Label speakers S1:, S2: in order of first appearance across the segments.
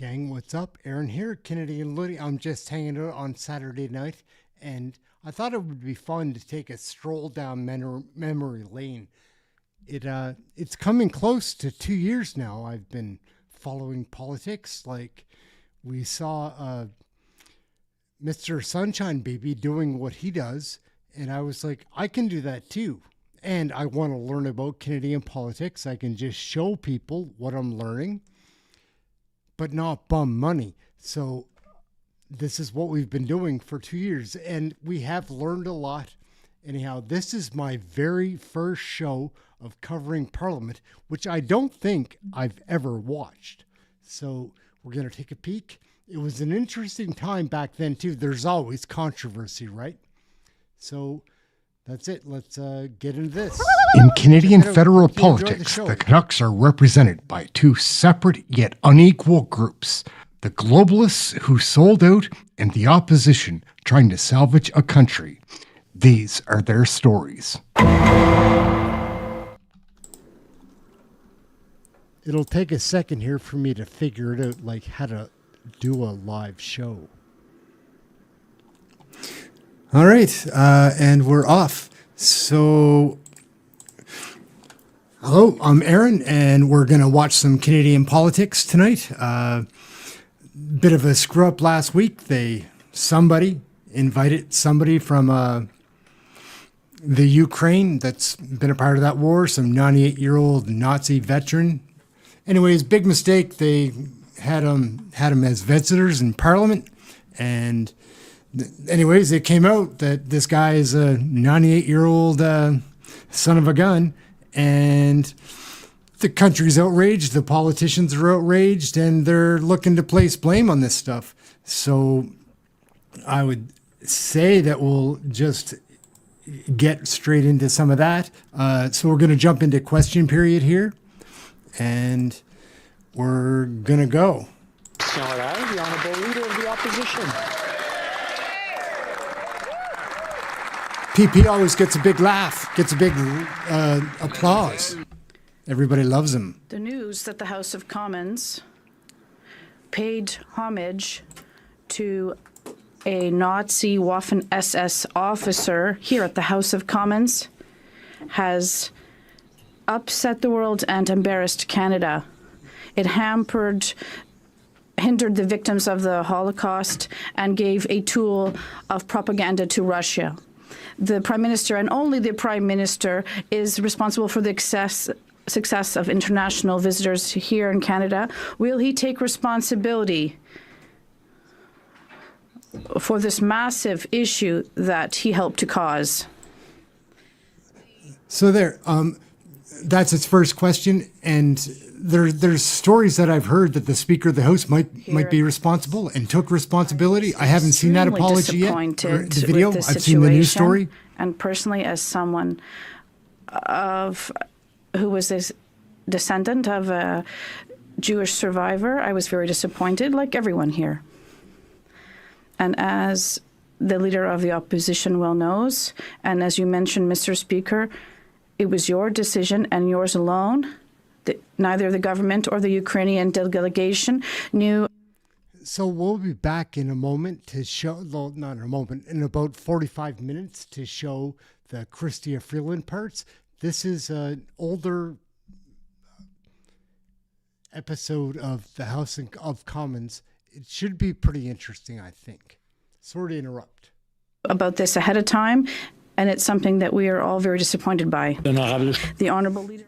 S1: Gang, what's up? Aaron here, Kennedy and Liddy. I'm just hanging out on Saturday night, and I thought it would be fun to take a stroll down memory lane. It's coming close to 2 years now. I've been following politics. Like, we saw Mr. Sunshine Baby doing what he does, and I was like, I can do that too. And I want to learn about Canadian politics. I can just show people what I'm learning, but not bum money. So this is what we've been doing for 2 years, and we have learned a lot. Anyhow, this is my very first show of covering Parliament, which I don't think I've ever watched. So we're going to take a peek. It was an interesting time back then, too. There's always controversy, right? So that's it. Let's get into this. In Canadian federal politics, the Canucks are represented by two separate yet unequal groups. The globalists who sold out and the opposition trying to salvage a country. These are their stories. It'll take a second here for me to figure it out, like how to do a live show.
S2: All right, and we're off. So, hello, I'm Aaron, and we're going to watch some Canadian politics tonight. Bit of a screw up last week. Somebody invited somebody from the Ukraine that's been a part of that war, some 98-year-old Nazi veteran. Anyways, big mistake. They had him as visitors in Parliament, and anyways, it came out that this guy is a 98-year-old son of a gun, and the country's outraged, the politicians are outraged, and they're looking to place blame on this stuff. So I would say that we'll just get straight into some of that. So we're going to jump into question period here, and we're going to go.
S3: The Honourable Leader of the Opposition.
S2: PP always gets a big laugh, gets a big applause. Everybody loves him.
S4: The news that the House of Commons paid homage to a Nazi Waffen-SS officer here at the House of Commons has upset the world and embarrassed Canada. It hindered the victims of the Holocaust and gave a tool of propaganda to Russia. The Prime Minister, and only the Prime Minister, is responsible for the success of international visitors here in Canada. Will he take responsibility for this massive issue that he helped to cause?
S2: So that's its first question, and there's stories that I've heard that the Speaker of the House might be responsible and took responsibility. I haven't seen that apology yet. The video, I've seen the news story.
S4: And personally, as someone who was a descendant of a Jewish survivor, I was very disappointed, like everyone here. And as the Leader of the Opposition well knows, and as you mentioned, Mr. Speaker, it was your decision and yours alone. Neither the government or the Ukrainian delegation knew.
S1: So we'll be back in a moment to show, well, not in a moment, in about 45 minutes to show the Chrystia Freeland parts. This is an older episode of the House of Commons. It should be pretty interesting, I think. Sorry to interrupt.
S4: About this ahead of time, and it's something that we are all very disappointed by. The Honourable Leader.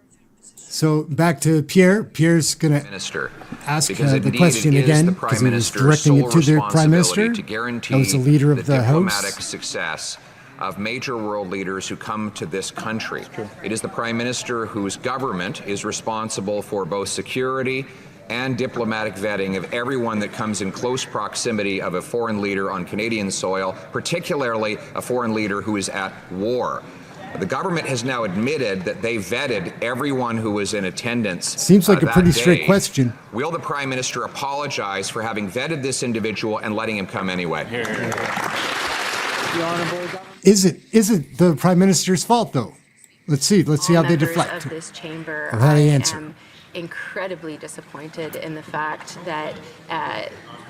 S2: So back to Pierre. Pierre's going to ask the question again because he was directing it to the Prime Minister. That was the Leader of the House.
S5: Success of major world leaders who come to this country. It is the Prime Minister whose government is responsible for both security and diplomatic vetting of everyone that comes in close proximity of a foreign leader on Canadian soil, particularly a foreign leader who is at war. The government has now admitted that they vetted everyone who was in attendance.
S2: Seems like a pretty straight question.
S5: Will the Prime Minister apologize for having vetted this individual and letting him come anyway?
S2: Is it the Prime Minister's fault, though? Let's see how they
S6: members
S2: deflect.
S6: Of this chamber,
S2: Or how they
S6: I
S2: answer.
S6: am incredibly disappointed in the fact that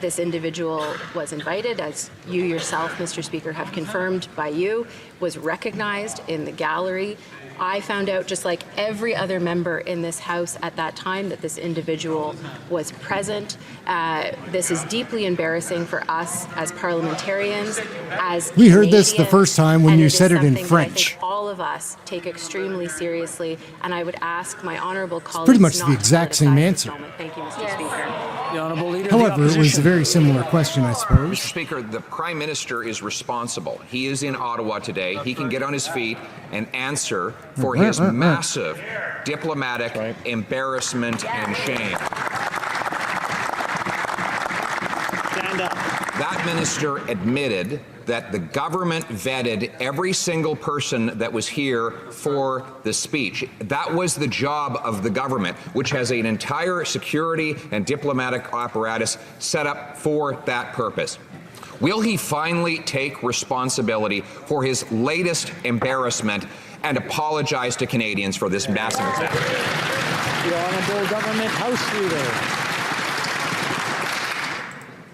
S6: this individual was invited, as you yourself, Mr. Speaker, have confirmed by you, was recognized in the gallery. I found out, just like every other member in this House at that time, that this individual was present. This is deeply embarrassing for us as parliamentarians, as
S2: We heard this the
S6: Canadians,
S2: first time when
S6: and
S2: you
S6: it is
S2: said it in
S6: something that I
S2: French.
S6: think all of us take extremely seriously, and I would ask my honourable colleagues
S2: pretty much
S6: not
S2: the
S6: to
S2: exact same
S6: politicize this
S2: answer.
S6: moment. Thank you, Mr. Speaker.
S3: The Honourable Leader of the
S2: However, it was a
S3: Opposition.
S2: very similar question, I
S5: Mr.
S2: suppose.
S5: Speaker, the Prime Minister is responsible. He is in Ottawa today. He can get on his feet and answer for his massive diplomatic embarrassment and shame.
S3: Stand up.
S5: That minister admitted that the government vetted every single person that was here for the speech. That was the job of the government, which has an entire security and diplomatic apparatus set up for that purpose. Will he finally take responsibility for his latest embarrassment and apologize to Canadians for this massive attack?
S3: The Honourable Government House Leader.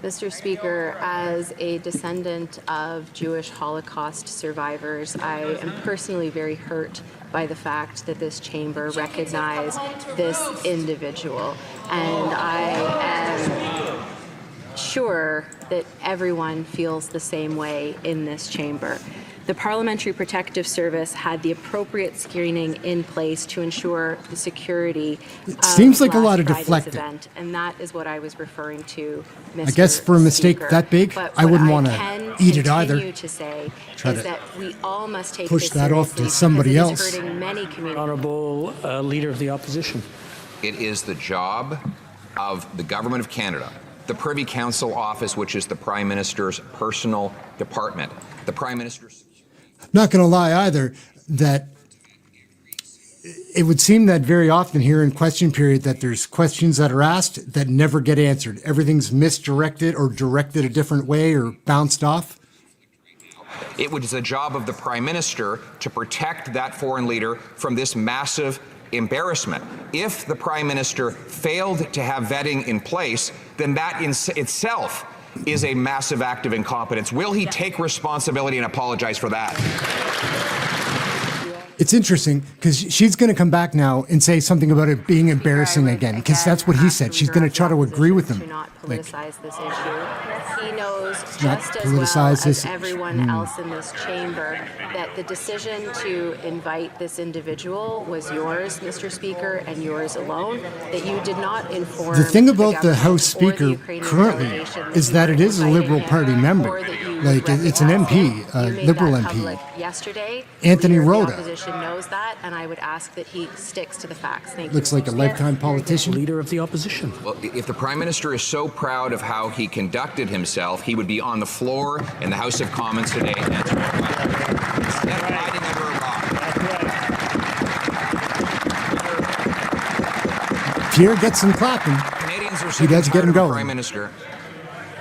S6: Mr. Speaker, as a descendant of Jewish Holocaust survivors, I am personally very hurt by the fact that this chamber recognized this individual. And I am sure that everyone feels the same way in this chamber. The Parliamentary Protective Service had the appropriate screening in place to ensure the security of
S2: seems like a lot of
S6: last Friday's
S2: deflecting.
S6: event, and that is what I was referring to, Mr.
S2: I guess for a mistake
S6: Speaker.
S2: that big,
S6: But
S2: I
S6: what
S2: wouldn't wanna
S6: can
S2: eat it either.
S6: continue to say
S2: Try
S6: is
S2: to
S6: that we all must take
S2: push
S6: this
S2: that off to
S6: seriously
S2: somebody
S6: because it
S2: else.
S6: is hurting many communities.
S3: Honourable Leader of the Opposition.
S5: It is the job of the Government of Canada, the Privy Council Office, which is the Prime Minister's personal department. The Prime Minister's
S2: Not going to lie either, that it would seem that very often here in question period that there's questions that are asked that never get answered. Everything's misdirected or directed a different way or bounced off.
S5: It was the job of the Prime Minister to protect that foreign leader from this massive embarrassment. If the Prime Minister failed to have vetting in place, then that in itself is a massive act of incompetence. Will he take responsibility and apologize for that?
S2: It's interesting because she's going to come back now and say something about it being embarrassing again, because that's what he said. She's going to try to agree with him.
S6: To not
S2: Like,
S6: politicize this issue. He knows
S2: not
S6: just as well
S2: politicize this-
S6: as everyone else in this chamber that the decision to invite this individual was yours, Mr. Speaker, and yours alone, that you did not inform
S2: the thing about the
S6: government
S2: House
S6: or the
S2: Speaker
S6: Ukrainian
S2: currently
S6: delegation
S2: is
S6: you
S2: that
S6: were
S2: it is a
S6: inviting
S2: Liberal
S6: him,
S2: Party
S6: or
S2: member.
S6: that you
S2: Like, it's an
S6: recognized
S2: MP,
S6: him.
S2: a
S6: You made
S2: Liberal
S6: that
S2: MP.
S6: public yesterday.
S2: Anthony
S6: The Leader of
S2: Rhoda.
S6: the opposition knows that, and I would ask that he sticks to the facts. Thank you.
S2: Looks like a lifetime politician.
S3: Leader of the Opposition.
S5: Well, if the Prime Minister is so proud of how he conducted himself, he would be on the floor in the House of Commons today and answer my question. Instead of hiding under a rock.
S2: Pierre gets some clapping.
S5: Canadians are
S2: He
S5: sick
S2: does
S5: and
S2: get
S5: tired
S2: him
S5: of the
S2: going.
S5: Prime Minister.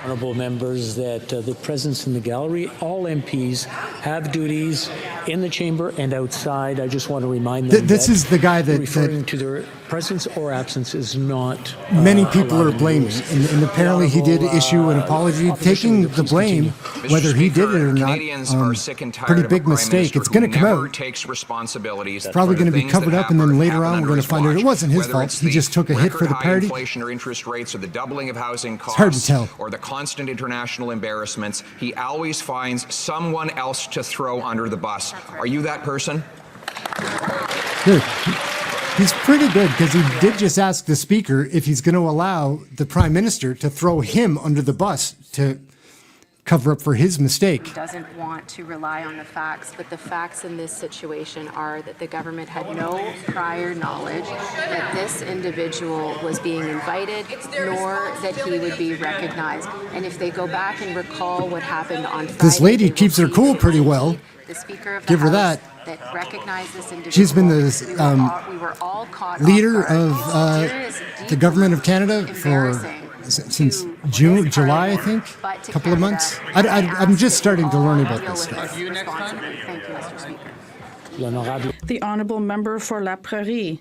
S3: Honourable members, that the presence in the gallery, all MPs have duties in the chamber and outside. I just want to remind them
S2: This
S3: that
S2: is the guy that
S3: referring to their presence or absence is not
S2: many people
S3: allowed
S2: are
S3: in the
S2: blaming,
S3: rules.
S2: and apparently he did issue an apology, taking the blame,
S5: Mr.
S2: whether he did it
S5: Speaker,
S2: or not.
S5: Canadians are sick and tired
S2: Pretty
S5: of a
S2: big
S5: Prime
S2: mistake.
S5: Minister
S2: It's going
S5: who
S2: to come
S5: never
S2: out.
S5: takes responsibilities.
S2: Probably
S5: for
S2: going to
S5: the
S2: be
S5: things
S2: covered
S5: that
S2: up, and then later
S5: happen
S2: on we're
S5: under
S2: going to
S5: his
S2: find out it
S5: watch,
S2: wasn't his
S5: whether
S2: fault.
S5: it's
S2: He
S5: the
S2: just took a hit for the
S5: record high
S2: party.
S5: inflation or interest rates, or the doubling of housing costs,
S2: hard to tell.
S5: or the constant international embarrassments. He always finds someone else to throw under the bus. Are you that person?
S2: Good. He's pretty good because he did just ask the Speaker if he's going to allow the Prime Minister to throw him under the bus to cover up for his mistake.
S6: Doesn't want to rely on the facts, but the facts in this situation are that the government had no prior knowledge that this individual was being invited, nor that he would be recognized. And if they go back and recall what happened on Friday,
S2: This lady
S6: they will
S2: keeps her
S6: see
S2: cool
S6: that
S2: pretty
S6: it was
S2: well.
S6: the Speaker of the
S2: Give her
S6: House
S2: that.
S6: recognized this individual.
S2: She's been the
S6: We were all caught off
S2: leader
S6: guard.
S2: of
S6: Here is
S2: the
S6: deeply
S2: Government of Canada for
S6: embarrassing
S2: since
S6: to
S2: June,
S6: this
S2: July, I
S6: parliament,
S2: think,
S6: but to
S2: a couple of
S6: Canada.
S2: months.
S6: I
S2: I'm
S6: ask
S2: just
S6: that
S2: starting
S6: we
S2: to learn
S6: all
S2: about
S6: deal
S2: this
S6: with
S2: stuff.
S6: responsibly. Thank you, Mr. Speaker.
S3: L'honorable.
S4: The honourable member for La Prairie.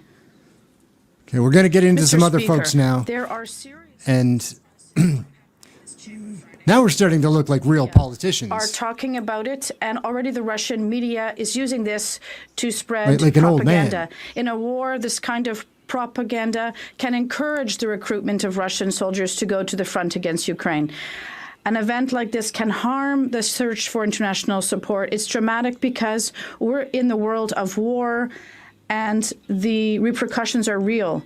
S2: Okay, we're going to get into
S4: Mr.
S2: some other
S4: Speaker,
S2: folks now.
S4: There are serious
S2: And now we're starting to look like real politicians.
S4: are talking about it, and already the Russian media is using this to spread
S2: Like an old
S4: propaganda.
S2: man.
S4: In a war, this kind of propaganda can encourage the recruitment of Russian soldiers to go to the front against Ukraine. An event like this can harm the search for international support. It's dramatic because we're in the world of war and the repercussions are real.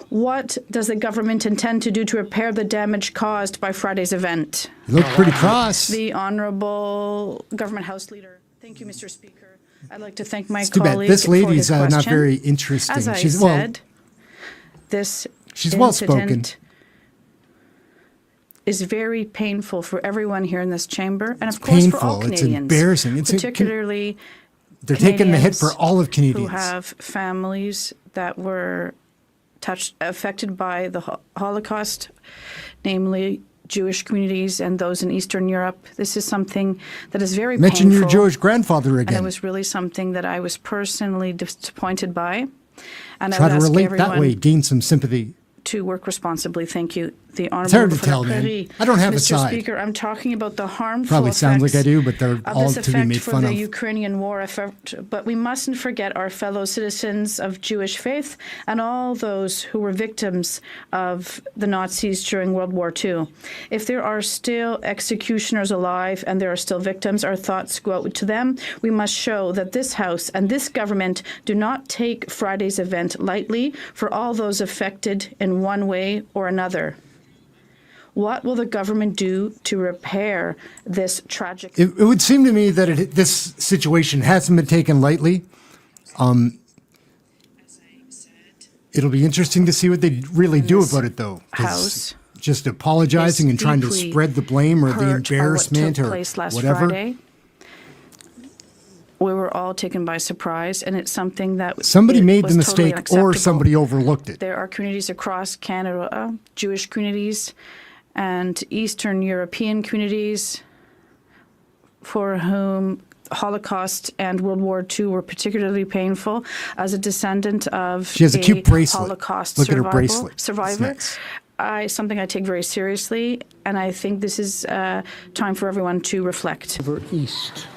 S4: What does the government intend to do to repair the damage caused by Friday's event?
S2: You look pretty cross.
S4: The Honourable Government House Leader. Thank you, Mr. Speaker. I'd like to thank my
S2: It's too bad.
S4: colleague
S2: This
S4: for
S2: lady's
S4: his
S2: not
S4: question.
S2: very interesting.
S4: As I
S2: She's
S4: said, this
S2: she's well-spoken.
S4: incident is very painful for everyone here in this chamber, and of course for all
S2: painful. It's
S4: Canadians.
S2: embarrassing. It's
S4: particularly
S2: They're taking the hit
S4: Canadians
S2: for all of
S4: who
S2: Canadians.
S4: have families that were affected by the Holocaust, namely Jewish communities and those in Eastern Europe. This is something that is very
S2: Mention
S4: painful.
S2: your Jewish grandfather
S4: And
S2: again.
S4: it was really something that I was personally disappointed by. And
S2: Try
S4: I
S2: to
S4: would ask
S2: relate
S4: everyone
S2: that way, gain some sympathy.
S4: to work responsibly. Thank you. The
S2: hard
S4: Honourable
S2: to tell, man.
S4: Prairie.
S2: I don't have a
S4: Mr.
S2: side.
S4: Speaker, I'm talking about the harmful
S2: Probably sounds like I do, but they're
S4: of
S2: all
S4: this
S2: to be
S4: effect
S2: made
S4: for
S2: fun
S4: the
S2: of.
S4: Ukrainian war effort. But we mustn't forget our fellow citizens of Jewish faith and all those who were victims of the Nazis during World War II. If there are still executioners alive and there are still victims, our thoughts go out to them. We must show that this House and this government do not take Friday's event lightly for all those affected in one way or another. What will the government do to repair this tragic?
S2: It would seem to me that this situation hasn't been taken lightly. It'll be interesting to see what they really do about it, though. 'cause
S4: House
S2: just apologizing
S4: is
S2: and trying to
S4: deeply
S2: spread the blame or the
S4: hurt by what
S2: embarrassment
S4: took
S2: or
S4: place last
S2: whatever.
S4: Friday. We were all taken by surprise, and it's something that
S2: Somebody made the
S4: was totally
S2: mistake or
S4: unacceptable.
S2: somebody overlooked it.
S4: There are communities across Canada, Jewish communities, and Eastern European communities for whom Holocaust and World War II were particularly painful. As a descendant of
S2: She has a cute bracelet.
S4: Holocaust
S2: Look at her bracelet. It's
S4: survivor,
S2: nice.
S4: something I take very seriously, and I think this is time for everyone to reflect.
S3: East.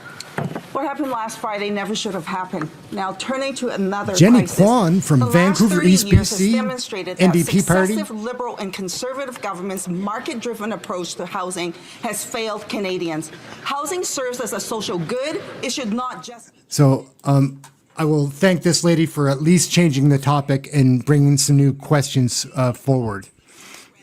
S7: What happened last Friday never should have happened. Now, turning to another
S2: Jenny
S7: crisis.
S2: Kwan from
S7: The last
S2: Vancouver
S7: 30
S2: East
S7: years has
S2: BC,
S7: demonstrated that
S2: NDP party.
S7: successive Liberal and Conservative governments' market-driven approach to housing has failed Canadians. Housing serves as a social good. It should not just...
S2: So I will thank this lady for at least changing the topic and bringing some new questions forward.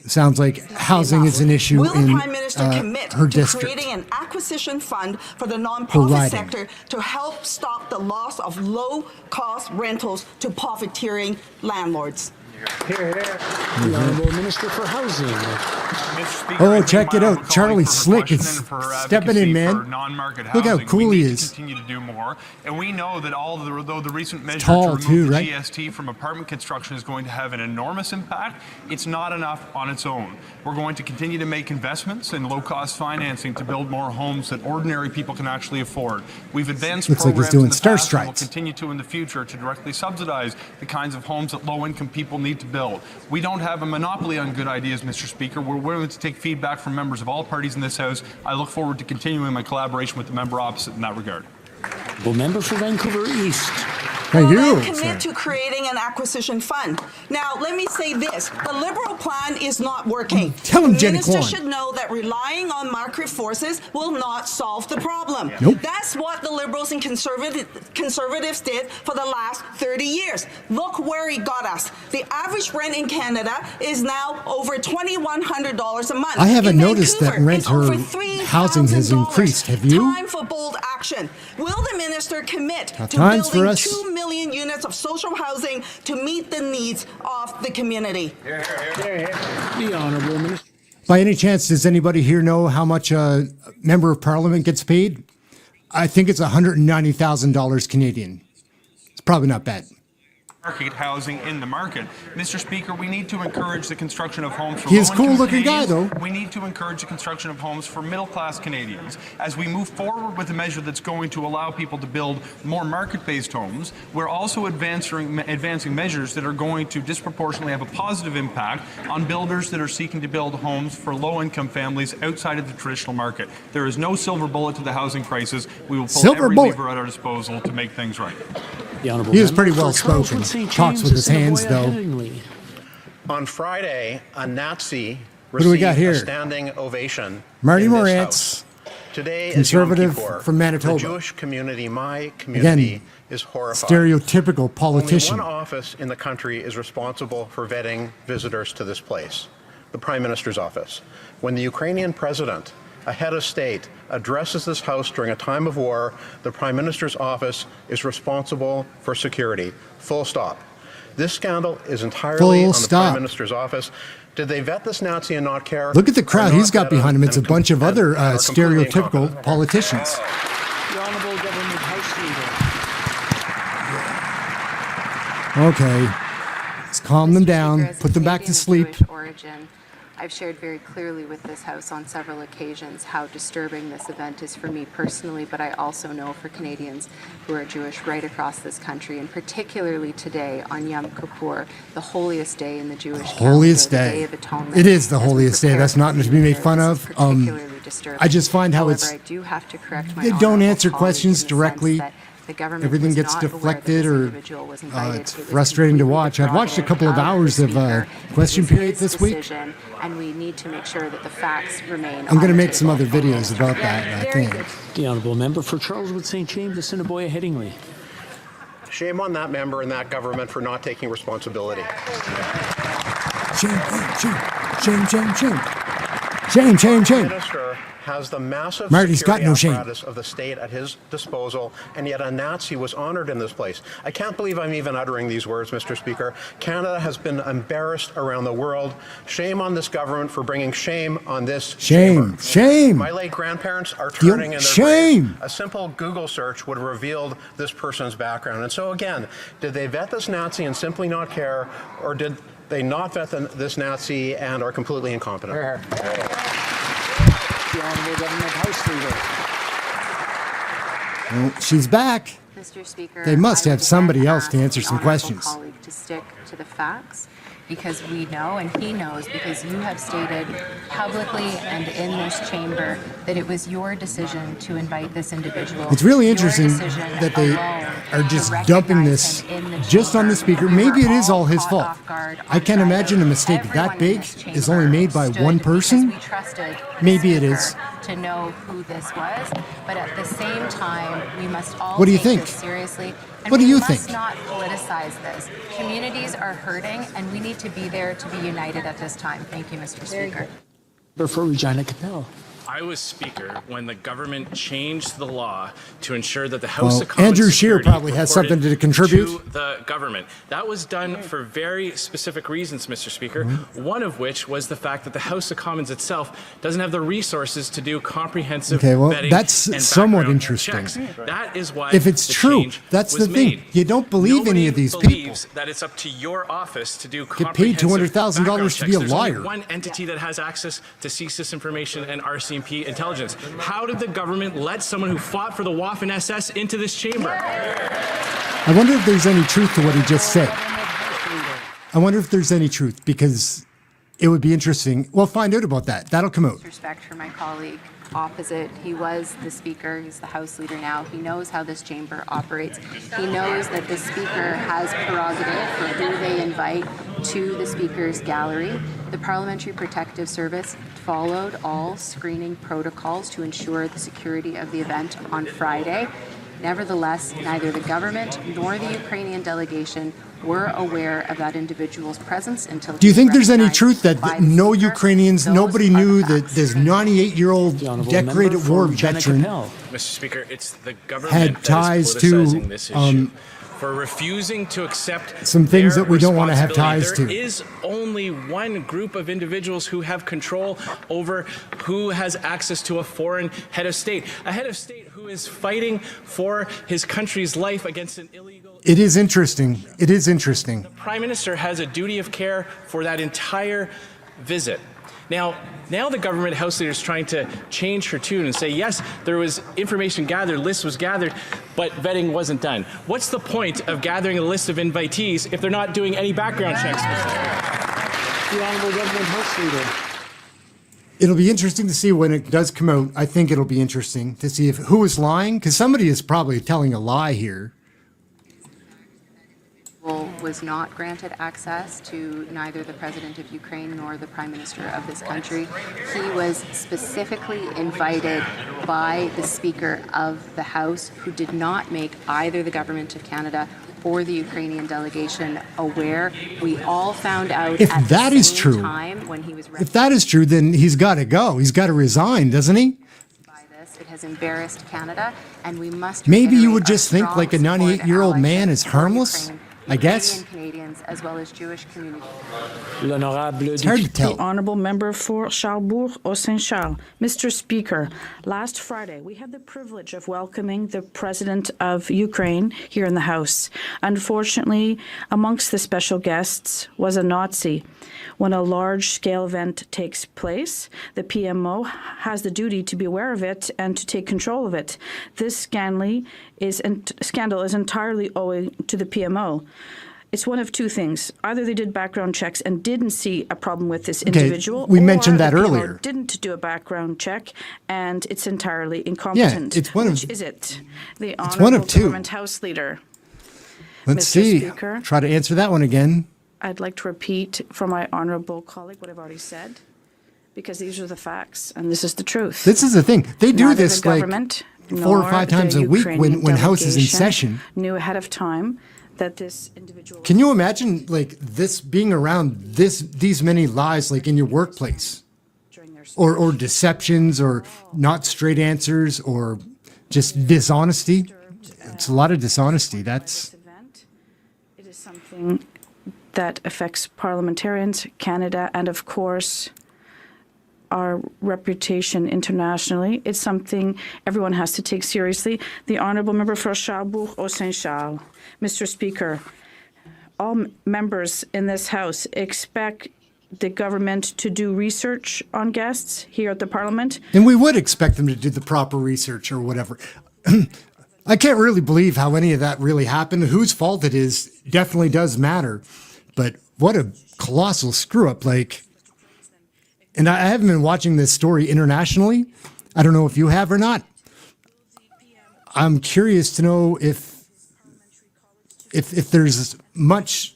S2: Sounds like housing is an issue
S7: Will the
S2: in
S7: Prime Minister commit
S2: her
S7: to
S2: district.
S7: creating an acquisition fund for the
S2: Her
S7: nonprofit
S2: riding.
S7: sector to help stop the loss of low-cost rentals to profiteering landlords?
S3: The Honourable Minister for Housing.
S8: Mr. Speaker,
S2: Oh,
S8: I thank
S2: check
S8: my
S2: it out.
S8: honourable
S2: Charlie
S8: colleague for her
S2: Slick
S8: question
S2: is
S8: and for her
S2: stepping in,
S8: advocacy
S2: man.
S8: for non-market
S2: Look how
S8: housing.
S2: cool
S8: we
S2: he
S8: need
S2: is.
S8: To continue to do more, and we know that though the recent measure
S2: tall
S8: to remove
S2: too,
S8: the
S2: right?
S8: GST from apartment construction is going to have an enormous impact, it's not enough on its own. We're going to continue to make investments in low-cost financing to build more homes that ordinary people can actually afford. We've advanced
S2: Looks like he's
S8: programs
S2: doing
S8: in the
S2: Star
S8: past and will
S2: Strikes.
S8: continue to in the future to directly subsidize the kinds of homes that low-income people need to build. We don't have a monopoly on good ideas, Mr. Speaker. We're willing to take feedback from members of all parties in this House. I look forward to continuing my collaboration with the member opposite in that regard.
S3: The member for Vancouver East.
S2: Thank
S7: Will
S2: you.
S7: they commit to creating an acquisition fund? Now, let me say this. The Liberal plan is not working.
S2: Tell him,
S7: the
S2: Jenny
S7: minister
S2: Kwan.
S7: should know that relying on market forces will not solve the problem.
S2: Nope.
S7: That's what the Liberals and Conservatives did for the last 30 years. Look where it got us. The average rent in Canada is now over $2,100 a month.
S2: I haven't
S7: In
S2: noticed that
S7: Vancouver,
S2: rent
S7: it's over
S2: or housing has
S7: $3,000.
S2: increased. Have you?
S7: Time for bold action. Will the minister commit
S2: Tough
S7: to
S2: times for
S7: building
S2: us.
S7: 2 million units of social housing to meet the needs of the community?
S3: The Honourable Minister.
S2: By any chance, does anybody here know how much a member of parliament gets paid? I think it's $190,000 Canadian. It's probably not bad.
S8: market housing in the market. Mr. Speaker, we need to encourage the construction of homes for
S2: He is
S8: low-income
S2: cool-looking guy,
S8: Canadians.
S2: though.
S8: We need to encourage the construction of homes for middle-class Canadians. As we move forward with a measure that's going to allow people to build more market-based homes, we're also advancing measures that are going to disproportionately have a positive impact on builders that are seeking to build homes for low-income families outside of the traditional market. There is no silver bullet to the housing crisis. We will pull
S2: Silver
S8: every
S2: bullet.
S8: lever at our disposal to make things right.
S3: The Honourable
S2: He is
S3: Member
S2: pretty
S3: for
S2: well
S3: Charles
S2: spoken.
S3: Wood St.
S2: Talks
S3: James,
S2: with his hands,
S3: Assiniboia
S2: though.
S3: Headingley.
S9: On Friday, a Nazi
S2: What do we got
S9: received
S2: here?
S9: a standing ovation
S2: Marty
S9: in this
S2: Morantz,
S9: House. Today
S2: conservative
S9: is Yom Kippur.
S2: from Manitoba.
S9: The Jewish community, my community, is horrified.
S2: Stereotypical politician.
S9: Only one office in the country is responsible for vetting visitors to this place, the Prime Minister's office. When the Ukrainian president, a head of state, addresses this House during a time of war, the Prime Minister's office is responsible for security. Full stop. This scandal is entirely on the Prime Minister's office. Did they vet this Nazi and not care?
S2: Look at the
S9: Or
S2: crowd
S9: not
S2: he's got
S9: vet him
S2: behind him. It's a
S9: and
S2: bunch of other
S9: are completely
S2: stereotypical
S9: incompetent?
S2: politicians.
S3: The Honourable Government House Leader.
S2: Okay. Let's calm them
S6: Mr.
S2: down,
S6: Speaker, as a
S2: put them back to
S6: Canadian of
S2: sleep.
S6: Jewish origin, I've shared very clearly with this House on several occasions how disturbing this event is for me personally, but I also know for Canadians who are Jewish right across this country, and particularly today on Yom Kippur, the holiest day in the Jewish
S2: Holiest
S6: calendar, the
S2: day.
S6: Day of Atonement.
S2: It is the
S6: as we
S2: holiest day.
S6: prepare
S2: That's
S6: for
S2: not
S6: the
S2: to be
S6: New
S2: made
S6: Year.
S2: fun
S6: This
S2: of.
S6: is particularly disturbing.
S2: I just find how
S6: However,
S2: it's-
S6: I do have to correct my
S2: they don't
S6: honourable
S2: answer
S6: colleague
S2: questions
S6: in the
S2: directly.
S6: sense that the government
S2: Everything
S6: was
S2: gets
S6: not aware that
S2: deflected
S6: this
S2: or
S6: individual was invited.
S2: it's
S6: It was
S2: frustrating to
S6: completely
S2: watch. I've watched a couple of
S6: prerogative
S2: hours of
S6: Speaker.
S2: question
S6: It is
S2: period
S6: his
S2: this week.
S6: decision, and we need to make sure that the facts remain.
S2: I'm going to
S6: on the
S2: make some
S6: table.
S2: other videos about that, I think.
S3: The Honourable Member for Charles Wood St. James, Assiniboia Headingley.
S9: Shame on that member and that government for not taking responsibility.
S2: Shame, shame, shame, shame, shame. Shame, shame,
S9: The
S2: shame.
S9: minister has the massive
S2: Marty's got
S9: security
S2: no shame.
S9: apparatus of the state at his disposal, and yet a Nazi was honored in this place. I can't believe I'm even uttering these words, Mr. Speaker. Canada has been embarrassed around the world. Shame on this government for bringing shame on this
S2: Shame,
S9: chamber.
S2: shame.
S9: My late grandparents are turning in their
S2: shame.
S9: graves. A simple Google search would have revealed this person's background. And so again, did they vet this Nazi and simply not care, or did they not vet this Nazi and are completely incompetent?
S3: The Honourable Government House Leader.
S2: Oh, she's back.
S6: Mr. Speaker,
S2: They must
S6: I
S2: have
S6: would
S2: somebody
S6: again
S2: else to
S6: ask
S2: answer
S6: the
S2: some
S6: honourable
S2: questions.
S6: colleague to stick to the facts, because we know, and he knows, because you have stated publicly and in this chamber that it was your decision to invite this individual.
S2: It's really
S6: Your
S2: interesting
S6: decision
S2: that they
S6: alone
S2: are
S6: to
S2: just
S6: recognize
S2: dumping
S6: him
S2: this
S6: in the
S2: just on the
S6: chamber.
S2: speaker.
S6: We
S2: Maybe
S6: were
S2: it is all his
S6: caught
S2: fault.
S6: off guard
S2: I
S6: on
S2: can't
S6: Friday.
S2: imagine a mistake
S6: Everyone
S2: that
S6: in
S2: big
S6: this
S2: is only made by
S6: chamber
S2: one
S6: stood because
S2: person.
S6: we trusted the
S2: Maybe it
S6: speaker
S2: is.
S6: to know who this was, but at the same time, we must all
S2: What do you
S6: take
S2: think?
S6: this seriously. And
S2: What do
S6: we
S2: you
S6: must
S2: think?
S6: not politicize this. Communities are hurting, and we need to be there to be united at this time. Thank you, Mr. Speaker.
S3: Member for Regina Capel.
S10: I was Speaker when the government changed the law to ensure that the House
S2: Well,
S10: of Commons
S2: Andrew Scheer
S10: security
S2: probably has
S10: reported
S2: something to contribute.
S10: to the government. That was done for very specific reasons, Mr. Speaker, one of which was the fact that the House of Commons itself doesn't have the resources to do comprehensive
S2: Okay, well,
S10: vetting
S2: that's
S10: and
S2: somewhat
S10: background
S2: interesting.
S10: checks. That is why
S2: If it's
S10: the
S2: true,
S10: change
S2: that's
S10: was
S2: the thing.
S10: made.
S2: You don't believe
S10: Nobody
S2: any of these people.
S10: believes that it's up to your office to do
S2: Get paid $200,000 to be a
S10: There's
S2: liar.
S10: only one entity that has access to CSIS information and RCMP intelligence. How did the government let someone who fought for the Waffen SS into this chamber?
S2: I wonder if there's any truth to what he just said. I wonder if there's any truth, because it would be interesting. We'll find out about that. That'll come out.
S6: Respect for my colleague opposite. He was the Speaker. He's the House Leader now. He knows how this chamber operates. He knows that the Speaker has prerogative for who they invite to the Speaker's gallery. The Parliamentary Protective Service followed all screening protocols to ensure the security of the event on Friday. Nevertheless, neither the government nor the Ukrainian delegation were aware of that individual's presence until.
S2: Do you think there's any
S6: recognized
S2: truth that
S6: by the
S2: no
S6: Speaker?
S2: Ukrainians,
S6: Those
S2: nobody
S6: are the
S2: knew that
S6: facts.
S2: this 98-year-old
S3: The Honourable
S2: decorated
S3: Member for
S2: war
S3: Regina
S2: veteran
S3: Capel.
S10: Mr. Speaker, it's the government
S2: had
S10: that
S2: ties
S10: is
S2: to,
S10: politicizing this issue. For refusing to accept
S2: some things
S10: their
S2: that we don't want to have ties
S10: responsibility.
S2: to.
S10: There is only one group of individuals who have control over who has access to a foreign head of state. A head of state who is fighting for his country's life against an illegal
S2: It is interesting. It is interesting.
S10: Prime Minister has a duty of care for that entire visit. Now the government House leader is trying to change her tune and say, yes, there was information gathered, list was gathered, but vetting wasn't done. What's the point of gathering a list of invitees if they're not doing any background checks?
S3: The Honourable Government House Leader.
S2: It'll be interesting to see when it does come out. I think it'll be interesting to see who is lying, because somebody is probably telling a lie here.
S6: Was not granted access to neither the President of Ukraine nor the Prime Minister of this country. He was specifically invited by the Speaker of the House, who did not make either the Government of Canada or the Ukrainian delegation aware. We all found out
S2: If
S6: at
S2: that
S6: the
S2: is
S6: same
S2: true,
S6: time when he was
S2: if that is true, then he's got to go. He's got to resign, doesn't he?
S6: by this. It has embarrassed Canada, and we must
S2: Maybe you
S6: reiterate
S2: would
S6: our
S2: just think
S6: strong
S2: like a
S6: support and
S2: 98-year-old man
S6: allyship
S2: is
S6: for
S2: harmless,
S6: Ukraine,
S2: I guess.
S6: Canadians, as well as Jewish communities.
S2: It's hard to tell.
S4: The Honourable Member for Charlebourg-Saint-Charles. Mr. Speaker, last Friday we had the privilege of welcoming the President of Ukraine here in the House. Unfortunately, amongst the special guests was a Nazi. When a large-scale event takes place, the PMO has the duty to be aware of it and to take control of it. This scandal is entirely owing to the PMO. It's one of two things. Either they did background checks and didn't see a problem with this individual,
S2: we mentioned that
S4: or the PMO
S2: earlier.
S4: didn't do a background check and it's entirely incompetent.
S2: it's one of-
S4: Which is it? The
S2: It's one of
S4: Honourable
S2: two.
S4: Government House Leader.
S2: Let's
S4: Mr.
S2: see.
S4: Speaker.
S2: Try to answer that one again.
S4: I'd like to repeat for my honourable colleague what I've already said, because these are the facts and this is the truth.
S2: This is the thing. They do
S4: Neither
S2: this
S4: the
S2: like
S4: government
S2: 4 or
S4: nor
S2: 5 times
S4: the
S2: a week
S4: Ukrainian
S2: when House is in
S4: delegation
S2: session.
S4: knew ahead of time that this individual.
S2: Can you imagine like this being around these many lies like in your workplace? Or deceptions or not straight answers or just dishonesty? It's a lot of dishonesty. That's
S4: It is something that affects parliamentarians, Canada, and of course our reputation internationally. It's something everyone has to take seriously. The Honourable Member for Charlebourg-Saint-Charles. Mr. Speaker, all members in this House expect the government to do research on guests here at the Parliament.
S2: And we would expect them to do the proper research or whatever. I can't really believe how any of that really happened. Whose fault it is definitely does matter. But what a colossal screw up. And I haven't been watching this story internationally. I don't know if you have or not. I'm curious to know if there's much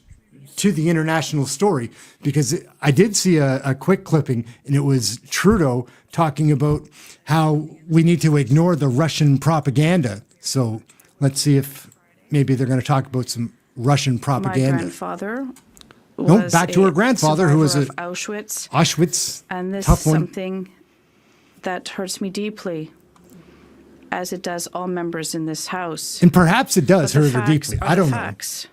S2: to the international story, because I did see a quick clipping, and it was Trudeau talking about how we need to ignore the Russian propaganda. So let's see if maybe they're going to talk about some Russian
S4: My
S2: propaganda.
S4: grandfather
S2: No,
S4: was
S2: back to
S4: a
S2: her grandfather, who was
S4: survivor
S2: a
S4: of Auschwitz.
S2: Auschwitz,
S4: And this
S2: tough
S4: is
S2: one.
S4: something that hurts me deeply, as it does all members in this House.
S2: And perhaps it does
S4: But the
S2: hurt her
S4: facts
S2: deeply.
S4: are
S2: I
S4: the
S2: don't know.
S4: facts.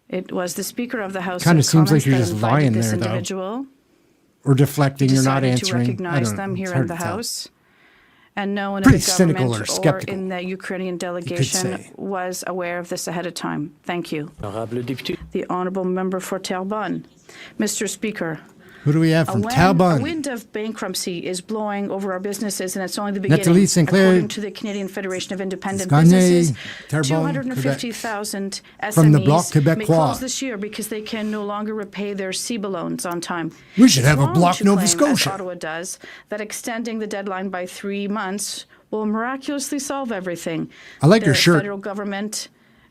S4: It was the Speaker of the House
S2: Kinda
S4: of
S2: seems like
S4: Commons
S2: you're
S4: that
S2: just
S4: invited
S2: lying
S4: this
S2: there, though.
S4: individual,
S2: Or deflecting, you're not
S4: decided
S2: answering.
S4: to
S2: I
S4: recognize
S2: don't know.
S4: them
S2: It's
S4: here in
S2: hard
S4: the
S2: to tell.
S4: House. And no one
S2: Pretty
S4: in the
S2: cynical
S4: government
S2: or
S4: or
S2: skeptical,
S4: in the Ukrainian
S2: say.
S4: delegation was aware of this ahead of time. Thank you.
S3: Honourable député.
S4: The Honourable Member for Terrebonne. Mr. Speaker,
S2: Who do we have from
S4: when a
S2: Talbot?
S4: wind of bankruptcy is blowing over our businesses, and it's only the
S2: Natalie
S4: beginning,
S2: Sinclair,
S4: according to the Canadian Federation of Independent
S2: Carney,
S4: Businesses,
S2: Terrebonne,
S4: 250,000 SMEs
S2: From the Bloc
S4: may
S2: Québécois.
S4: close this year because they can no longer repay their CEBA loans on time.
S2: We should have a
S4: It's wrong
S2: Bloc
S4: to
S2: Nova
S4: claim,
S2: Scotia.
S4: as Ottawa does, that extending the deadline by 3 months will miraculously solve everything.
S2: I like your
S4: The
S2: shirt.
S4: federal government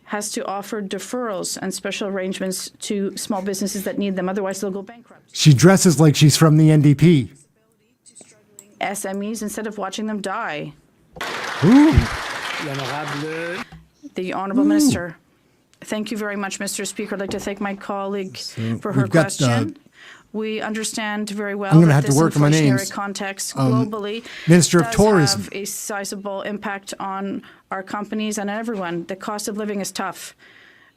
S4: has to offer deferrals and special arrangements to small businesses that need them. Otherwise, they'll go bankrupt.
S2: She dresses like she's from the NDP.
S4: SMEs instead of watching them die.
S2: Ooh.
S3: L'honorable.
S4: The Honourable Minister. Thank you very much, Mr. Speaker. I'd like to thank my colleague for her
S2: we've got,
S4: question. We understand very well
S2: I'm gonna
S4: that
S2: have to
S4: this
S2: work on my
S4: inflationary
S2: names.
S4: context globally
S2: Minister of
S4: does
S2: Tourism.
S4: have a sizable impact on our companies and everyone. The cost of living is tough.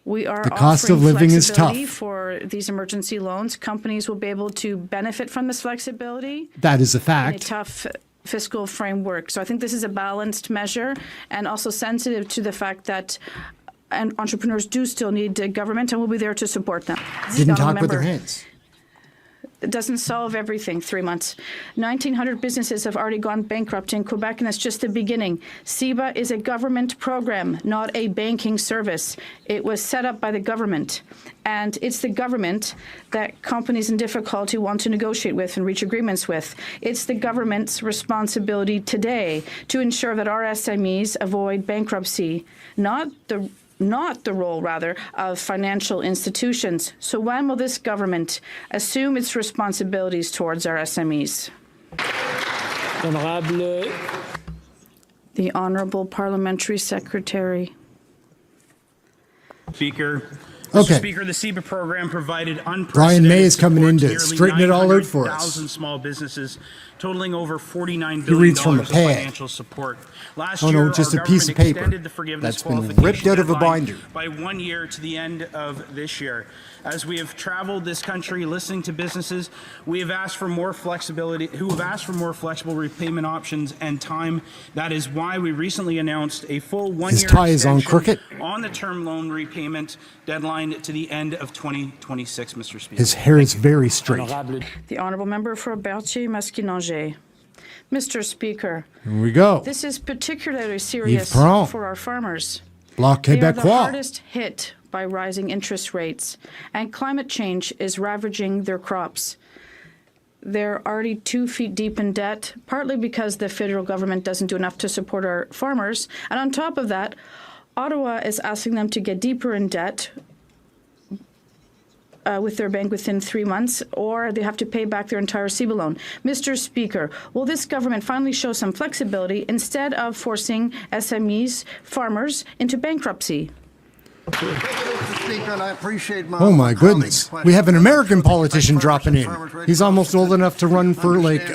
S4: We are
S2: The cost of
S4: offering
S2: living is
S4: flexibility
S2: tough.
S4: for these emergency loans. Companies will be able to benefit from this flexibility
S2: That is a
S4: in a
S2: fact.
S4: tough fiscal framework. So I think this is a balanced measure and also sensitive to the fact that and entrepreneurs do still need government, and we'll be there to support them.
S2: Didn't talk with
S4: Member,
S2: their hands.
S4: it doesn't solve everything. 3 months. 1,900 businesses have already gone bankrupt in Quebec, and that's just the beginning. CEBA is a government program, not a banking service. It was set up by the government, and it's the government that companies in difficulty want to negotiate with and reach agreements with. It's the government's responsibility today to ensure that our SMEs avoid bankruptcy, not the role, rather, of financial institutions. So when will this government assume its responsibilities towards our SMEs?
S3: Honorable.
S4: The Honourable Parliamentary Secretary.
S11: Speaker.
S2: Okay.
S11: Mr. Speaker, the CEBA program provided unprecedented
S2: Brian May is coming in
S11: support
S2: to
S11: nearly
S2: straighten it all out for us.
S11: 900,000 small businesses, totaling over $49
S2: He
S11: billion
S2: reads from a
S11: of
S2: pad.
S11: financial support. Last
S2: Oh,
S11: year,
S2: no, just
S11: our
S2: a piece of
S11: government
S2: paper
S11: extended the forgiveness
S2: that's been
S11: qualification
S2: ripped out of a
S11: deadline
S2: binder.
S11: by 1 year to the end of this year. As we have traveled this country listening to businesses, we have asked for more flexibility, who have asked for more flexible repayment options and time. That is why we recently announced a full 1
S2: His
S11: year
S2: tie is on
S11: extension
S2: crooked.
S11: on the term loan repayment deadline to the end of 2026, Mr. Speaker.
S2: His hair is very straight.
S3: Honorable.
S4: The Honourable Member for Berthier-Masquinongé. Mr. Speaker,
S2: Here we go.
S4: this is particularly serious
S2: prend.
S4: for our farmers.
S2: Bloc
S4: They are the
S2: Québécois.
S4: hardest hit by rising interest rates, and climate change is ravaging their crops. They're already 2 feet deep in debt, partly because the federal government doesn't do enough to support our farmers. And on top of that, Ottawa is asking them to get deeper in debt with their bank within 3 months, or they have to pay back their entire CEBA loan. Mr. Speaker, will this government finally show some flexibility instead of forcing SMEs, farmers, into bankruptcy?
S12: Mr. Speaker, and I appreciate
S2: Oh my goodness. We have an American politician dropping in. He's almost old enough to run for like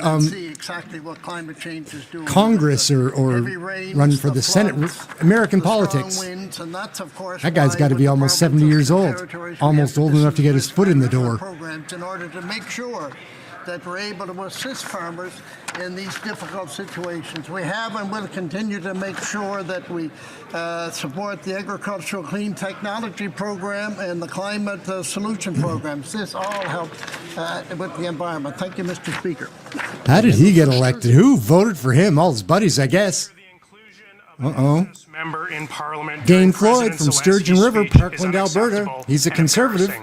S2: Congress or run for the Senate. American politics. That guy's got to be almost 70 years old. Almost old enough to get his foot in the door.
S12: In order to make sure that we're able to assist farmers in these difficult situations. We have and will continue to make sure that we support the Agricultural Clean Technology Program and the Climate Solution Programs. This all helps with the environment. Thank you, Mr. Speaker.
S2: How did he get elected? Who voted for him? All his buddies, I guess. Uh-oh.
S13: Member in Parliament
S2: Dane Floyd from Sturgeon River, Parkland, Alberta. He's a conservative.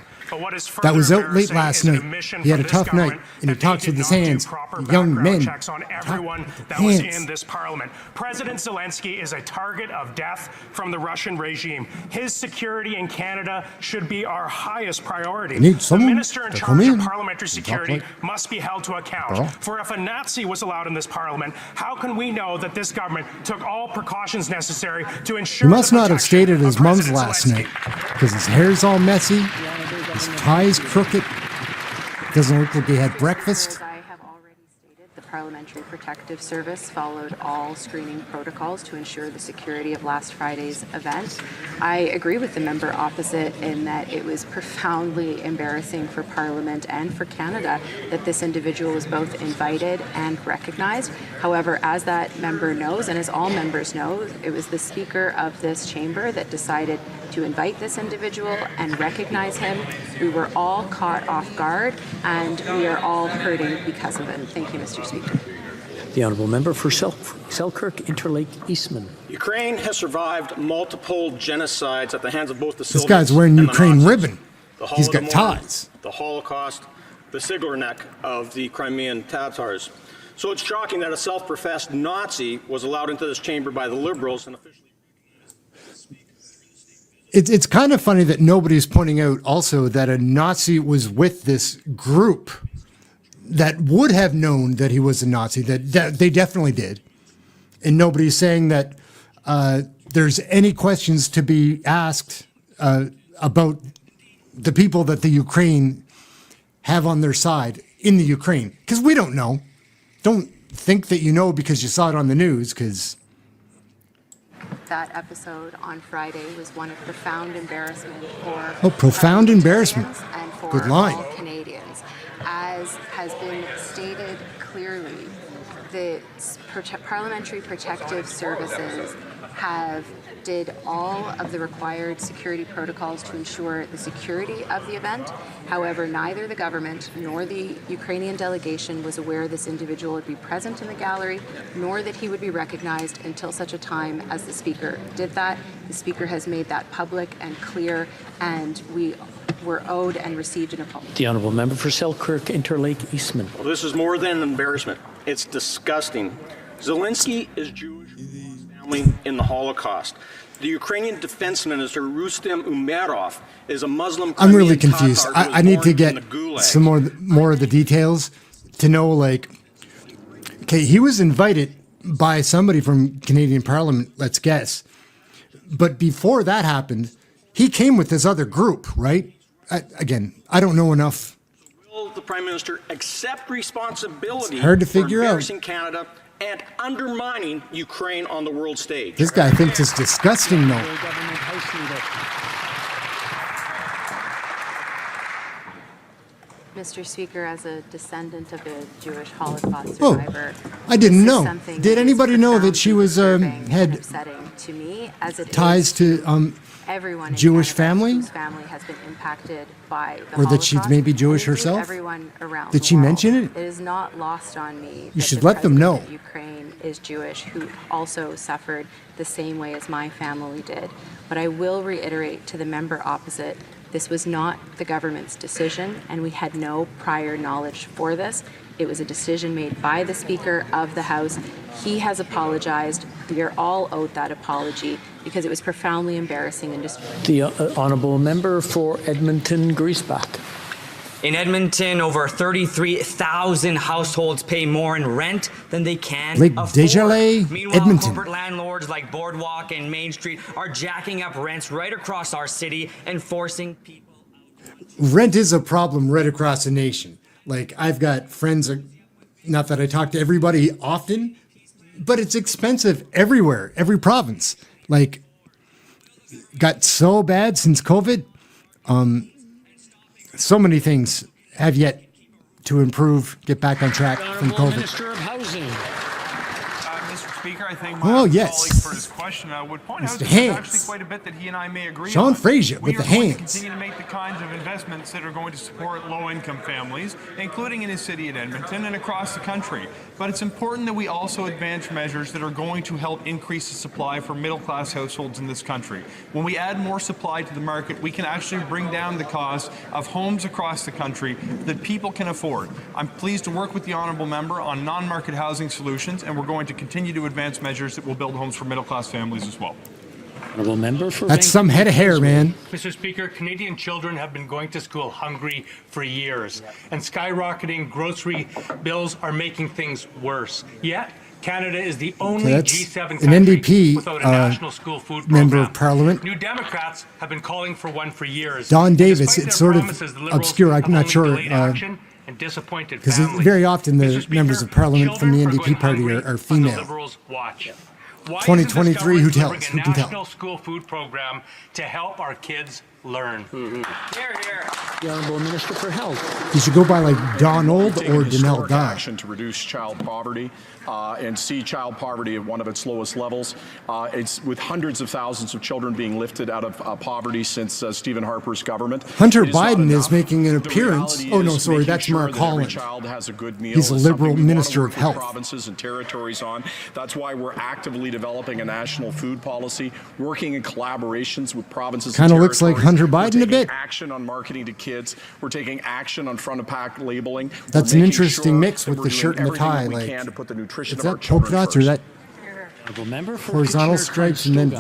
S2: That was out late last night. He had a tough night, and he talks with his hands. Young men
S13: on everyone that
S2: hands.
S13: was in this parliament. President Zelensky is a target of death from the Russian regime. His security in Canada should be our highest priority. The minister in charge of parliamentary security must be held to account. For if a Nazi was allowed in this parliament, how can we know that this government took all precautions necessary to ensure
S2: He must
S13: the
S2: not have stayed at
S13: protection
S2: his
S13: of
S2: mom's
S13: President
S2: last
S13: Zelensky?
S2: night because his hair's all messy, his tie's crooked, doesn't look like he had breakfast.
S6: As I have already stated, the Parliamentary Protective Service followed all screening protocols to ensure the security of last Friday's event. I agree with the member opposite in that it was profoundly embarrassing for Parliament and for Canada that this individual was both invited and recognized. However, as that member knows, and as all members know, it was the Speaker of this chamber that decided to invite this individual and recognize him. We were all caught off guard, and we are all hurting because of it. Thank you, Mr. Speaker.
S3: The Honourable Member for Selkirk, Interlake, Eastman.
S14: Ukraine has survived multiple genocides at the hands of both the
S2: This guy's wearing Ukraine ribbon. He's got
S14: Holodomor,
S2: ties.
S14: the Holocaust, the Siglerneck of the Crimean Tatars. So it's shocking that a self-professed Nazi was allowed into this chamber by the Liberals and officially.
S2: It's kind of funny that nobody's pointing out also that a Nazi was with this group that would have known that he was a Nazi, that they definitely did. And nobody's saying that there's any questions to be asked about the people that the Ukraine have on their side in the Ukraine. Because we don't know. Don't think that you know because you saw it on the news, because...
S6: That episode on Friday was one of profound embarrassment for
S2: profound embarrassment.
S6: And for
S2: Good line.
S6: all Canadians. As has been stated clearly, the Parliamentary Protective Services did all of the required security protocols to ensure the security of the event. However, neither the government nor the Ukrainian delegation was aware this individual would be present in the gallery, nor that he would be recognized until such a time as the Speaker did that. The Speaker has made that public and clear, and we were owed and received an apology.
S3: The Honourable Member for Selkirk Interlake Eastman.
S14: Well, this is more than an embarrassment. It's disgusting. Zelensky is Jewish, family in the Holocaust. The Ukrainian Defense Minister Rustem Umerov is a Muslim.
S2: I'm really confused. I need to get some more of the details to know, like, okay, he was invited by somebody from Canadian Parliament, let's guess. But before that happened, he came with this other group, right? Again, I don't know enough.
S14: Will the Prime Minister accept responsibility
S2: It's hard to figure
S14: for
S2: out.
S14: embarrassing Canada and undermining Ukraine on the world stage?
S2: This guy thinks it's disgusting, though.
S6: Mr. Speaker, as a descendant of a Jewish Holocaust survivor,
S2: I didn't
S6: this is
S2: know.
S6: something
S2: Did
S6: that
S2: anybody
S6: is
S2: know that she was
S6: profoundly
S2: had
S6: upsetting to me, as it
S2: ties
S6: is
S2: to
S6: everyone in
S2: Jewish
S6: Canada
S2: family?
S6: whose family has been impacted by the
S2: Or that she's
S6: Holocaust,
S2: maybe Jewish
S6: and indeed
S2: herself?
S6: Everyone around
S2: Did
S6: the
S2: she
S6: world.
S2: mention it?
S6: It is not lost on me.
S2: You
S6: that
S2: should
S6: the
S2: let them
S6: president
S2: know.
S6: of Ukraine is Jewish, who also suffered the same way as my family did. But I will reiterate to the member opposite, this was not the government's decision, and we had no prior knowledge for this. It was a decision made by the Speaker of the House. He has apologized. We are all owed that apology because it was profoundly embarrassing and
S3: The Honourable Member for Edmonton Griesbach.
S15: In Edmonton, over 33,000 households pay more in rent than they can
S2: Lake
S15: afford.
S2: Desjardins,
S15: Meanwhile,
S2: Edmonton.
S15: corporate landlords like Boardwalk and Main Street are jacking up rents right across our city and forcing people.
S2: Rent is a problem right across the nation. Like, I've got friends, not that I talk to everybody often, but it's expensive everywhere, every province. Like, got so bad since COVID. So many things have yet to improve, get back on track from COVID.
S3: Minister of Housing.
S8: Mr. Speaker, I thank
S2: Oh,
S8: my
S2: yes.
S8: colleague for his question. I would point out
S2: Mr.
S8: that
S2: Hands.
S8: there's actually quite a bit that he and I may agree
S2: Sean
S8: on.
S2: Fraser with the
S8: We are going to
S2: hands.
S8: continue to make the kinds of investments that are going to support low-income families, including in his city of Edmonton and across the country. But it's important that we also advance measures that are going to help increase the supply for middle-class households in this country. When we add more supply to the market, we can actually bring down the cost of homes across the country that people can afford. I'm pleased to work with the honourable member on non-market housing solutions, and we're going to continue to advance measures that will build homes for middle-class families as well.
S3: Honourable Member for
S2: That's some head of hair, man.
S13: Mr. Speaker, Canadian children have been going to school hungry for years, and skyrocketing grocery bills are making things worse. Yet, Canada is the only
S2: that's
S13: G7
S2: an
S13: country
S2: NDP,
S13: without a national school food
S2: member
S13: program.
S2: of Parliament.
S13: New Democrats have been calling for one for years.
S2: Don Davis,
S13: Despite
S2: it's
S13: their
S2: sort of
S13: promises, the Liberals
S2: obscure, I'm
S13: have
S2: not
S13: only
S2: sure,
S13: delayed action and disappointed
S2: because
S13: families.
S2: very often the
S13: Mr. Speaker,
S2: members of Parliament from the
S13: children are
S2: NDP
S13: going
S2: party
S13: hungry
S2: are
S13: on the
S2: female.
S13: Liberals' watch. Why
S2: 2023,
S13: isn't
S2: who
S13: this government
S2: tells? Who can
S13: delivering a
S2: tell?
S13: national school food program to help our kids learn?
S15: Here, here.
S3: The Honourable Minister for Health.
S2: You should go by like Donald or Danelle Don.
S16: Action to reduce child poverty and see child poverty at one of its lowest levels. It's with hundreds of thousands of children being lifted out of poverty since Stephen Harper's government.
S2: Hunter
S16: It is not
S2: Biden is
S16: enough.
S2: making an
S16: The
S2: appearance.
S16: reality
S2: Oh, no,
S16: is
S2: sorry,
S16: making
S2: that's
S16: sure
S2: Mark
S16: that every
S2: Holland.
S16: child has a good meal
S2: He's a
S16: is
S2: Liberal
S16: something we wanna
S2: Minister
S16: work
S2: of
S16: with
S2: Health.
S16: provinces and territories on. That's why we're actively developing a national food policy, working in collaborations with provinces.
S2: Kinda
S16: and
S2: looks like
S16: territories.
S2: Hunter
S16: We're
S2: Biden a
S16: taking
S2: bit.
S16: Action on marketing to kids. We're taking action on front of pack labeling.
S2: That's
S16: We're
S2: an
S16: making
S2: interesting
S16: sure
S2: mix
S16: that
S2: with
S16: we're
S2: the
S16: doing
S2: shirt and the
S16: everything
S2: tie.
S16: that we
S2: Like,
S16: can to put the nutrition
S2: is
S16: of our
S2: that polka
S16: children
S2: dots or
S16: first.
S2: that
S3: Honourable Member for
S2: horizontal
S3: Kitchener,
S2: stripes and then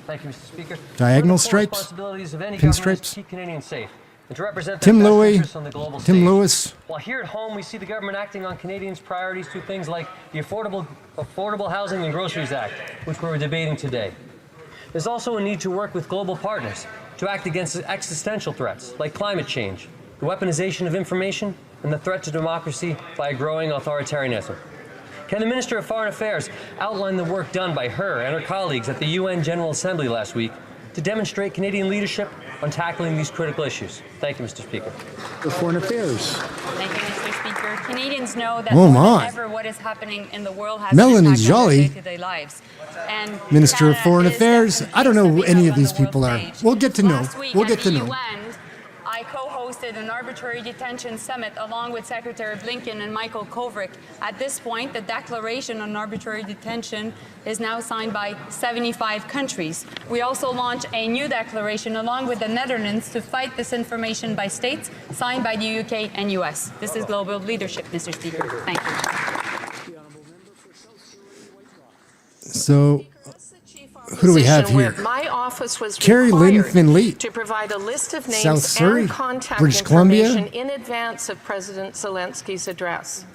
S17: Thank you, Mr. Speaker.
S2: diagonal
S17: One of the core
S2: stripes?
S17: responsibilities of any government is to
S2: Pinstripes?
S17: keep Canadians safe and to represent
S2: Tim
S17: their best
S2: Louis,
S17: interests on the global
S2: Tim
S17: stage.
S2: Lewis.
S17: While here at home, we see the government acting on Canadians' priorities through things like the Affordable Housing and Groceries Act, which we're debating today. There's also a need to work with global partners to act against existential threats like climate change, the weaponization of information, and the threat to democracy by growing authoritarianism. Can the Minister of Foreign Affairs outline the work done by her and her colleagues at the UN General Assembly last week to demonstrate Canadian leadership on tackling these critical issues? Thank you, Mr. Speaker.
S3: for Foreign Affairs.
S18: Thank you, Mr. Speaker. Speaker. Canadians know that
S2: Oh,
S18: more
S2: my.
S18: than ever what is happening in the world has
S2: Melanie
S18: an impact on
S2: Joly,
S18: their day-to-day lives. And
S2: Minister of
S18: Canada
S2: Foreign
S18: is
S2: Affairs. I don't know who any of these
S18: on the
S2: people
S18: world
S2: are.
S18: stage.
S2: We'll get to know.
S18: Last week
S2: We'll
S18: at
S2: get to
S18: the
S2: know.
S18: UN, I co-hosted an arbitrary detention summit along with Secretary Blinken and Michael Kovrig. At this point, the Declaration on Arbitrary Detention is now signed by 75 countries. We also launched a new declaration along with the Netherlands to fight disinformation by states, signed by the UK and US. This is global leadership, Mr. Speaker. Thank you.
S2: So, who do we have here?
S19: My office was
S2: Carrie Lynn
S19: required
S2: Finley,
S19: to provide a list of names
S2: South Surrey,
S19: and contact
S2: British
S19: information
S2: Columbia.
S19: in advance of President Zelensky's address.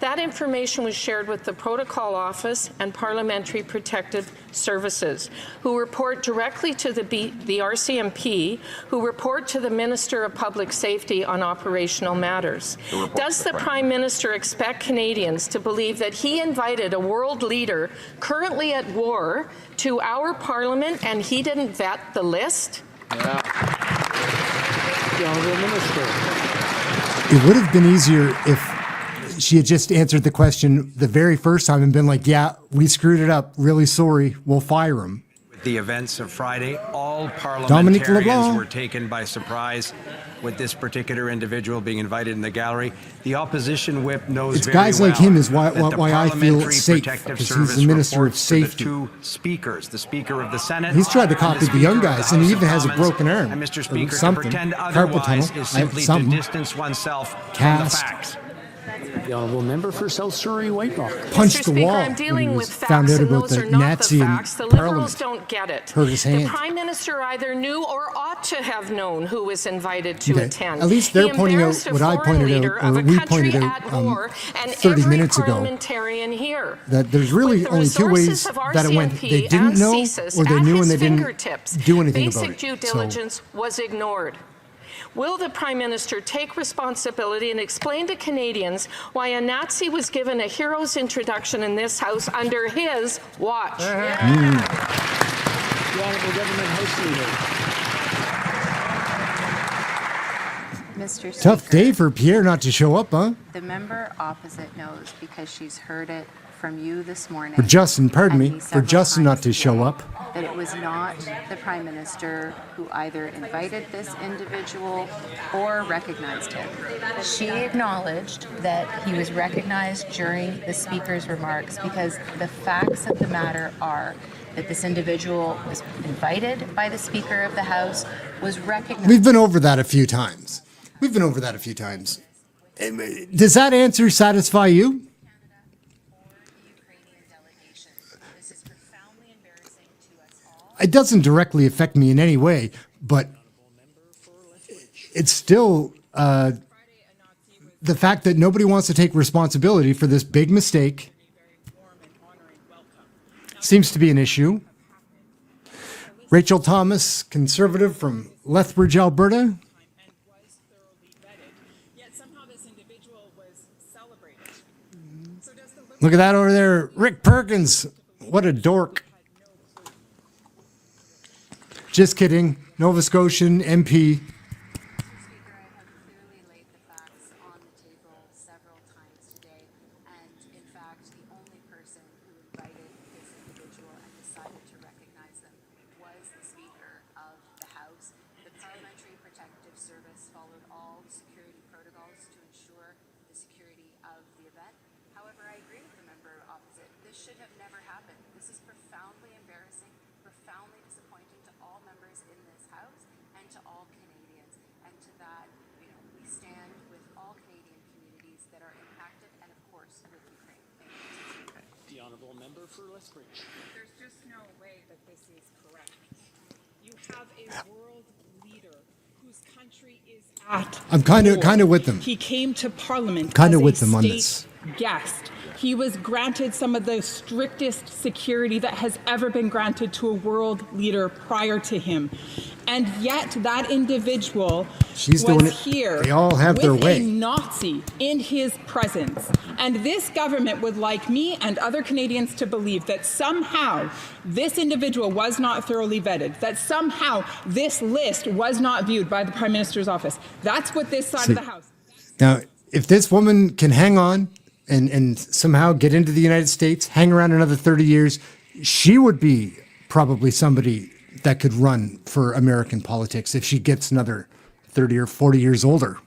S19: That information was shared with the Protocol Office and Parliamentary Protective Services, who report directly to the RCMP, who report to the Minister of Public Safety on operational matters. Does the Prime Minister expect Canadians to believe that he invited a world leader currently at war to our Parliament and he didn't vet the list?
S3: The Honourable Minister.
S2: It would have been easier if she had just answered the question the very first time and been like, yeah, we screwed it up. Really sorry. We'll fire him.
S20: With the events of Friday, all
S2: Dominic
S20: parliamentarians
S2: LeBlanc.
S20: were taken by surprise with this particular individual being invited in the gallery. The opposition whip knows
S2: It's
S20: very
S2: guys like
S20: well
S2: him is why
S20: that the
S2: I feel
S20: Parliamentary
S2: safe,
S20: Protective
S2: because he's
S20: Service
S2: the Minister of
S20: reports to the
S2: Safety.
S20: two speakers, the Speaker of the Senate.
S2: He's tried to
S20: and
S2: copy the
S20: Speaker
S2: young
S20: of the
S2: guys, and he
S20: House
S2: even
S20: of
S2: has a
S20: Commons.
S2: broken arm.
S20: And Mr.
S2: or
S20: Speaker, to
S2: something.
S20: pretend
S2: Carpal
S20: otherwise
S2: tunnel.
S20: is simply to
S2: Something.
S20: distance oneself from the
S2: Cast.
S20: facts.
S3: The Honourable Member for South Surrey White Rock.
S2: Punched
S19: Mr.
S2: the
S19: Speaker,
S2: wall
S19: I'm
S2: when
S19: dealing
S2: he
S19: with
S2: found
S19: facts,
S2: out
S19: and
S2: about
S19: those
S2: the
S19: are not
S2: Nazi
S19: the
S2: in
S19: facts. The Liberals
S2: Parliament.
S19: don't get it.
S2: Hurt his
S19: The
S2: hand.
S19: Prime Minister either knew or ought to have known who was invited to
S2: Okay.
S19: attend.
S2: At least they're
S19: He
S2: pointing out
S19: embarrassed a
S2: what I
S19: foreign
S2: pointed
S19: leader
S2: out,
S19: of
S2: or
S19: a
S2: we
S19: country
S2: pointed out
S19: at war, and
S2: 30
S19: every
S2: minutes ago.
S19: parliamentarian here.
S2: That there's really
S19: With the
S2: only two ways
S19: resources of
S2: that it went.
S19: RCMP
S2: They didn't
S19: and
S2: know,
S19: CSIS
S2: or they
S19: at
S2: knew
S19: his
S2: and they didn't
S19: fingertips,
S2: do anything about
S19: basic
S2: it.
S19: due
S2: So-
S19: diligence was ignored. Will the Prime Minister take responsibility and explain to Canadians why a Nazi was given a hero's introduction in this House under his watch?
S3: The Honourable Government House Leader.
S21: Mr. Speaker,
S2: Tough day for Pierre not to show up, huh?
S21: the member opposite knows because she's heard it from you this morning.
S2: For Justin, pardon
S21: and
S2: me, for
S21: several
S2: Justin not
S21: times
S2: to show
S21: today,
S2: up.
S21: That it was not the Prime Minister who either invited this individual or recognized him. She acknowledged that he was recognized during the Speaker's remarks because the facts of the matter are that this individual was invited by the Speaker of the House, was recognized.
S2: We've been over that a few times. Does that answer satisfy you? It doesn't directly affect me in any way, but it's still the fact that nobody wants to take responsibility for this big mistake seems to be an issue. Rachel Thomas, Conservative from Lethbridge, Alberta. Look at that over there. Rick Perkins. What a dork. Just kidding. Nova Scotian MP.
S22: There's just no way that this is correct. You have a world leader whose country is at
S2: I'm kind of with them.
S22: He came to Parliament
S2: Kind
S22: as
S2: of
S22: a
S2: with them on
S22: state
S2: this.
S22: guest. He was granted some of the strictest security that has ever been granted to a world leader prior to him. And yet that individual
S2: She's
S22: was
S2: doing it.
S22: here
S2: They all have
S22: with
S2: their way.
S22: a Nazi in his presence. And this government would like me and other Canadians to believe that somehow this individual was not thoroughly vetted, that somehow this list was not viewed by the Prime Minister's office. That's what this side of the House.
S2: Now, if this woman can hang on and somehow get into the United States, hang around another 30 years, she would be probably somebody that could run for American politics if she gets another 30 or 40 years older.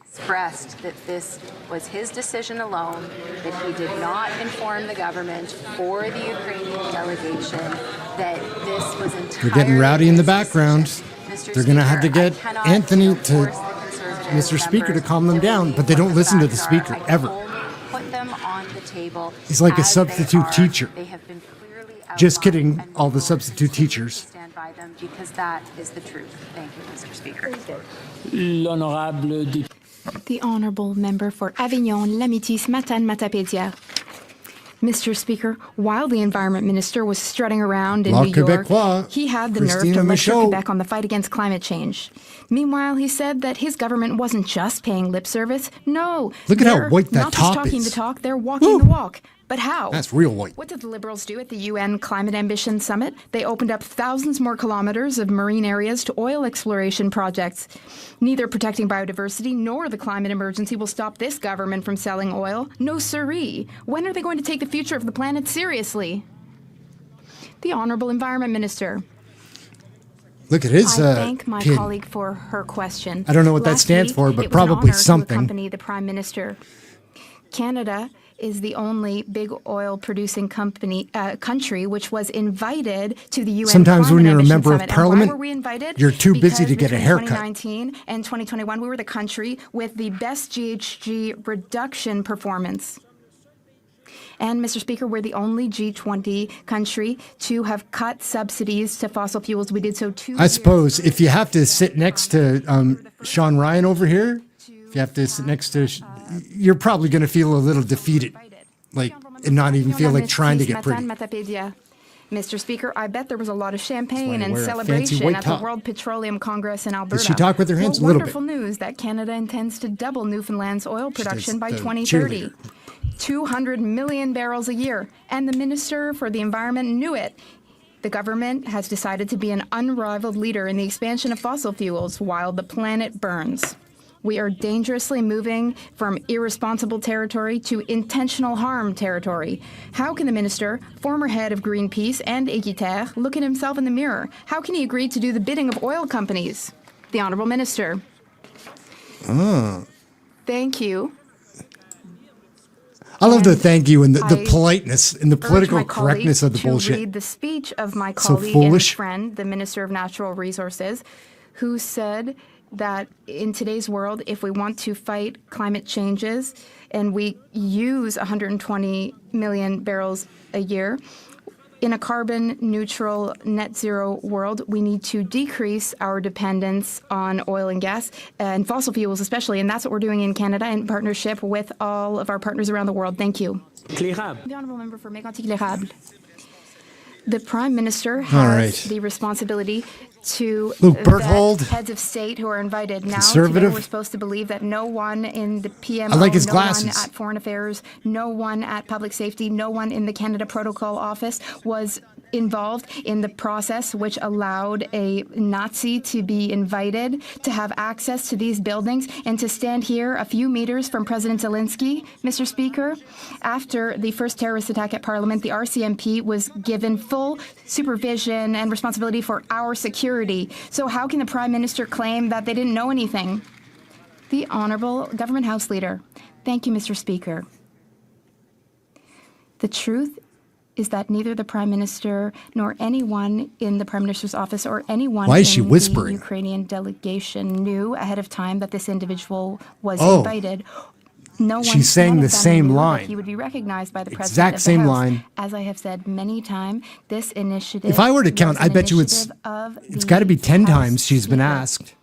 S21: Expressed that this was his decision alone, that he did not inform the government or the Ukrainian delegation, that this was entirely.
S2: They're getting rowdy in the background.
S21: Mr.
S2: They're going to have to
S21: Speaker, I
S2: get
S21: cannot
S2: Anthony
S21: force
S2: to,
S21: the Conservative
S2: Mr. Speaker, to
S21: members
S2: calm them down, but they don't listen to the Speaker ever.
S21: put them on the table.
S2: He's like a
S21: as
S2: substitute
S21: they are.
S2: teacher.
S21: They have been clearly
S2: Just
S21: outlined,
S2: kidding,
S21: and
S2: all
S21: we
S2: the
S21: will
S2: substitute teachers.
S21: stand by them because that is the truth. Thank you, Mr. Speaker.
S3: L'honorable député.
S1: The Honourable Member for Avignon-Lamitis Matane-Matapédia. Mr. Speaker, while the Environment Minister was strutting around in
S2: La
S1: New York,
S2: Québécois,
S1: he had the
S2: Christina
S1: nerve to lecture
S2: Michaud.
S1: Quebec on the fight against climate change. Meanwhile, he said that his government wasn't just paying lip service. No,
S2: Look at how
S1: they're
S2: white that
S1: not
S2: top
S1: just talking
S2: is.
S1: the talk, they're walking the walk. But how?
S2: That's real white.
S1: What did the Liberals do at the UN Climate Ambition Summit? They opened up thousands more kilometers of marine areas to oil exploration projects. Neither protecting biodiversity nor the climate emergency will stop this government from selling oil. No siree. When are they going to take the future of the planet seriously? The Honourable Environment Minister.
S2: Look at his
S1: I thank my
S2: pin.
S1: colleague for her question.
S2: I don't know what that
S1: Last
S2: stands
S1: week,
S2: for, but
S1: it was an
S2: probably
S1: honor
S2: something.
S1: To accompany the Prime Minister. Canada is the only big oil producing country which was invited to the UN
S2: Sometimes when
S1: Climate
S2: you're a
S1: Ambition
S2: member of
S1: Summit. And
S2: Parliament,
S1: why were we invited?
S2: you're too busy
S1: Because
S2: to get a
S1: between
S2: haircut.
S1: 2019 and 2021, we were the country with the best GHG reduction performance. And, Mr. Speaker, we're the only G20 country to have cut subsidies to fossil fuels. We did so 2 years
S2: I suppose if you have to sit next to Sean Ryan over here, if you have to sit next to, you're probably going to feel a little defeated, like, and not even feel like trying to get pretty.
S1: Mr. Speaker, I bet there was a lot of
S2: That's why
S1: champagne
S2: I
S1: and
S2: wear a fancy
S1: celebration
S2: white
S1: at
S2: top.
S1: the World Petroleum Congress in Alberta.
S2: Does she talk with her hands?
S1: What
S2: A little
S1: wonderful news that Canada intends to double Newfoundland's oil production by
S2: the
S1: 2030.
S2: cheerleader.
S1: 200 million barrels a year. And the Minister for the Environment knew it. The government has decided to be an unrivaled leader in the expansion of fossil fuels while the planet burns. We are dangerously moving from irresponsible territory to intentional harm territory. How can the minister, former head of Greenpeace and Équiterre, look at himself in the mirror? How can he agree to do the bidding of oil companies? The Honourable Minister. Thank you.
S2: I love the
S1: And
S2: thank you and the
S1: I
S2: politeness and the
S1: urge
S2: political
S1: my colleague
S2: correctness of the
S1: to
S2: bullshit.
S1: read the speech of my
S2: So
S1: colleague and
S2: foolish.
S1: friend, the Minister of Natural Resources, who said that in today's world, if we want to fight climate changes and we use 120 million barrels a year, in a carbon neutral net zero world, we need to decrease our dependence on oil and gas and fossil fuels especially, and that's what we're doing in Canada in partnership with all of our partners around the world. Thank you. The Honourable Member for Mégantic-L'Érable. The Prime Minister has the responsibility to
S2: Luke
S1: vet
S2: Berthold,
S1: heads of state who are invited. Now,
S2: conservative.
S1: today we're supposed to believe that no one in the PMO,
S2: I like his
S1: no
S2: glasses.
S1: one at Foreign Affairs, no one at Public Safety, no one in the Canada Protocol Office was involved in the process which allowed a Nazi to be invited to have access to these buildings and to stand here a few meters from President Zelensky, Mr. Speaker. After the first terrorist attack at Parliament, the RCMP was given full supervision and responsibility for our security. So how can the Prime Minister claim that they didn't know anything? The Honourable Government House Leader. Thank you, Mr. Speaker. The truth is that neither the Prime Minister nor anyone in the Prime Minister's office or anyone
S2: Why is she
S1: in
S2: whispering?
S1: the Ukrainian delegation knew ahead of time that this individual was
S2: Oh.
S1: invited. No one,
S2: She's saying
S1: none of
S2: the
S1: them
S2: same
S1: knew that
S2: line.
S1: He would be recognized by the
S2: Exact
S1: President of the
S2: same
S1: House.
S2: line.
S1: As I have said many times, this initiative.
S2: If I were to count,
S1: was
S2: I
S1: an
S2: bet you it's
S1: initiative of
S2: it's
S1: the
S2: got to be 10
S1: House
S2: times she's been
S1: Speaker.
S2: asked.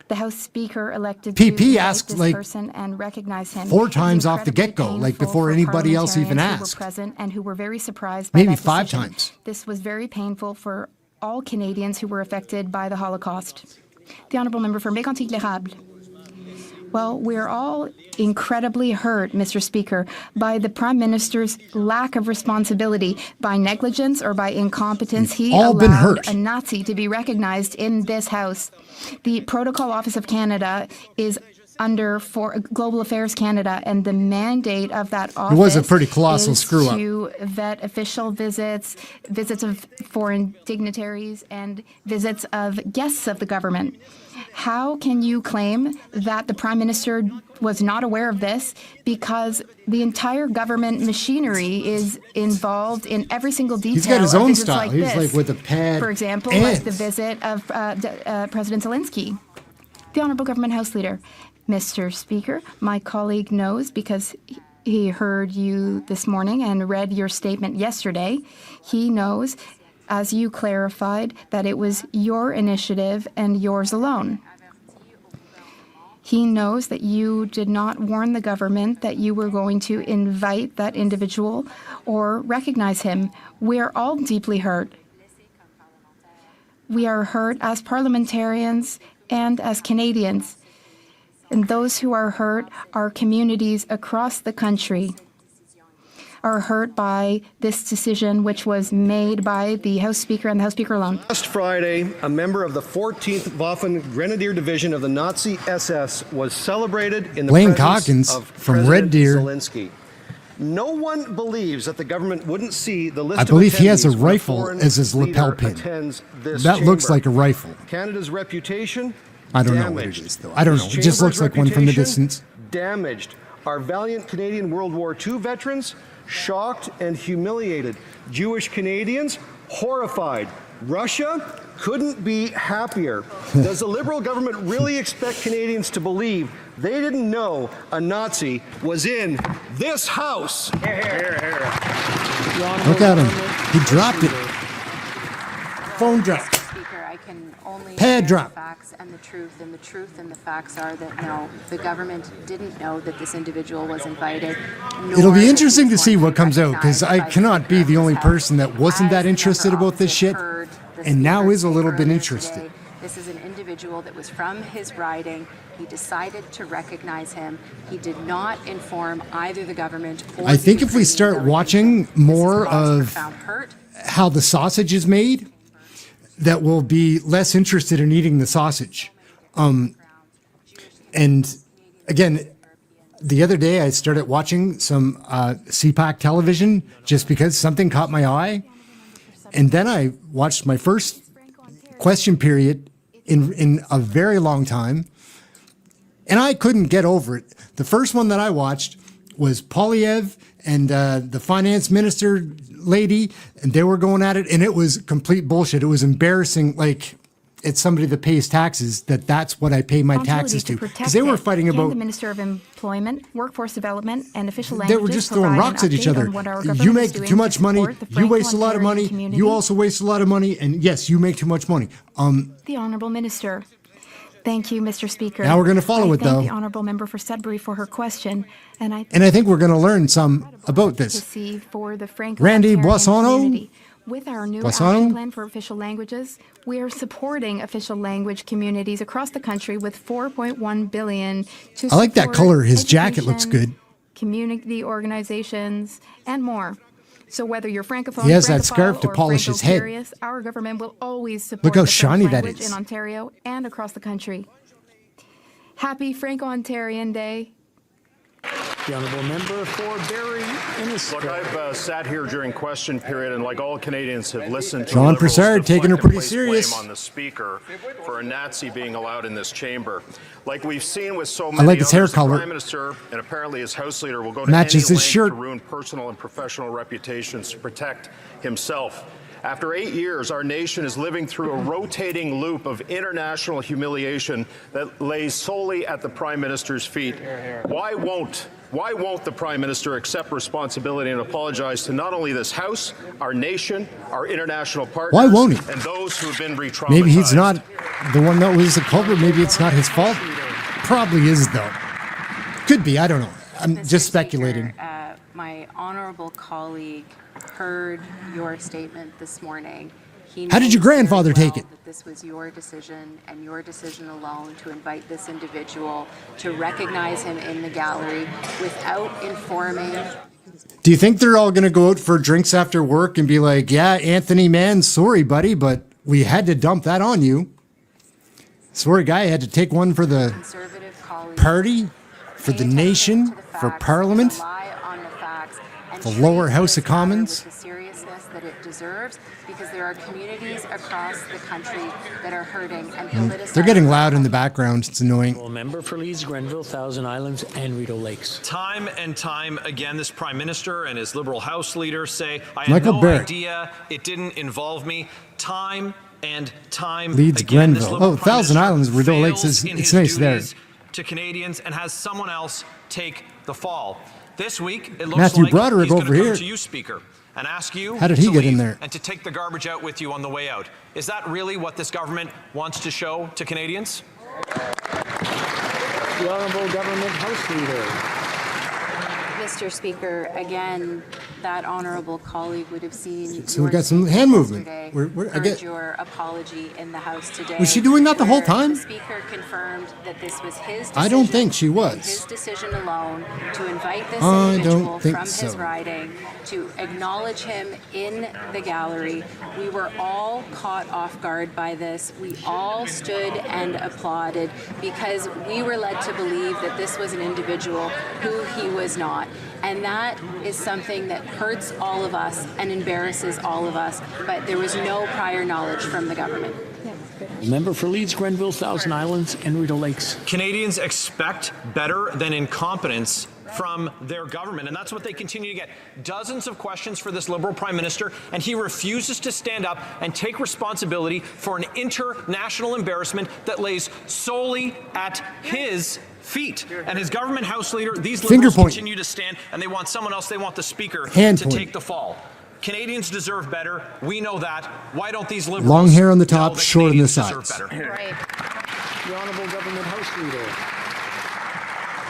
S1: The House Speaker elected
S2: PP
S1: to invite
S2: asked,
S1: this
S2: like,
S1: person and recognize him.
S2: 4
S1: It was
S2: times off the
S1: incredibly
S2: get-go, like
S1: painful
S2: before
S1: for
S2: anybody else even
S1: parliamentarians who
S2: asked.
S1: were present and who were very surprised by
S2: Maybe
S1: that
S2: 5
S1: decision.
S2: times.
S1: This was very painful for all Canadians who were affected by the Holocaust. The Honourable Member for Mégantic-L'Érable. Well, we're all incredibly hurt, Mr. Speaker, by the Prime Minister's lack of responsibility, by negligence or by incompetence. He
S2: all been
S1: allowed
S2: hurt.
S1: a Nazi to be recognized in this House. The Protocol Office of Canada is under for Global Affairs Canada, and the mandate of that office
S2: was a pretty colossal
S1: is
S2: screw up.
S1: to vet official visits, visits of foreign dignitaries, and visits of guests of the government. How can you claim that the Prime Minister was not aware of this, because the entire government machinery is involved in every single detail?
S2: He's got his
S1: of
S2: own
S1: visits
S2: style.
S1: like
S2: He's
S1: this.
S2: like with a pad.
S1: For example,
S2: and
S1: like the visit of President Zelensky. The Honourable Government House Leader. Mr. Speaker, my colleague knows, because he heard you this morning and read your statement yesterday. He knows, as you clarified, that it was your initiative and yours alone. He knows that you did not warn the government that you were going to invite that individual or recognize him. We are all deeply hurt. We are hurt as parliamentarians and as Canadians. And those who are hurt are communities across the country, are hurt by this decision, which was made by the House Speaker and the House Speaker alone.
S5: Last Friday, a member of the 14th Waffen Grenadier Division of the Nazi SS was celebrated in the
S2: Blaine
S5: presence
S2: Calkins
S5: of
S2: from
S5: President
S2: Red Deer.
S5: Zelensky. No one believes that the government wouldn't see the list
S2: I
S5: of
S2: believe he has a
S5: attendees when
S2: rifle
S5: foreign
S2: as his lapel
S5: leader
S2: pin.
S5: attends this
S2: That looks
S5: chamber.
S2: like a rifle.
S5: Canada's reputation
S2: I don't know what it
S5: damaged.
S2: is, though. I don't know.
S5: This
S2: It just looks
S5: chamber's
S2: like one from the
S5: reputation
S2: distance.
S5: Damaged. Our valiant Canadian World War II veterans shocked and humiliated. Jewish Canadians horrified. Russia couldn't be happier. Does the Liberal government really expect Canadians to believe they didn't know a Nazi was in this house?
S2: Look at him. He dropped it. Phone drop.
S21: Speaker, I can only
S2: Pad
S21: share
S2: drop.
S21: the facts and the truth, and the truth and the facts are that no, the government didn't know that this individual was invited.
S2: It'll be interesting to see what comes out, because I cannot be the only person that wasn't that interested about this shit, and now is a little bit interested.
S21: This is an individual that was from his riding. He decided to recognize him. He did not inform either the government or
S2: I think
S21: the
S2: if we
S21: Ukrainian
S2: start
S21: government.
S2: watching more
S21: This has caused
S2: of
S21: profound hurt.
S2: how the sausage is made, that will be less interested in eating the sausage. And again, the other day I started watching some CPAC television just because something caught my eye. And then I watched my first question period in a very long time. And I couldn't get over it. The first one that I watched was Poilievre and the finance minister lady, and they were going at it, and it was complete bullshit. It was embarrassing. Like, it's somebody that pays taxes, that's what I pay my taxes to. Because they were fighting
S1: And
S2: about,
S1: the Minister of Employment, Workforce Development, and Official
S2: they
S1: Languages
S2: were just throwing
S1: provide
S2: rocks
S1: an
S2: at each
S1: update
S2: other.
S1: on what our
S2: You
S1: government is
S2: make
S1: doing
S2: too much
S1: to
S2: money,
S1: support the
S2: you waste a lot of
S1: Franco-Ontarian
S2: money,
S1: community.
S2: you also waste a lot of money, and yes, you make too much money.
S1: The Honourable Minister. Thank you, Mr. Speaker.
S2: Now we're gonna follow it,
S1: I thank
S2: though.
S1: the Honourable Member for Sudbury for her question, and I
S2: think we're going to learn some about
S1: to
S2: this.
S1: see for the Franco
S2: Randy
S1: Ontarian
S2: Boissonneau?
S1: community. With our new
S2: Boissonneau?
S1: action plan for official languages, we are supporting official language communities across the country with $4.1 billion to
S2: I like that
S1: support
S2: color. His jacket looks
S1: education,
S2: good.
S1: community organizations, and more. So whether you're francophone,
S2: He has that
S1: francophile,
S2: scarf to
S1: or
S2: polish his head.
S1: Franco-curious, our government will always support
S2: Look how
S1: the French
S2: shiny that
S1: language
S2: is.
S1: in Ontario and across the country. Happy Franco-Ontarian Day.
S3: The honourable member for Barrie Innisfil.
S16: Look, I've sat here during question period, and like all Canadians, have listened to
S2: John
S16: Liberals
S2: Broussard taking her
S16: deflect and
S2: pretty
S16: place
S2: serious.
S16: blame on the Speaker for a Nazi being allowed in this chamber. Like we've seen with so
S2: I
S16: many
S2: like his hair
S16: others,
S2: color.
S16: the Prime Minister and apparently his House Leader will go to
S2: Matches
S16: any
S2: his
S16: length
S2: shirt.
S16: to ruin personal and professional reputations to protect himself. After 8 years, our nation is living through a rotating loop of international humiliation that lays solely at the Prime Minister's feet. Why won't the Prime Minister accept responsibility and apologize to not only this House, our nation, our international partners,
S2: Why won't he?
S16: and those who have been re-traumatized?
S2: Maybe he's not the one that was the culprit. Maybe it's not his fault. Probably is, though. Could be. I don't know. I'm just speculating.
S21: My honorable colleague heard your statement this morning. He
S2: How did your
S21: knows very
S2: grandfather take
S21: well
S2: it?
S21: that this was your decision and your decision alone to invite this individual, to recognize him in the gallery without informing.
S2: Do you think they're all going to go out for drinks after work and be like, yeah, Anthony, man, sorry, buddy, but we had to dump that on you. Sorry, guy, I had to take one for the Party, for the nation, for Parliament, the lower House of Commons.
S21: The seriousness that it deserves, because there are communities across the country that are hurting and politicized.
S2: They're getting loud in the background. It's annoying.
S3: Member for Leeds, Grenville, Thousand Islands, and Rideau Lakes.
S7: Time and time again, this Prime Minister and his Liberal House leader say, I had
S2: Michael
S7: no
S2: Barrett.
S7: idea, it didn't involve me. Time and time
S2: Leeds,
S7: again, this
S2: Grenville.
S7: Liberal
S2: Oh,
S7: Prime
S2: Thousand
S7: Minister
S2: Islands, Rideau Lakes.
S7: fails
S2: It's
S7: in his
S2: nice there.
S7: duties to Canadians and has someone else take the fall. This week, it looks
S2: Matthew
S7: like
S2: Broderick
S7: he's going
S2: over
S7: to come
S2: here.
S7: to you, Speaker, and ask you
S2: How did he
S7: to
S2: get in
S7: leave
S2: there?
S7: and to take the garbage out with you on the way out. Is that really what this government wants to show to Canadians?
S3: The Honourable Government House Leader.
S21: Mr. Speaker, again, that honourable colleague would have seen.
S2: So we got some hand movement.
S21: Heard your apology in the House today.
S2: Was she doing that the whole
S21: where
S2: time?
S21: The Speaker confirmed that this was his decision.
S2: I don't think she was.
S21: His decision alone to invite this
S2: I
S21: individual
S2: don't think
S21: from
S2: so.
S21: his riding, to acknowledge him in the gallery. We were all caught off guard by this. We all stood and applauded because we were led to believe that this was an individual who he was not. And that is something that hurts all of us and embarrasses all of us, but there was no prior knowledge from the government.
S3: Member for Leeds, Grenville, Thousand Islands, and Rideau Lakes.
S7: Canadians expect better than incompetence from their government, and that's what they continue to get. Dozens of questions for this Liberal Prime Minister, and he refuses to stand up and take responsibility for an international embarrassment that lays solely at his feet. And his government House leader, these Liberals continue to stand, and they want someone else, they want the Speaker to take the fall. Canadians deserve better. We know that. Why don't these Liberals
S2: Long hair on the top,
S7: know that
S2: short on the
S7: Canadians deserve
S2: sides.
S7: better?
S21: Right.
S3: The Honourable Government House Leader.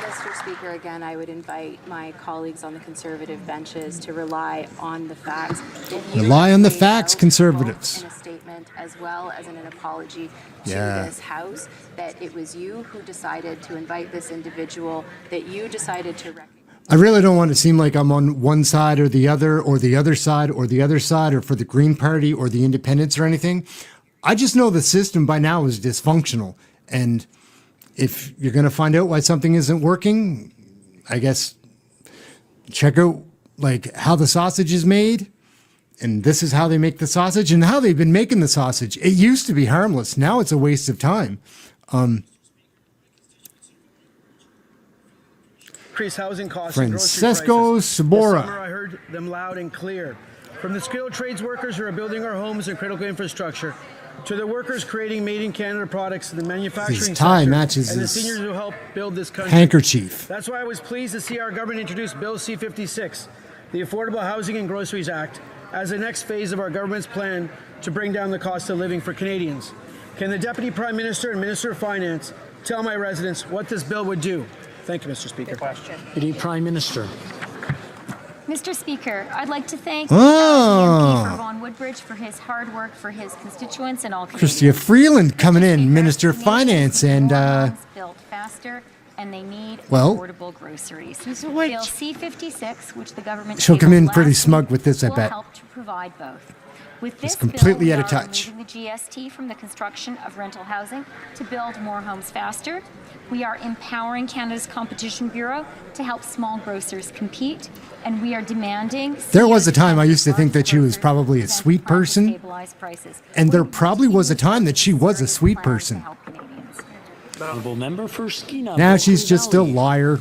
S21: Mr. Speaker, again, I would invite my colleagues on the Conservative benches to rely on the facts.
S2: Rely on the facts, Conservatives.
S21: In a statement, as well as in an apology to
S2: Yeah.
S21: this House, that it was you who decided to invite this individual, that you decided to recognize.
S2: I really don't want to seem like I'm on one side or the other side or the other side, or for the Green Party or the Independents or anything. I just know the system by now is dysfunctional. And if you're going to find out why something isn't working, I guess check out like how the sausage is made. And this is how they make the sausage and how they've been making the sausage. It used to be harmless. Now it's a waste of time.
S9: Increased housing costs and grocery
S2: Francesco
S9: prices.
S2: Sabora.
S9: This summer I heard them loud and clear. From the skilled trades workers who are building our homes and critical infrastructure, to the workers creating made-in-Canada products in the manufacturing
S2: His tie
S9: sector,
S2: matches
S9: and the
S2: his
S9: seniors who help build this country.
S2: handkerchief.
S9: That's why I was pleased to see our government introduce Bill C-56, the Affordable Housing and Groceries Act, as the next phase of our government's plan to bring down the cost of living for Canadians. Can the Deputy Prime Minister and Minister of Finance tell my residents what this bill would do? Thank you, Mr. Speaker.
S3: The Prime Minister.
S23: Mr. Speaker, I'd like to thank
S2: Oh.
S23: the MP for Vaughan Woodbridge for his hard work for his constituents and all Canadians.
S2: Chrystia Freeland coming in, Minister of Finance, and
S23: Built faster, and they need
S2: Well,
S23: affordable groceries. Bill C-56, which the government
S2: she'll come in
S23: tabled
S2: pretty
S23: last
S2: smug
S23: week,
S2: with this, I
S23: will
S2: bet.
S23: help to provide both. With
S2: It's
S23: this
S2: completely
S23: bill,
S2: out of
S23: we are
S2: touch.
S23: removing the GST from the construction of rental housing to build more homes faster. We are empowering Canada's Competition Bureau to help small grocers compete, and we are demanding.
S2: there was a time I used to think that she was probably a sweet person,
S23: stabilize prices.
S2: and there probably was a time that she was a sweet person.
S3: Honourable Member for Skeena.
S2: Now she's just a liar.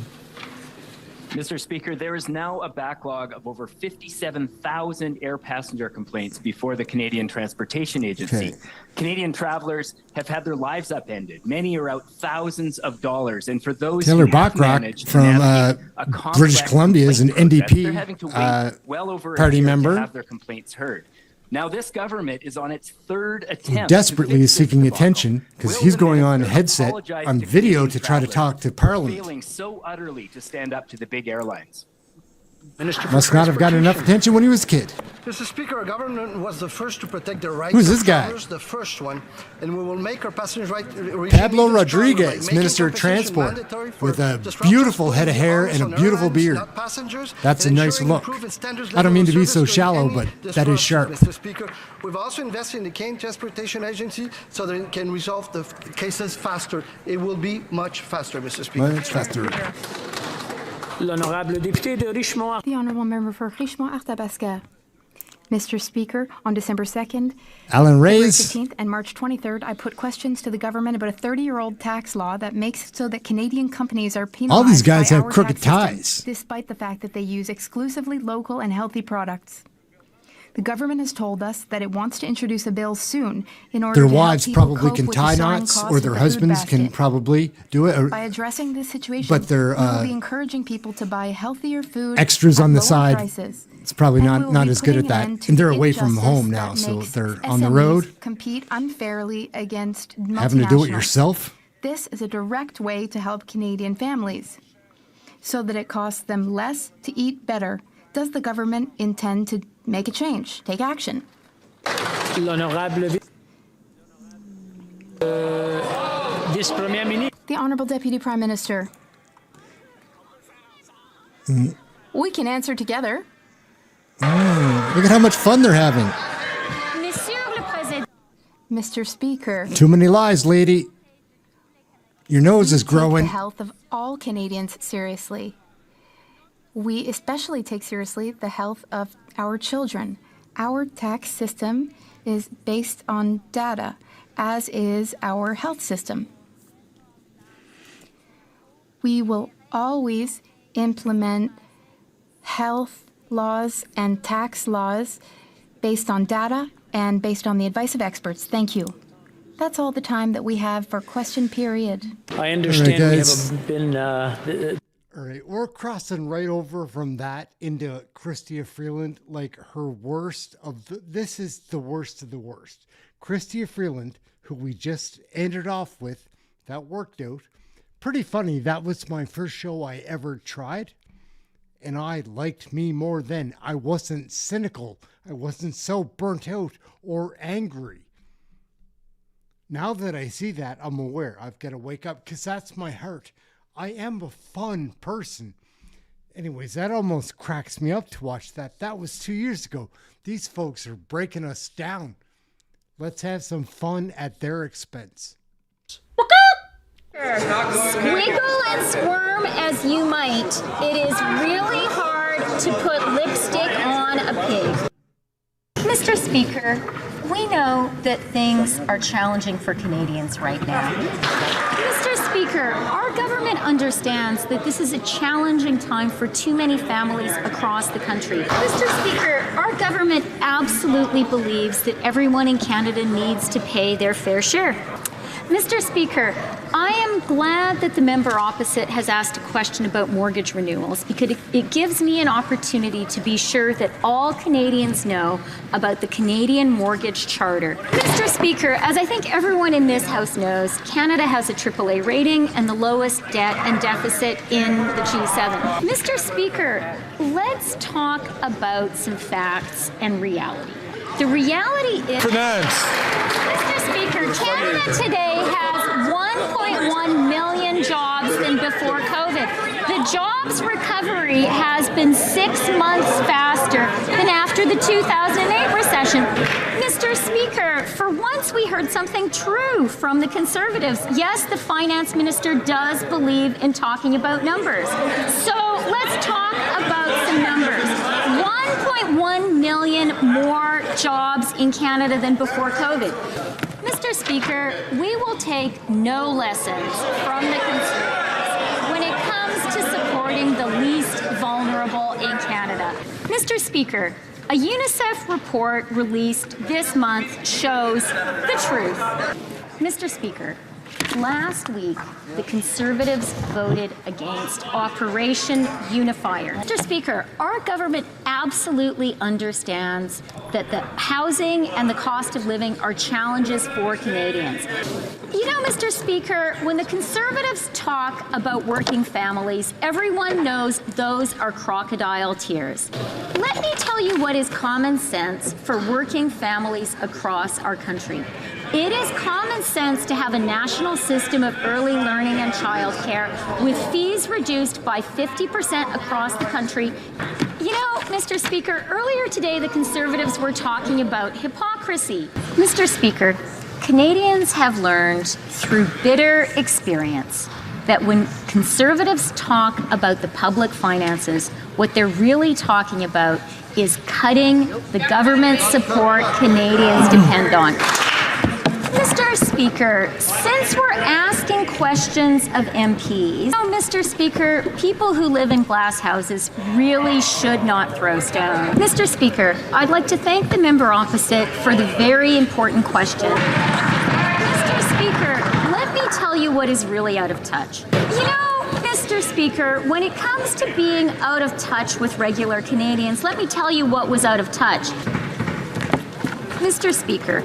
S24: Mr. Speaker, there is now a backlog of over 57,000 air passenger complaints before the Canadian Transportation Agency.
S2: Okay.
S24: Canadian travelers have had their lives upended. Many are out thousands of dollars. And for those
S2: Taylor
S24: who have
S2: Bachrock
S24: managed to
S2: from
S24: navigate a complex
S2: British Columbia is an
S24: complaint process, they're
S2: NDP
S24: having to wait well over a
S2: party
S24: year
S2: member
S24: to have their complaints heard. Now, this government is on its third attempt.
S2: who
S24: to
S2: desperately
S24: fix
S2: is
S24: this
S2: seeking
S24: debacle.
S2: attention because
S24: Will
S2: he's
S24: the
S2: going on
S24: minister
S2: headset
S24: apologize
S2: on
S24: to
S2: video
S24: Canadian
S2: to try to
S24: travelers
S2: talk to
S24: for
S2: Parliament.
S24: failing so utterly to stand up to the big airlines?
S2: Must not have gotten enough attention when he was a kid.
S4: Mr. Speaker, our government was the first to protect the rights
S2: Who's
S4: of
S2: this guy?
S4: travelers, the first one, and we will make our passengers' right.
S2: Pablo Rodriguez, Minister of Transport, with a beautiful head of hair and a beautiful beard. That's a nice look. I don't mean to be so shallow, but that is sharp.
S4: Mr. Speaker, we've also invested in the Canadian Transportation Agency so that it can resolve the cases faster. It will be much faster, Mr. Speaker.
S2: Much faster.
S1: The Honourable Member for Richmond-Arthabasca. Mr. Speaker, on December 2nd,
S2: Alan Reyes.
S1: February 15th, and March 23rd, I put questions to the government about a 30-year-old tax law that makes it so that Canadian companies are penalized.
S2: All these guys
S1: by
S2: have
S1: our
S2: crooked
S1: tax system,
S2: ties.
S1: despite the fact that they use exclusively local and healthy products. The government has told us that it wants to introduce a bill soon in order
S2: Their
S1: to help
S2: wives
S1: people
S2: probably
S1: cope
S2: can
S1: with the
S2: tie
S1: soaring
S2: knots,
S1: cost
S2: or
S1: of
S2: their
S1: the food
S2: husbands can
S1: basket.
S2: probably do it. Or
S1: By addressing this situation,
S2: But they're,
S1: we will be encouraging people to buy healthier food
S2: extras
S1: at
S2: on the
S1: lower
S2: side.
S1: prices.
S2: It's probably
S1: And
S2: not,
S1: we'll
S2: not
S1: be
S2: as good at
S1: putting an
S2: that.
S1: end to
S2: And they're
S1: the
S2: away from
S1: injustice
S2: home now,
S1: that
S2: so
S1: makes
S2: they're on the
S1: SMEs
S2: road.
S1: compete unfairly against multinationals.
S2: Having to do it yourself.
S1: This is a direct way to help Canadian families so that it costs them less to eat better. Does the government intend to make a change, take action?
S3: The
S1: Honourable Deputy Prime Minister. We can answer together.
S2: Look at how much fun they're having.
S1: Mr. Speaker.
S2: Too many lies, lady. Your nose is
S1: Take
S2: growing.
S1: the health of all Canadians seriously. We especially take seriously the health of our children. Our tax system is based on data, as is our health system. We will always implement health laws and tax laws based on data and based on the advice of experts. Thank you. That's all the time that we have for question period.
S3: I understand we
S2: guys.
S3: have been.
S2: All right, we're crossing right over from that into Chrystia Freeland, like her worst of the, this is the worst of the worst. Chrystia Freeland, who we just ended off with, that worked out. Pretty funny, that was my first show I ever tried, and I liked me more then. I wasn't cynical. I wasn't so burnt out or angry. Now that I see that, I'm aware I've got to wake up because that's my heart. I am a fun person. Anyways, that almost cracks me up to watch that. That was 2 years ago. These folks are breaking us down. Let's have some fun at their expense.
S23: Squiggle and squirm as you might, it is really hard to put lipstick on a pig. Mr. Speaker, we know that things are challenging for Canadians right now. Mr. Speaker, our government understands that this is a challenging time for too many families across the country. Mr. Speaker, our government absolutely believes that everyone in Canada needs to pay their fair share. Mr. Speaker, I am glad that the member opposite has asked a question about mortgage renewals because it gives me an opportunity to be sure that all Canadians know about the Canadian Mortgage Charter. Mr. Speaker, as I think everyone in this House knows, Canada has a AAA rating and the lowest debt and deficit in the G7. Mr. Speaker, let's talk about some facts and reality. The reality is... Mr. Speaker, Canada today has 1.1 million jobs than before COVID. The jobs recovery has been 6 months faster than after the 2008 recession. Mr. Speaker, for once we heard something true from the Conservatives. Yes, the finance minister does believe in talking about numbers. So let's talk about some numbers. 1.1 million more jobs in Canada than before COVID. Mr. Speaker, we will take no lessons from the Conservatives when it comes to supporting the least vulnerable in Canada. Mr. Speaker, a UNICEF report released this month shows the truth. Mr. Speaker, Last week, the Conservatives voted against Operation Unifier. Mr. Speaker, our government absolutely understands that the housing and the cost of living are challenges for Canadians. You know, Mr. Speaker, when the Conservatives talk about working families, everyone knows those are crocodile tears. Let me tell you what is common sense for working families across our country. It is common sense to have a national system of early learning and childcare with fees reduced by 50% across the country. You know, Mr. Speaker, earlier today the Conservatives were talking about hypocrisy. Mr. Speaker, Canadians have learned through bitter experience that when Conservatives talk about the public finances, what they're really talking about is cutting the government support Canadians depend on. Mr. Speaker, since we're asking questions of MPs, Mr. Speaker, people who live in glass houses really should not throw stones. Mr. Speaker, I'd like to thank the member opposite for the very important question. Mr. Speaker, let me tell you what is really out of touch. You know, Mr. Speaker, when it comes to being out of touch with regular Canadians, let me tell you what was out of touch. Mr. Speaker,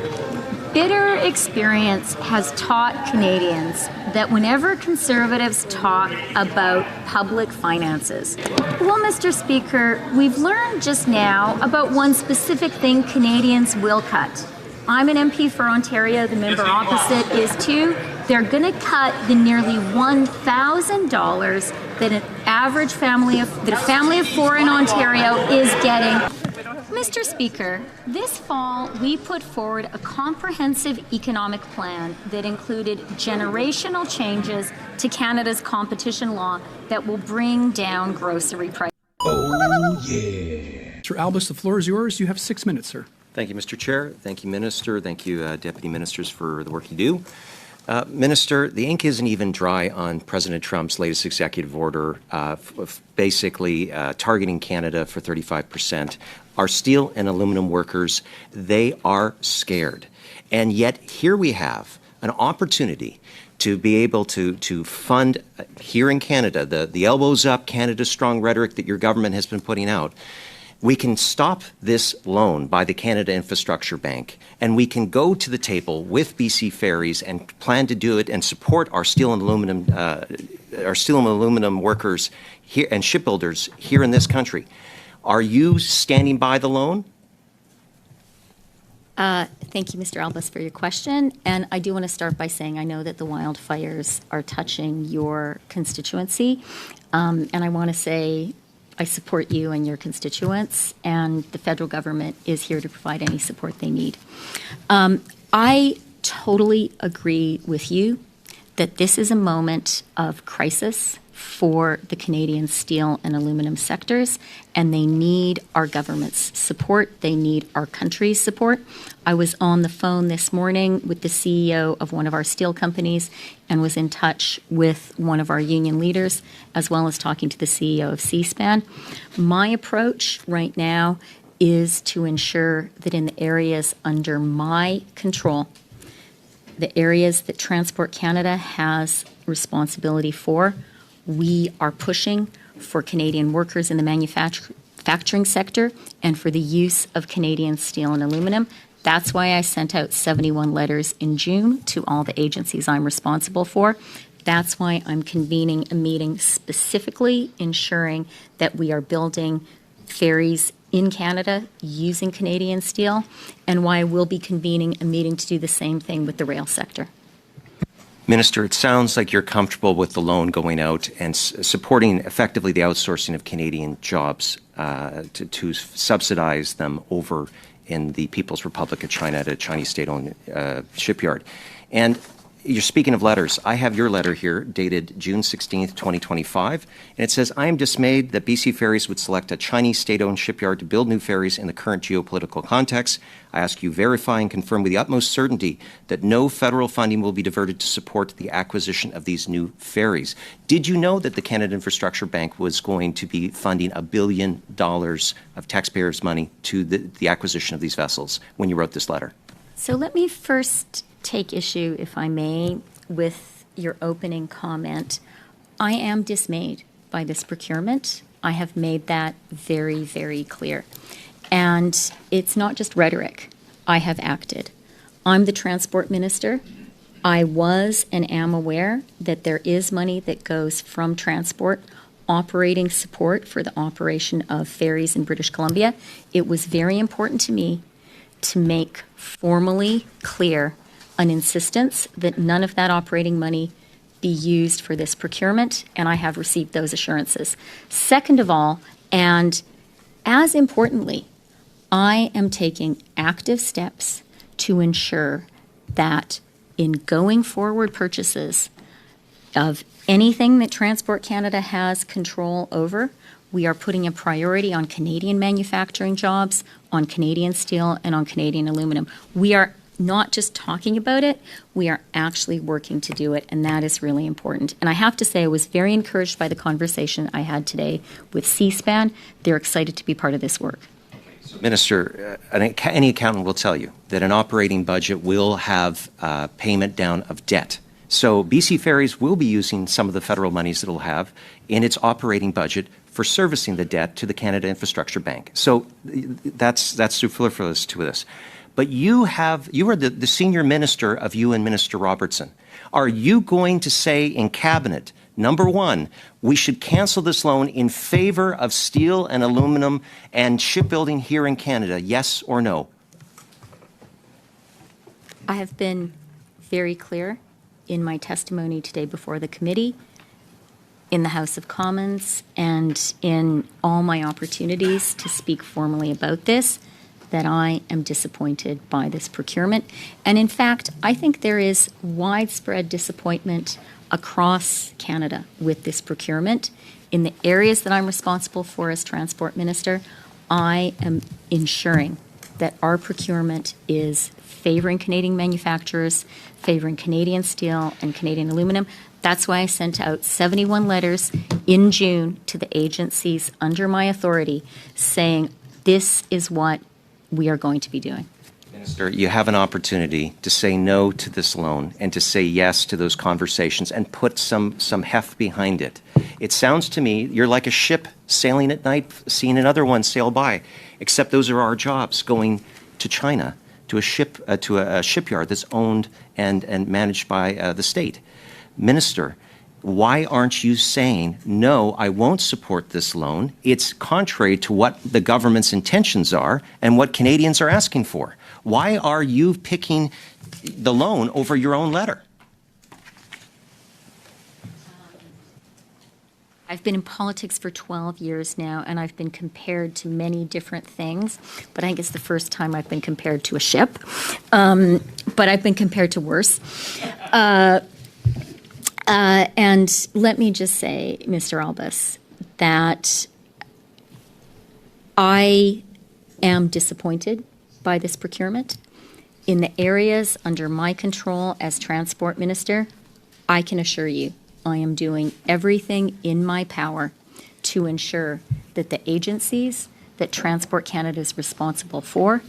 S23: bitter experience has taught Canadians that whenever Conservatives talk about public finances, well, Mr. Speaker, we've learned just now about one specific thing Canadians will cut. I'm an MP for Ontario, the member opposite is too. They're going to cut the nearly $1,000 that an average family that a family of four in Ontario is getting. Mr. Speaker, this fall we put forward a comprehensive economic plan that included generational changes to Canada's competition law that will bring down grocery prices.
S10: Oh, yeah. Mr. Albus, the floor is yours. You have 6 minutes, sir.
S11: Thank you, Mr. Chair. Thank you, Minister. Thank you, Deputy Ministers, for the work you do. Minister, the ink isn't even dry on President Trump's latest executive order, basically targeting Canada for 35%. Our steel and aluminum workers, they are scared. And yet here we have an opportunity to be able to fund here in Canada, the elbows up, Canada strong rhetoric that your government has been putting out. We can stop this loan by the Canada Infrastructure Bank, and we can go to the table with BC Ferries and plan to do it and support our steel and aluminum workers here and shipbuilders here in this country. Are you standing by the loan?
S21: Thank you, Mr. Albus, for your question. And I do want to start by saying I know that the wildfires are touching your constituency. And I want to say I support you and your constituents, and the federal government is here to provide any support they need. I totally agree with you that this is a moment of crisis for the Canadian steel and aluminum sectors, and they need our government's support. They need our country's support. I was on the phone this morning with the CEO of one of our steel companies and was in touch with one of our union leaders, as well as talking to the CEO of C-SPAN. My approach right now is to ensure that in the areas under my control, the areas that Transport Canada has responsibility for, we are pushing for Canadian workers in the manufacturing sector and for the use of Canadian steel and aluminum. That's why I sent out 71 letters in June to all the agencies I'm responsible for. That's why I'm convening a meeting specifically ensuring that we are building ferries in Canada using Canadian steel, and why we'll be convening a meeting to do the same thing with the rail sector.
S11: Minister, it sounds like you're comfortable with the loan going out and supporting effectively the outsourcing of Canadian jobs to subsidize them over in the People's Republic of China at a Chinese state-owned shipyard. And you're speaking of letters. I have your letter here dated June 16th, 2025, and it says, I am dismayed that BC Ferries would select a Chinese state-owned shipyard to build new ferries in the current geopolitical context. I ask you verify and confirm with the utmost certainty that no federal funding will be diverted to support the acquisition of these new ferries. Did you know that the Canada Infrastructure Bank was going to be funding $1 billion of taxpayers' money to the acquisition of these vessels when you wrote this letter?
S21: So let me first take issue, if I may, with your opening comment, I am dismayed by this procurement. I have made that very, very clear. And it's not just rhetoric. I have acted. I'm the transport minister. I was and am aware that there is money that goes from transport operating support for the operation of ferries in British Columbia. It was very important to me to make formally clear an insistence that none of that operating money be used for this procurement, and I have received those assurances. Second of all, and as importantly, I am taking active steps to ensure that in going forward purchases of anything that Transport Canada has control over, we are putting a priority on Canadian manufacturing jobs, on Canadian steel, and on Canadian aluminum. We are not just talking about it, we are actually working to do it, and that is really important. And I have to say, I was very encouraged by the conversation I had today with C-SPAN. They're excited to be part of this work.
S11: Minister, any accountant will tell you that an operating budget will have payment down of debt. So BC Ferries will be using some of the federal monies that it'll have in its operating budget for servicing the debt to the Canada Infrastructure Bank. So that's superfluous to this. But you are the senior minister of you and Minister Robertson. Are you going to say in cabinet, number one, we should cancel this loan in favor of steel and aluminum and shipbuilding here in Canada, yes or no?
S21: I have been very clear in my testimony today before the committee, in the House of Commons, and in all my opportunities to speak formally about this, that I am disappointed by this procurement. And in fact, I think there is widespread disappointment across Canada with this procurement. In the areas that I'm responsible for as Transport Minister, I am ensuring that our procurement is favoring Canadian manufacturers, favoring Canadian steel and Canadian aluminum. That's why I sent out 71 letters in June to the agencies under my authority saying this is what we are going to be doing.
S11: Minister, you have an opportunity to say no to this loan and to say yes to those conversations and put some heft behind it. It sounds to me you're like a ship sailing at night, seeing another one sail by, except those are our jobs going to China, to a shipyard that's owned and managed by the state. Minister, why aren't you saying, no, I won't support this loan? It's contrary to what the government's intentions are and what Canadians are asking for. Why are you picking the loan over your own letter?
S21: I've been in politics for 12 years now, and I've been compared to many different things, but I think it's the first time I've been compared to a ship, but I've been compared to worse. And let me just say, Mr. Albus, that I am disappointed by this procurement. In the areas under my control as Transport Minister, I can assure you I am doing everything in my power to ensure that the agencies that Transport Canada is responsible for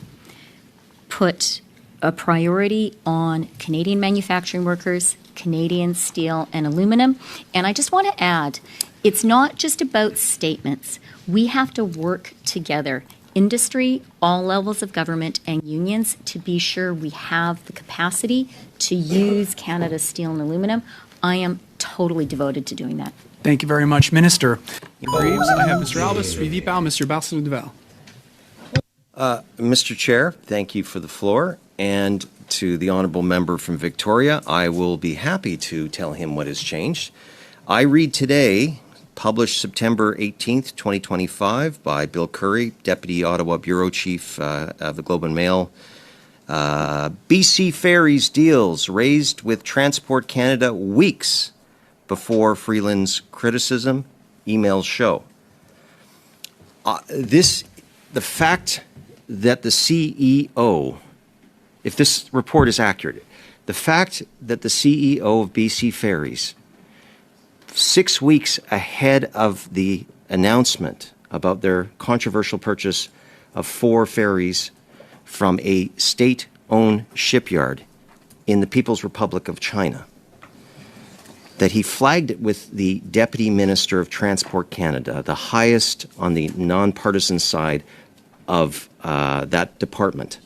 S21: put a priority on Canadian manufacturing workers, Canadian steel and aluminum. And I just want to add, it's not just about statements. We have to work together, industry, all levels of government and unions, to be sure we have the capacity to use Canada's steel and aluminum. I am totally devoted to doing that.
S10: Thank you very much, Minister. Reeves, I have Mr. Albus, suivi par Mr. Barcelona-Duval.
S11: Mr. Chair, thank you for the floor. And to the honourable member from Victoria, I will be happy to tell him what has changed. I read today, published September 18th, 2025, by Bill Curry, Deputy Ottawa Bureau Chief of the Globe and Mail. BC Ferries deals raised with Transport Canada weeks before Freeland's criticism, emails show. The fact that the CEO, if this report is accurate, the fact that the CEO of BC Ferries, 6 weeks ahead of the announcement about their controversial purchase of 4 ferries from a state-owned shipyard in the People's Republic of China, that he flagged it with the Deputy Minister of Transport Canada, the highest on the nonpartisan side of that department,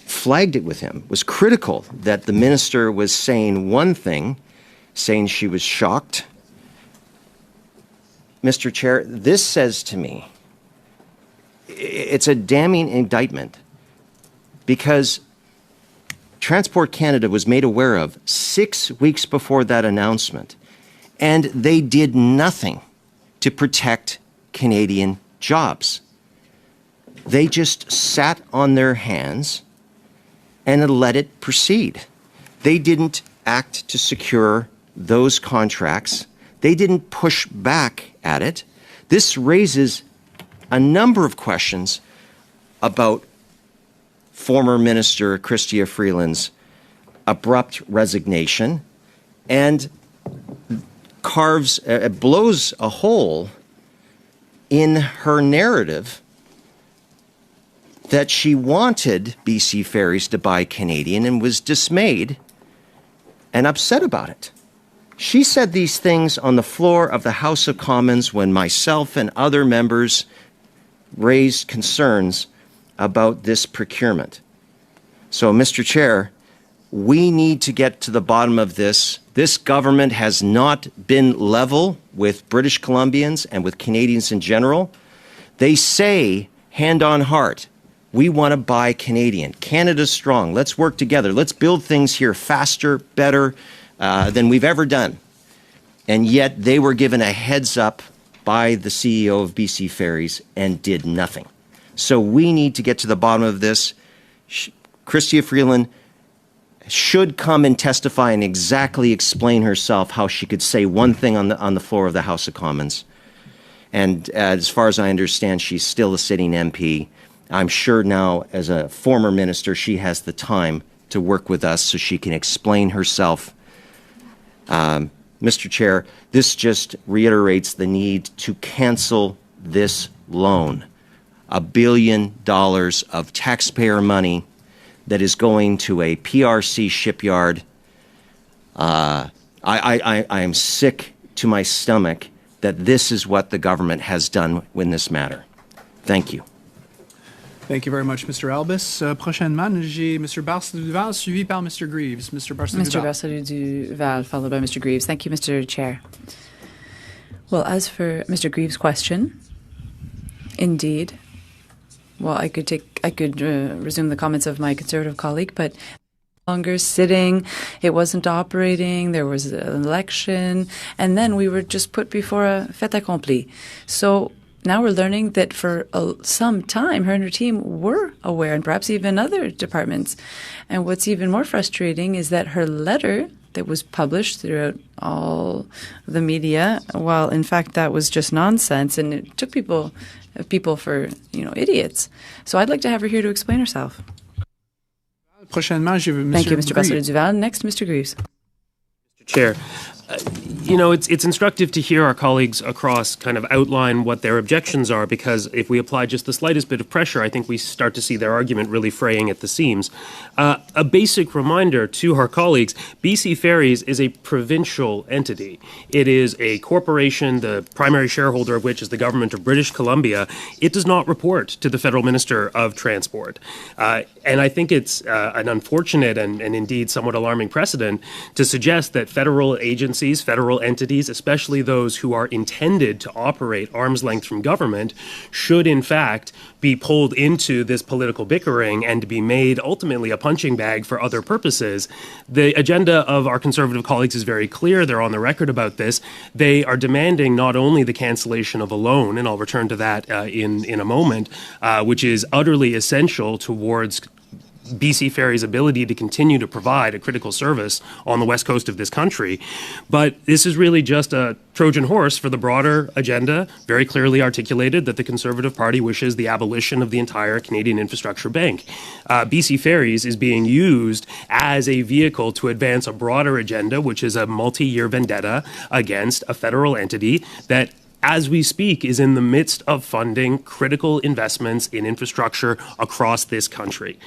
S11: flagged it with him, was critical that the minister was saying one thing, saying she was shocked. Mr. Chair, this says to me, it's a damning indictment because Transport Canada was made aware of 6 weeks before that announcement, and they did nothing to protect Canadian jobs. They just sat on their hands and let it proceed. They didn't act to secure those contracts. They didn't push back at it. This raises a number of questions about former Minister Chrystia Freeland's abrupt resignation and blows a hole in her narrative that she wanted BC Ferries to buy Canadian and was dismayed and upset about it. She said these things on the floor of the House of Commons when myself and other members raised concerns about this procurement. So, Mr. Chair, we need to get to the bottom of this. This government has not been level with British Columbians and with Canadians in general. They say, hand on heart, we want to buy Canadian. Canada's strong. Let's work together. Let's build things here faster, better than we've ever done. And yet they were given a heads up by the CEO of BC Ferries and did nothing. So we need to get to the bottom of this. Chrystia Freeland should come and testify and exactly explain herself how she could say one thing on the floor of the House of Commons. And as far as I understand, she's still a sitting MP. I'm sure now, as a former minister, she has the time to work with us so she can explain herself. Mr. Chair, this just reiterates the need to cancel this loan. $1 billion of taxpayer money that is going to a PRC shipyard. I am sick to my stomach that this is what the government has done in this matter. Thank you.
S10: Thank you very much, Mr. Albus. Prochainement, j'ai Mr. Barcelou-Duval, suivi par Mr. Greaves. Mr. Barcelou-Duval.
S6: Mr. Barcelou-Duval, followed by Mr. Greaves. Thank you, Mr. Chair. Well, as for Mr. Greaves' question, indeed, well, I could resume the comments of my Conservative colleague, but longer sitting, it wasn't operating, there was an election, and then we were just put before a fait accompli. So now we're learning that for some time, her and her team were aware, and perhaps even other departments. And what's even more frustrating is that her letter that was published throughout all the media, while in fact that was just nonsense, and it took people for, idiots. So I'd like to have her here to explain herself.
S10: Thank you,
S6: Mr. Barcelou-Duval. Next, Mr. Greaves.
S8: Mr. Chair, it's instructive to hear our colleagues across kind of outline what their objections are, because if we apply just the slightest bit of pressure, I think we start to see their argument really fraying at the seams. A basic reminder to our colleagues, BC Ferries is a provincial entity. It is a corporation, the primary shareholder of which is the government of British Columbia. It does not report to the Federal Minister of Transport. And I think it's an unfortunate and indeed somewhat alarming precedent to suggest that federal agencies, federal entities, especially those who are intended to operate arm's length from government, should in fact be pulled into this political bickering and to be made ultimately a punching bag for other purposes. The agenda of our Conservative colleagues is very clear. They're on the record about this. They are demanding not only the cancellation of a loan, and I'll return to that in a moment, which is utterly essential towards BC Ferries' ability to continue to provide a critical service on the west coast of this country. But this is really just a Trojan horse for the broader agenda, very clearly articulated that the Conservative Party wishes the abolition of the entire Canadian Infrastructure Bank. BC Ferries is being used as a vehicle to advance a broader agenda, which is a multi-year vendetta against a federal entity that as we speak, is in the midst of funding critical investments in infrastructure across this country.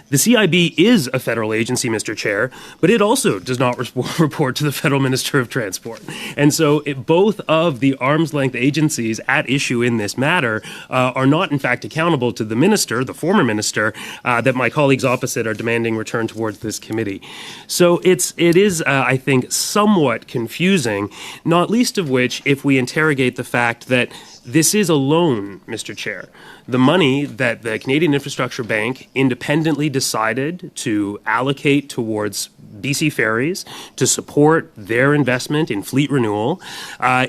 S8: The CIB is a federal agency, Mr. Chair, but it also does not report to the Federal Minister of Transport. And so both of the arm's length agencies at issue in this matter are not, in fact, accountable to the minister, the former minister, that my colleagues opposite are demanding return towards this committee. So it is, I think, somewhat confusing, not least of which if we interrogate the fact that this is a loan, Mr. Chair. The money that the Canadian Infrastructure Bank independently decided to allocate towards BC Ferries to support their investment in fleet renewal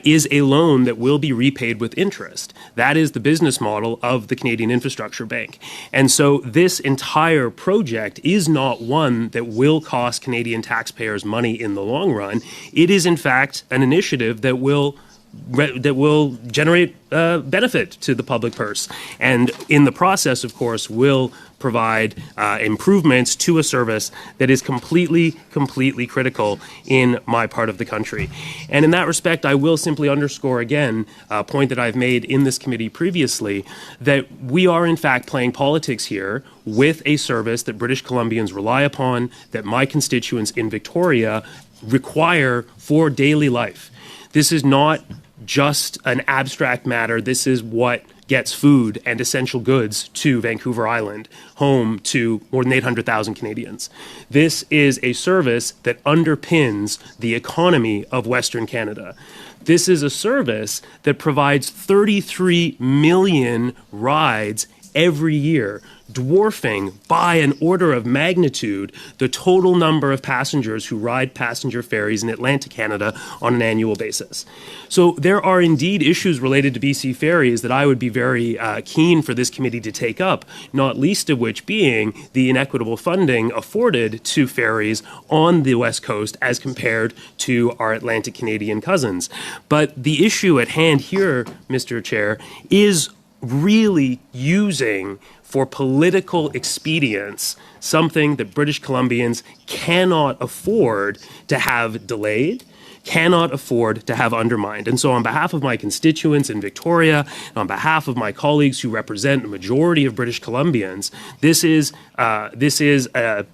S8: is a loan that will be repaid with interest. That is the business model of the Canadian Infrastructure Bank. And so this entire project is not one that will cost Canadian taxpayers money in the long run. It is, in fact, an initiative that will generate benefit to the public purse. And in the process, of course, will provide improvements to a service that is completely critical in my part of the country. And in that respect, I will simply underscore again a point that I've made in this committee previously, that we are in fact playing politics here with a service that British Columbians rely upon, that my constituents in Victoria require for daily life. This is not just an abstract matter. This is what gets food and essential goods to Vancouver Island, home to more than 800,000 Canadians. This is a service that underpins the economy of Western Canada. This is a service that provides 33 million rides every year, dwarfing by an order of magnitude the total number of passengers who ride passenger ferries in Atlantic Canada on an annual basis. So there are indeed issues related to BC Ferries that I would be very keen for this committee to take up, not least of which being the inequitable funding afforded to ferries on the West Coast as compared to our Atlantic Canadian cousins. But the issue at hand here, Mr. Chair, is really using for political expedience something that British Columbians cannot afford to have delayed, cannot afford to have undermined. And so on behalf of my constituents in Victoria, and on behalf of my colleagues who represent the majority of British Columbians, this is a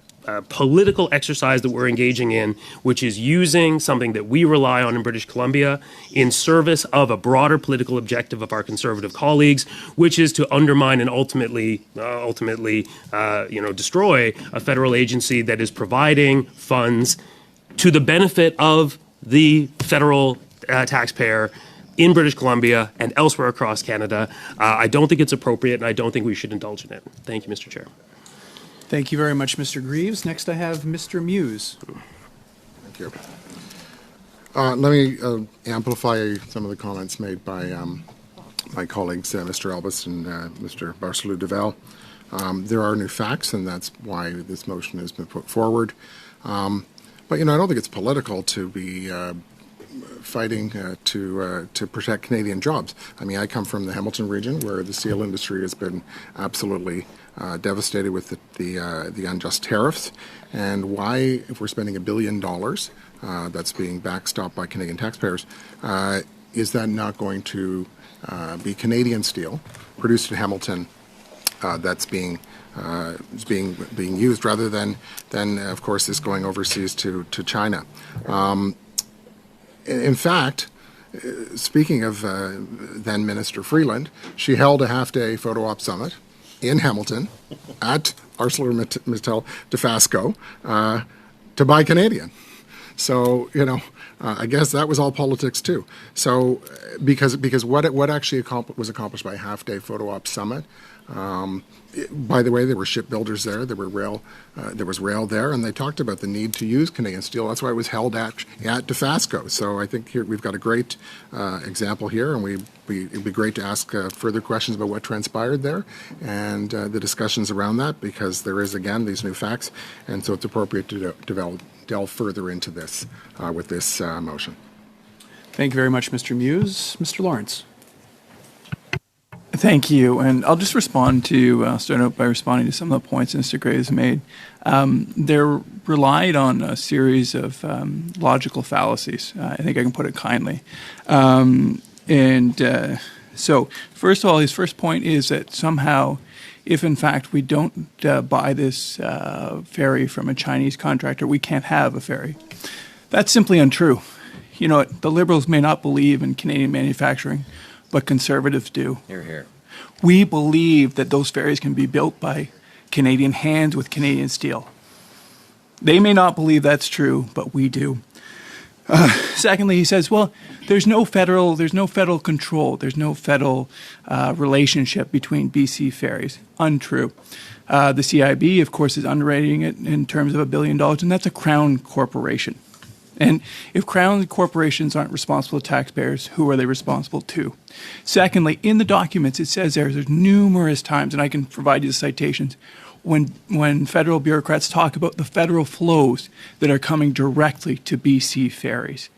S8: political exercise that we're engaging in, which is using something that we rely on in British Columbia in service of a broader political objective of our Conservative colleagues, which is to undermine and ultimately destroy a federal agency that is providing funds to the benefit of the federal taxpayer in British Columbia and elsewhere across Canada. I don't think it's appropriate, and I don't think we should indulge in it. Thank you, Mr. Chair.
S10: Thank you very much, Mr. Greaves. Next, I have Mr. Muse.
S12: Thank you. Let me amplify some of the comments made by my colleagues, Mr. Albus and Mr. Barcelou-Duval. There are new facts, and that's why this motion has been put forward. But, I don't think it's political to be fighting to protect Canadian jobs. I mean, I come from the Hamilton region where the steel industry has been absolutely devastated with the unjust tariffs. And why, if we're spending $1 billion that's being backstopped by Canadian taxpayers, is that not going to be Canadian steel produced in Hamilton that's being used rather than of course this going overseas to China. In fact, speaking of then Minister Freeland, she held a half-day photo op summit in Hamilton at ArcelorMittal Dofasco to buy Canadian. So, I guess that was all politics too. So, because what actually was accomplished by a half-day photo op summit. By the way, there were shipbuilders there. There was rail there, and they talked about the need to use Canadian steel. That's why it was held at Dofasco. So I think here we've got a great example here, and it'd be great to ask further questions about what transpired there and the discussions around that, because there is again these new facts, and so it's appropriate to delve further into this with this motion.
S10: Thank you very much, Mr. Muse. Mr. Lawrence.
S13: Thank you. And I'll just respond to, start out by responding to some of the points Mr. Graves made. They're relied on a series of logical fallacies. I think I can put it kindly. And so, first of all, his first point is that somehow, if in fact we don't buy this ferry from a Chinese contractor, we can't have a ferry. That's simply untrue. You know, the Liberals may not believe in Canadian manufacturing, but Conservatives do.
S11: Hear, hear.
S13: We believe that those ferries can be built by Canadian hands with Canadian steel. They may not believe that's true, but we do. Secondly, he says, well, there's no federal control. There's no federal relationship between BC ferries. Untrue. The CIB, of course, is underwriting it in terms of $1 billion, and that's a Crown corporation. And if Crown corporations aren't responsible to taxpayers, who are they responsible to? Secondly, in the documents, it says there's numerous times, and I can provide you the citations, when federal bureaucrats talk about the federal flows that are coming directly to BC ferries.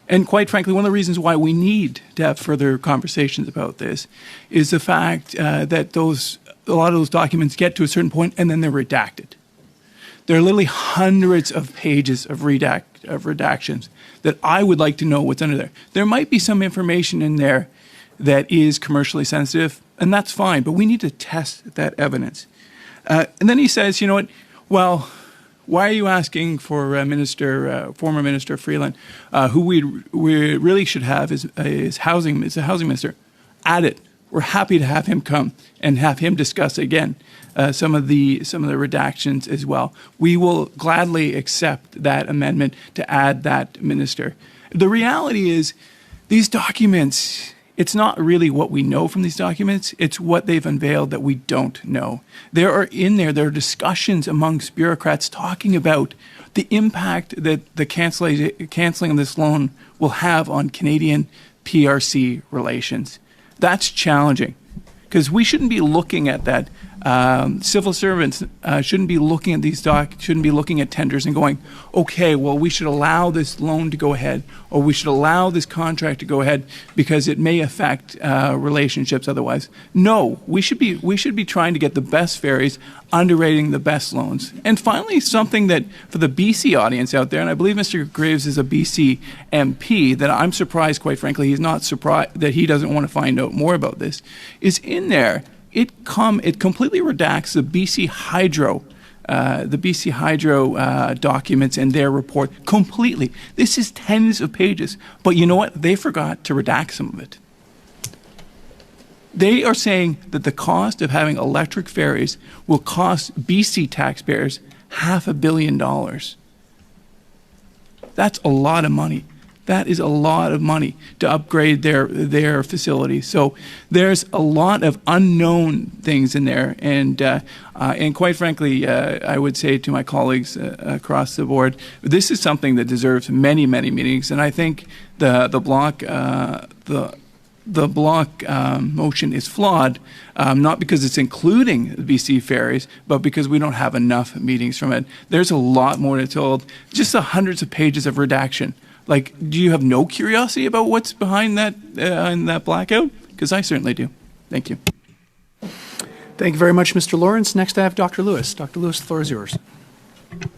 S13: And quite frankly, one of the reasons why we need to have further conversations about this is the fact that a lot of those documents get to a certain point and then they're redacted. There are literally hundreds of pages of redactions that I would like to know what's under there. There might be some information in there that is commercially sensitive, and that's fine, but we need to test that evidence. And then he says, you know what, well, why are you asking for former Minister Freeland, who we really should have is a housing minister, at it. We're happy to have him come and have him discuss again some of the redactions as well. We will gladly accept that amendment to add that minister. The reality is these documents, it's not really what we know from these documents, it's what they've unveiled that we don't know. There are discussions amongst bureaucrats talking about the impact that the cancelling of this loan will have on Canadian PRC relations. That's challenging because we shouldn't be looking at that. Civil servants shouldn't be looking at shouldn't be looking at tenders and going, okay, well, we should allow this loan to go ahead, or we should allow this contract to go ahead because it may affect relationships otherwise. No, we should be trying to get the best ferries, underwriting the best loans. And finally, something that for the BC audience out there, and I believe Mr. Graves is a BC MP, that I'm surprised, quite frankly, he's not surprised that he doesn't want to find out more about this, is in there. It completely redacts the BC Hydro documents and their report completely. This is tens of pages, but you know what? They forgot to redact some of it. They are saying that the cost of having electric ferries will cost BC taxpayers $500 million. That's a lot of money. That is a lot of money to upgrade their facilities. So there's a lot of unknown things in there, and quite frankly, I would say to my colleagues across the board, this is something that deserves many, many meetings. And I think the block motion is flawed, not because it's including the BC ferries, but because we don't have enough meetings from it. There's a lot more to tell. Just the hundreds of pages of redaction. Like, do you have no curiosity about what's behind that in that blackout? Because I certainly do. Thank you.
S10: Thank you very much, Mr. Lawrence. Next, I have Dr. Lewis. Dr. Lewis, the floor is yours.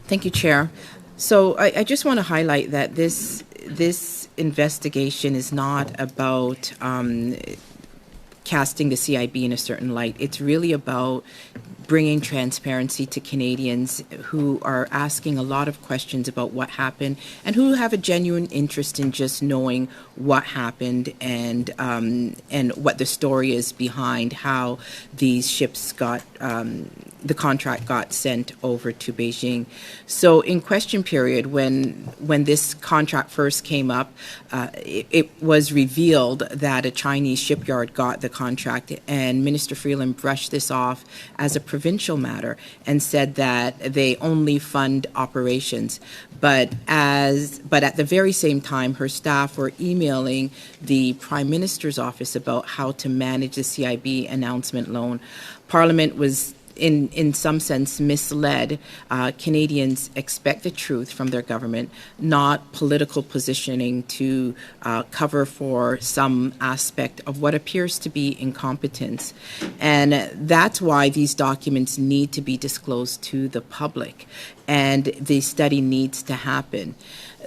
S14: Thank you, Chair. So I just want to highlight that this investigation is not about casting the CIB in a certain light. It's really about bringing transparency to Canadians who are asking a lot of questions about what happened and who have a genuine interest in just knowing what happened and what the story is behind how these ships got the contract got sent over to Beijing. So in question period, when this contract first came up, it was revealed that a Chinese shipyard got the contract, and Minister Freeland brushed this off as a provincial matter and said that they only fund operations. But at the very same time, her staff were emailing the Prime Minister's office about how to manage the CIB announcement loan. Parliament was in some sense misled. Canadians expect the truth from their government, not political positioning to cover for some aspect of what appears to be incompetence. And that's why these documents need to be disclosed to the public, and the study needs to happen.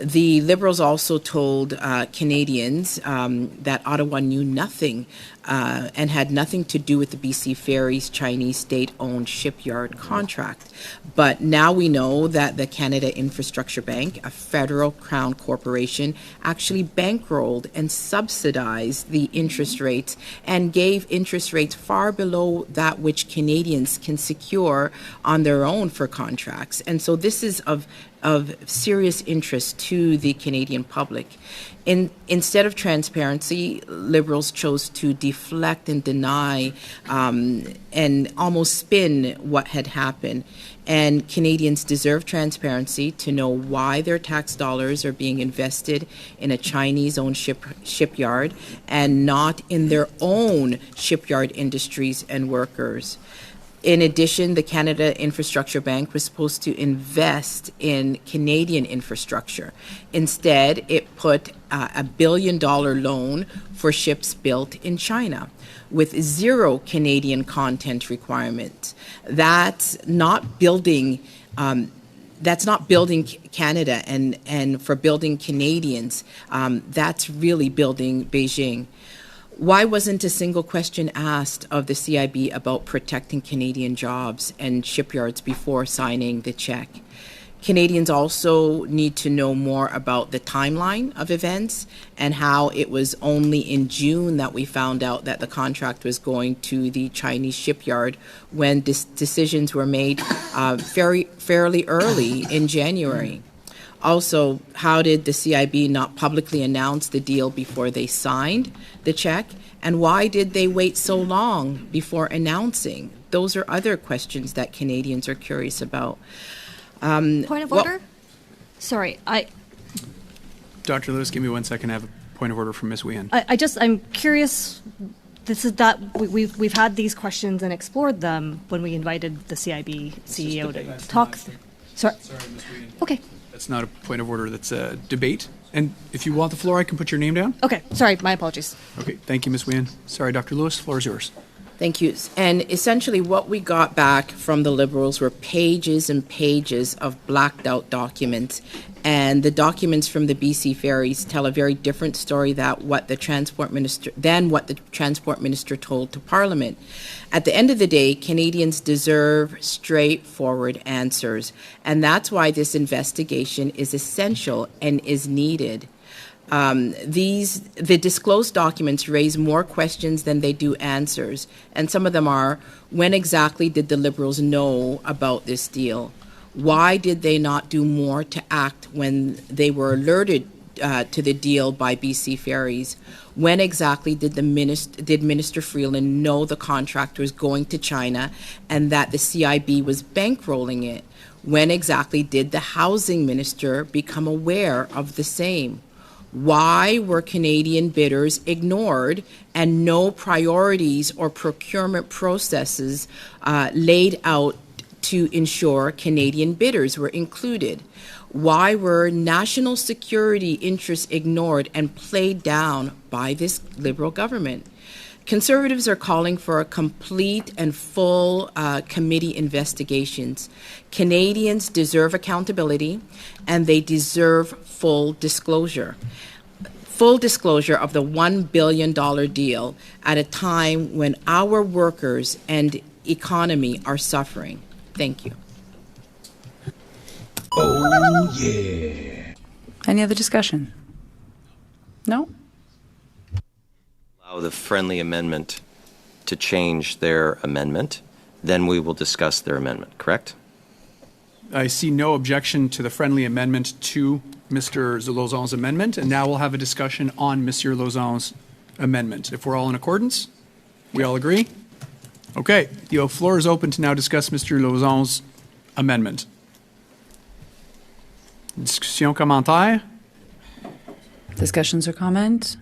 S14: The Liberals also told Canadians that Ottawa knew nothing and had nothing to do with the BC Ferries Chinese state-owned shipyard contract. But now we know that the Canada Infrastructure Bank, a federal crown corporation, actually bankrolled and subsidized the interest rates and gave interest rates far below that which Canadians can secure on their own for contracts. And so this is of serious interest to the Canadian public. Instead of transparency, Liberals chose to deflect and deny and almost spin what had happened. And Canadians deserve transparency to know why their tax dollars are being invested in a Chinese-owned shipyard and not in their own shipyard industries and workers. In addition, the Canada Infrastructure Bank was supposed to invest in Canadian infrastructure. Instead, it put a $1 billion loan for ships built in China with zero Canadian content requirements. That's not building Canada and for building Canadians. That's really building Beijing. Why wasn't a single question asked of the CIB about protecting Canadian jobs and shipyards before signing the check? Canadians also need to know more about the timeline of events and how it was only in June that we found out that the contract was going to the Chinese shipyard when decisions were made fairly early in January. Also, how did the CIB not publicly announce the deal before they signed the check? And why did they wait so long before announcing? Those are other questions that Canadians are curious about.
S15: Point of order? Sorry,
S10: Dr. Lewis, give me 1 second. I have a point of order from Ms. Whelan.
S15: I'm curious. This is that we've had these questions and explored them when we invited the CIB CEO to talk. Sorry,
S10: Ms. Whelan.
S15: Okay.
S10: That's not a point of order. That's a debate. And if you want the floor, I can put your name down.
S15: Okay. Sorry. My apologies.
S10: Okay. Thank you, Ms. Whelan. Sorry, Dr. Lewis. The floor is yours.
S14: Thank you. And essentially what we got back from the Liberals were pages and pages of blacked out documents. And the documents from the BC Ferries tell a very different story than what the Transport Minister told to Parliament. At the end of the day, Canadians deserve straightforward answers. And that's why this investigation is essential and is needed. The disclosed documents raise more questions than they do answers. And some of them are, when exactly did the Liberals know about this deal? Why did they not do more to act when they were alerted to the deal by BC Ferries? When exactly did Minister Freeland know the contract was going to China and that the CIB was bankrolling it? When exactly did the Housing Minister become aware of the same? Why were Canadian bidders ignored and no priorities or procurement processes laid out to ensure Canadian bidders were included? Why were national security interests ignored and played down by this Liberal government? Conservatives are calling for a complete and full committee investigations. Canadians deserve accountability, and they deserve full disclosure. Full disclosure of the $1 billion deal at a time when our workers and economy are suffering. Thank you.
S6: Oh, yeah. Any other discussion? No?
S11: Allow the friendly amendment to change their amendment, then we will discuss their amendment, correct?
S10: I see no objection to the friendly amendment to Mr. Lauzon's amendment, and now we'll have a discussion on Monsieur Lauzon's amendment. If we're all in accordance, we all agree? Okay, the floor is open to now discuss Mr. Lauzon's amendment. Discussion, commentaire?
S6: Discussions or comments?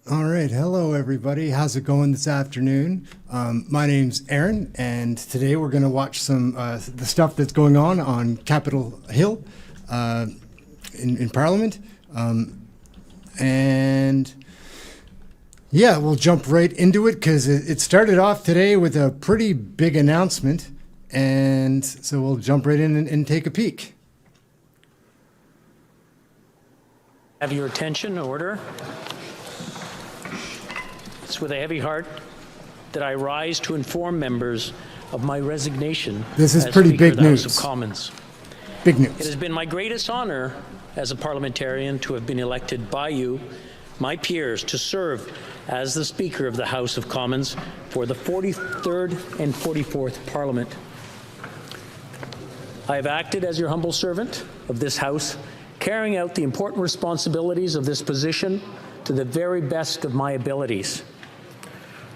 S2: All right. Hello, everybody. How's it going this afternoon? My name's Aaron, and today we're going to watch some the stuff that's going on Capitol Hill in Parliament. And yeah, we'll jump right into it because it started off today with a pretty big announcement. And so we'll jump right in and take a peek.
S3: Have your attention, order. It's with a heavy heart that I rise to inform members of my resignation.
S2: This is
S3: as
S2: pretty
S3: Speaker of
S2: big
S3: the House
S2: news.
S3: of Commons.
S2: Big news.
S3: It has been my greatest honor as a parliamentarian to have been elected by you, my peers, to serve as the Speaker of the House of Commons for the 43rd and 44th Parliament. I have acted as your humble servant of this House, carrying out the important responsibilities of this position to the very best of my abilities.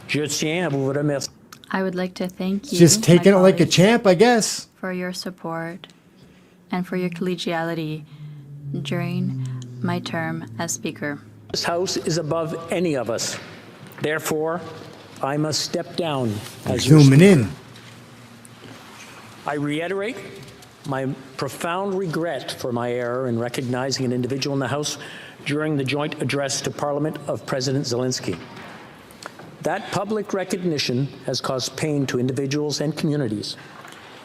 S3: Je tiens à vous remercier.
S17: I would like to thank you,
S2: Just taking it
S17: my
S2: like a
S17: colleagues,
S2: champ, I guess.
S17: for your support and for your collegiality during my term as Speaker.
S3: This House is above any of us. Therefore, I must step down as your
S2: Zooming
S3: Speaker.
S2: in.
S3: I reiterate my profound regret for my error in recognizing an individual in the House during the joint address to Parliament of President Zelensky. That public recognition has caused pain to individuals and communities,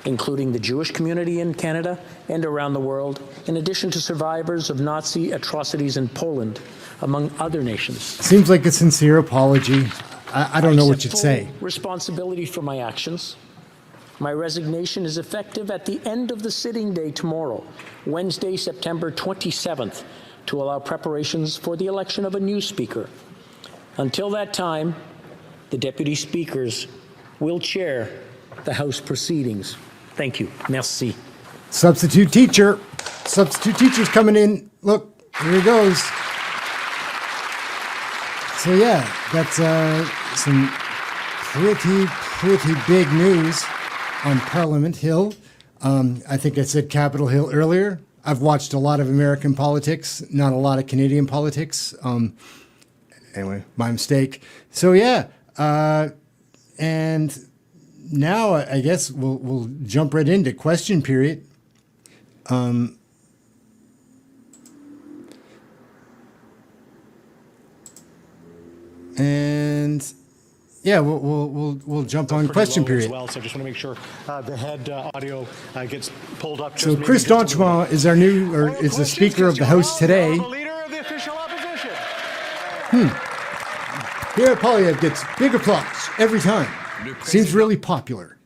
S3: including the Jewish community in Canada and around the world, in addition to survivors of Nazi atrocities in Poland, among other nations.
S2: Seems like a sincere apology. I don't know what you'd say.
S3: Responsibility for my actions. My resignation is effective at the end of the sitting day tomorrow, Wednesday, September 27th, to allow preparations for the election of a new Speaker. Until that time, the Deputy Speakers will chair the House proceedings. Thank you. Merci.
S2: Substitute teacher. Substitute teacher's coming in. Look, here he goes. So yeah, that's some pretty big news on Parliament Hill. I think I said Capitol Hill earlier. I've watched a lot of American politics, not a lot of Canadian politics. Anyway, my mistake. So yeah, and now I guess we'll jump right into question period. And yeah, we'll jump on question period.
S18: As well, so I just want to make sure the head audio gets pulled up.
S2: So Chris Donchemont is our new, or is the Speaker of the House today.
S18: Leader of the official opposition.
S2: Pierre Poilievre gets big applause every time. Seems really popular.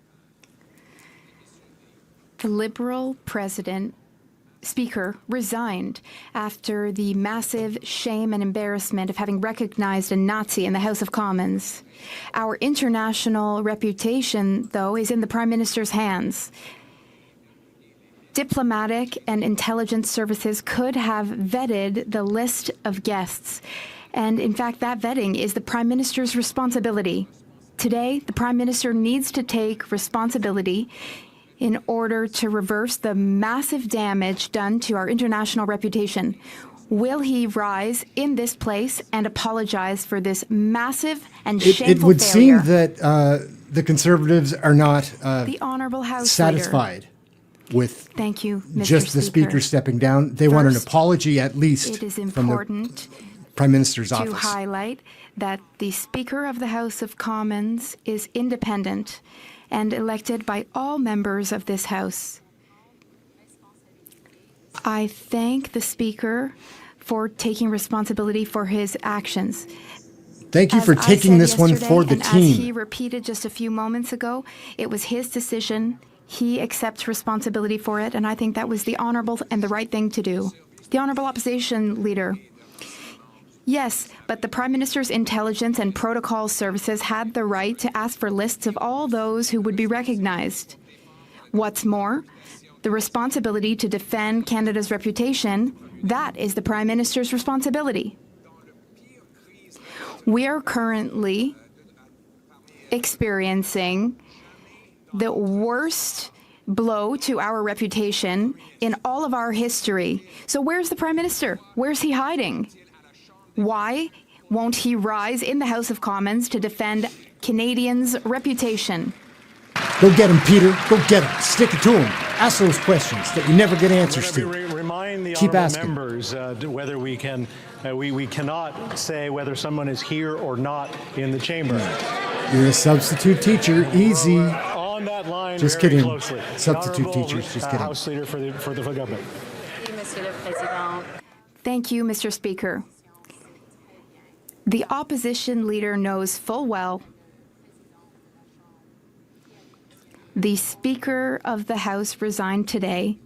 S1: The Liberal Speaker resigned after the massive shame and embarrassment of having recognized a Nazi in the House of Commons. Our international reputation, though, is in the Prime Minister's hands. Diplomatic and intelligence services could have vetted the list of guests. And in fact, that vetting is the Prime Minister's responsibility. Today, the Prime Minister needs to take responsibility in order to reverse the massive damage done to our international reputation. Will he rise in this place and apologize for this massive and shameful failure?
S2: It would seem that the Conservatives are not
S1: the Honourable House
S2: satisfied with
S1: Thank you, Mr.
S2: just the Speaker stepping down. They want an apology at least
S1: it is
S2: from the
S1: important
S2: Prime Minister's
S1: to
S2: office.
S1: highlight that the Speaker of the House of Commons is independent and elected by all members of this House. I thank the Speaker for taking responsibility for his actions.
S2: Thank you for taking this one for the
S1: and As he
S2: team.
S1: repeated just a few moments ago, it was his decision. He accepts responsibility for it, and I think that was the honorable and the right thing to do. The Honorable Opposition Leader. Yes, but the Prime Minister's intelligence and protocol services had the right to ask for lists of all those who would be recognized. What's more, the responsibility to defend Canada's reputation, that is the Prime Minister's responsibility. We are currently experiencing the worst blow to our reputation in all of our history. So where's the Prime Minister? Where's he hiding? Why won't he rise in the House of Commons to defend Canadians' reputation?
S2: Go get him, Peter. Go get him. Stick it to him. Ask those questions that you never get answers to.
S18: Remind remind the
S2: keep
S18: honourable
S2: asking.
S18: members whether we can, we cannot say whether someone is here or not in the chamber.
S2: You're a substitute teacher. Easy.
S18: On that line,
S2: Just
S18: very
S2: kidding.
S18: closely.
S2: Substitute
S18: Honourable,
S2: teachers. Just kidding.
S18: House Leader for the government.
S1: Thank you, Mr. Speaker. The opposition leader knows full well the Speaker of the House resigned today.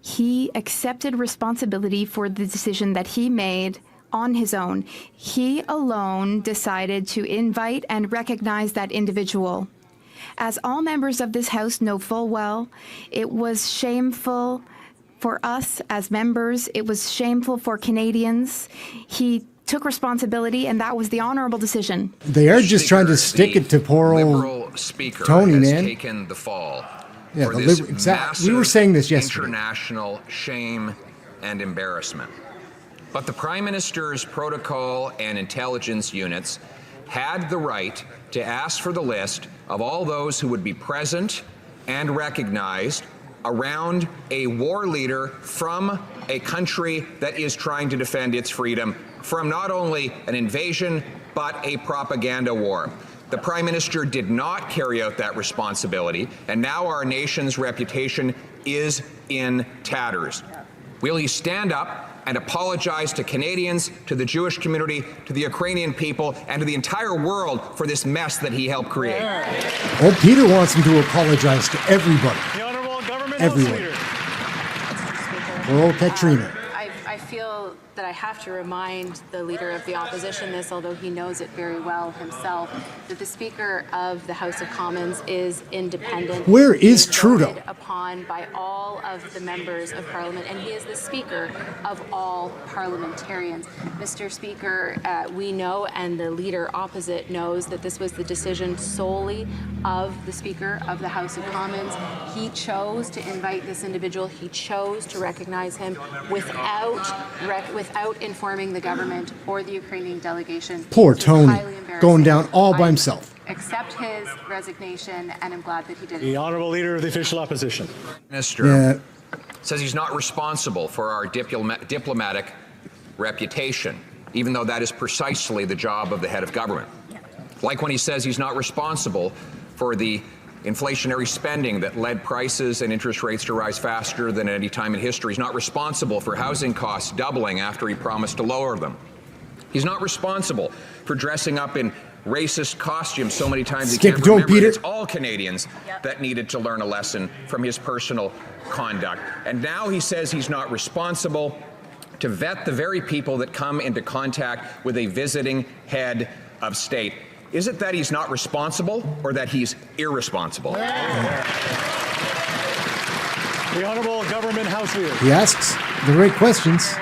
S1: He accepted responsibility for the decision that he made on his own. He alone decided to invite and recognize that individual. As all members of this House know full well, it was shameful for us as members. It was shameful for Canadians. He took responsibility, and that was the honorable decision.
S2: They are just trying to stick it to poor old
S5: Speaker
S2: Tony,
S5: has
S2: man.
S5: taken the fall
S2: Yeah,
S5: for
S2: the
S5: this
S2: exactly. We
S5: massive
S2: were saying this yesterday.
S5: international shame and embarrassment. But the Prime Minister's protocol and intelligence units had the right to ask for the list of all those who would be present and recognized around a war leader from a country that is trying to defend its freedom from not only an invasion, but a propaganda war. The Prime Minister did not carry out that responsibility, and now our nation's reputation is in tatters. Will he stand up and apologize to Canadians, to the Jewish community, to the Ukrainian people, and to the entire world for this mess that he helped create?
S2: Old Peter wants him to apologize to everybody.
S18: The Honourable Government
S2: Everyone. Poor old Katrina.
S21: I feel that I have to remind the Leader of the Opposition this, although he knows it very well himself, that the Speaker of the House of Commons is independent.
S2: Where
S21: He
S2: is Trudeau?
S21: voted upon by all of the members of Parliament, and he is the Speaker of all parliamentarians. Mr. Speaker, we know, and the Leader opposite knows, that this was the decision solely of the Speaker of the House of Commons. He chose to invite this individual. He chose to recognize him without informing the government or the Ukrainian delegation.
S2: Poor
S21: It's
S2: Tony,
S21: highly embarrassing.
S2: going down all by
S21: I
S2: himself.
S21: accept his resignation, and I'm glad that he did it.
S18: The Honourable Leader of the Official Opposition.
S5: Minister says he's not responsible for our diplomatic reputation, even though that is precisely the job of the head of government. Like when he says he's not responsible for the inflationary spending that led prices and interest rates to rise faster than at any time in history. He's not responsible for housing costs doubling after he promised to lower them. He's not responsible for dressing up in racist costumes so many times he
S2: Stick
S5: can't
S2: to him,
S5: remember.
S2: Peter.
S5: It's all Canadians that needed to learn a lesson from his personal conduct. And now he says he's not responsible to vet the very people that come into contact with a visiting head of state. Is it that he's not responsible or that he's irresponsible?
S18: The Honourable Government House Leader.
S2: He asks the right questions.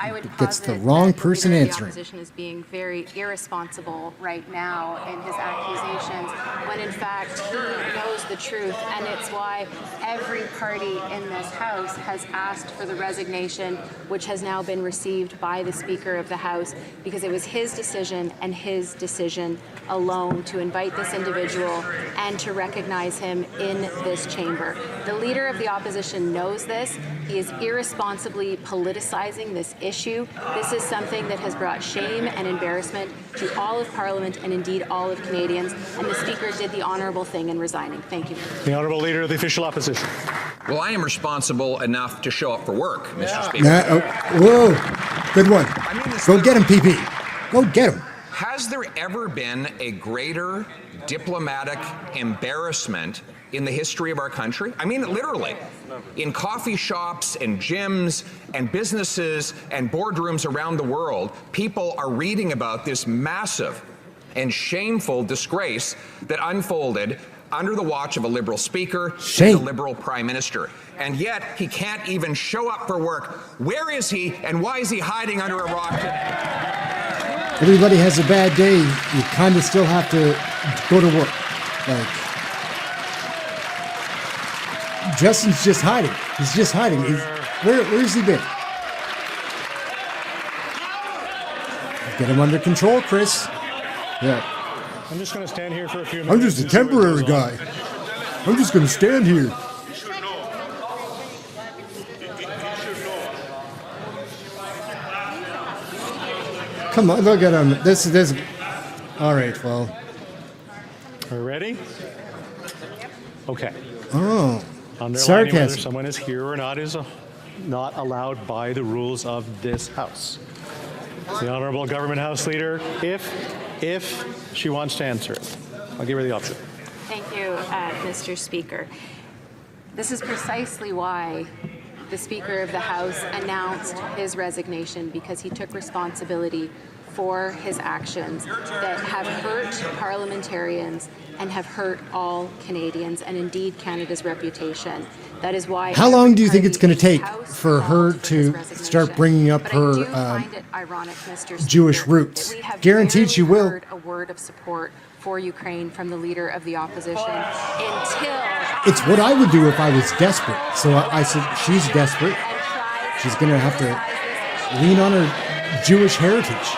S21: I would
S2: Gets the
S21: posit
S2: wrong
S21: that the
S2: person
S21: Leader of the
S2: answering.
S21: opposition is being very irresponsible right now in his accusations, when in fact he knows the truth, and it's why every party in this House has asked for the resignation, which has now been received by the Speaker of the House, because it was his decision and his decision alone to invite this individual and to recognize him in this chamber. The Leader of the Opposition knows this. He is irresponsibly politicizing this issue. This is something that has brought shame and embarrassment to all of Parliament and indeed all of Canadians, and the Speaker did the honourable thing in resigning. Thank you.
S18: The Honourable Leader of the Official Opposition.
S5: Well, I am responsible enough to show up for work, Mr. Speaker.
S2: Whoa, good one. Go get him, PP. Go get him.
S5: Has there ever been a greater diplomatic embarrassment in the history of our country? I mean, literally. In coffee shops and gyms and businesses and boardrooms around the world, people are reading about this massive and shameful disgrace that unfolded under the watch of a Liberal Speaker and a Liberal Prime Minister. And yet, he can't even show up for work. Where is he, and why is he hiding under a rock today?
S2: Everybody has a bad day. You kind of still have to go to work. Like, Justin's just hiding. He's just hiding. Where's he been? Get him under control, Chris. Yeah.
S18: I'm just going to stand here for a few minutes.
S2: I'm just a temporary guy. I'm just going to stand here. Come on, look at him. This. All right, well.
S18: Are we ready? Okay.
S2: Oh,
S18: Underlining whether
S2: sarcasm.
S18: someone is here or not is not allowed by the rules of this House. The Honourable Government House Leader, if she wants to answer it. I'll give her the option.
S21: Thank you, Mr. Speaker. This is precisely why the Speaker of the House announced his resignation, because he took responsibility for his actions that have hurt parliamentarians and have hurt all Canadians and indeed Canada's reputation. That is why.
S2: How long do you think it's going to take for her to start bringing up her
S21: ironic, Mr.
S2: Jewish
S21: Speaker,
S2: roots?
S21: that we have
S2: Guaranteed she will.
S21: heard a word of support for Ukraine from the leader of the opposition until.
S2: It's what I would do if I was desperate. So I said, she's desperate. She's going to have to lean on her Jewish heritage.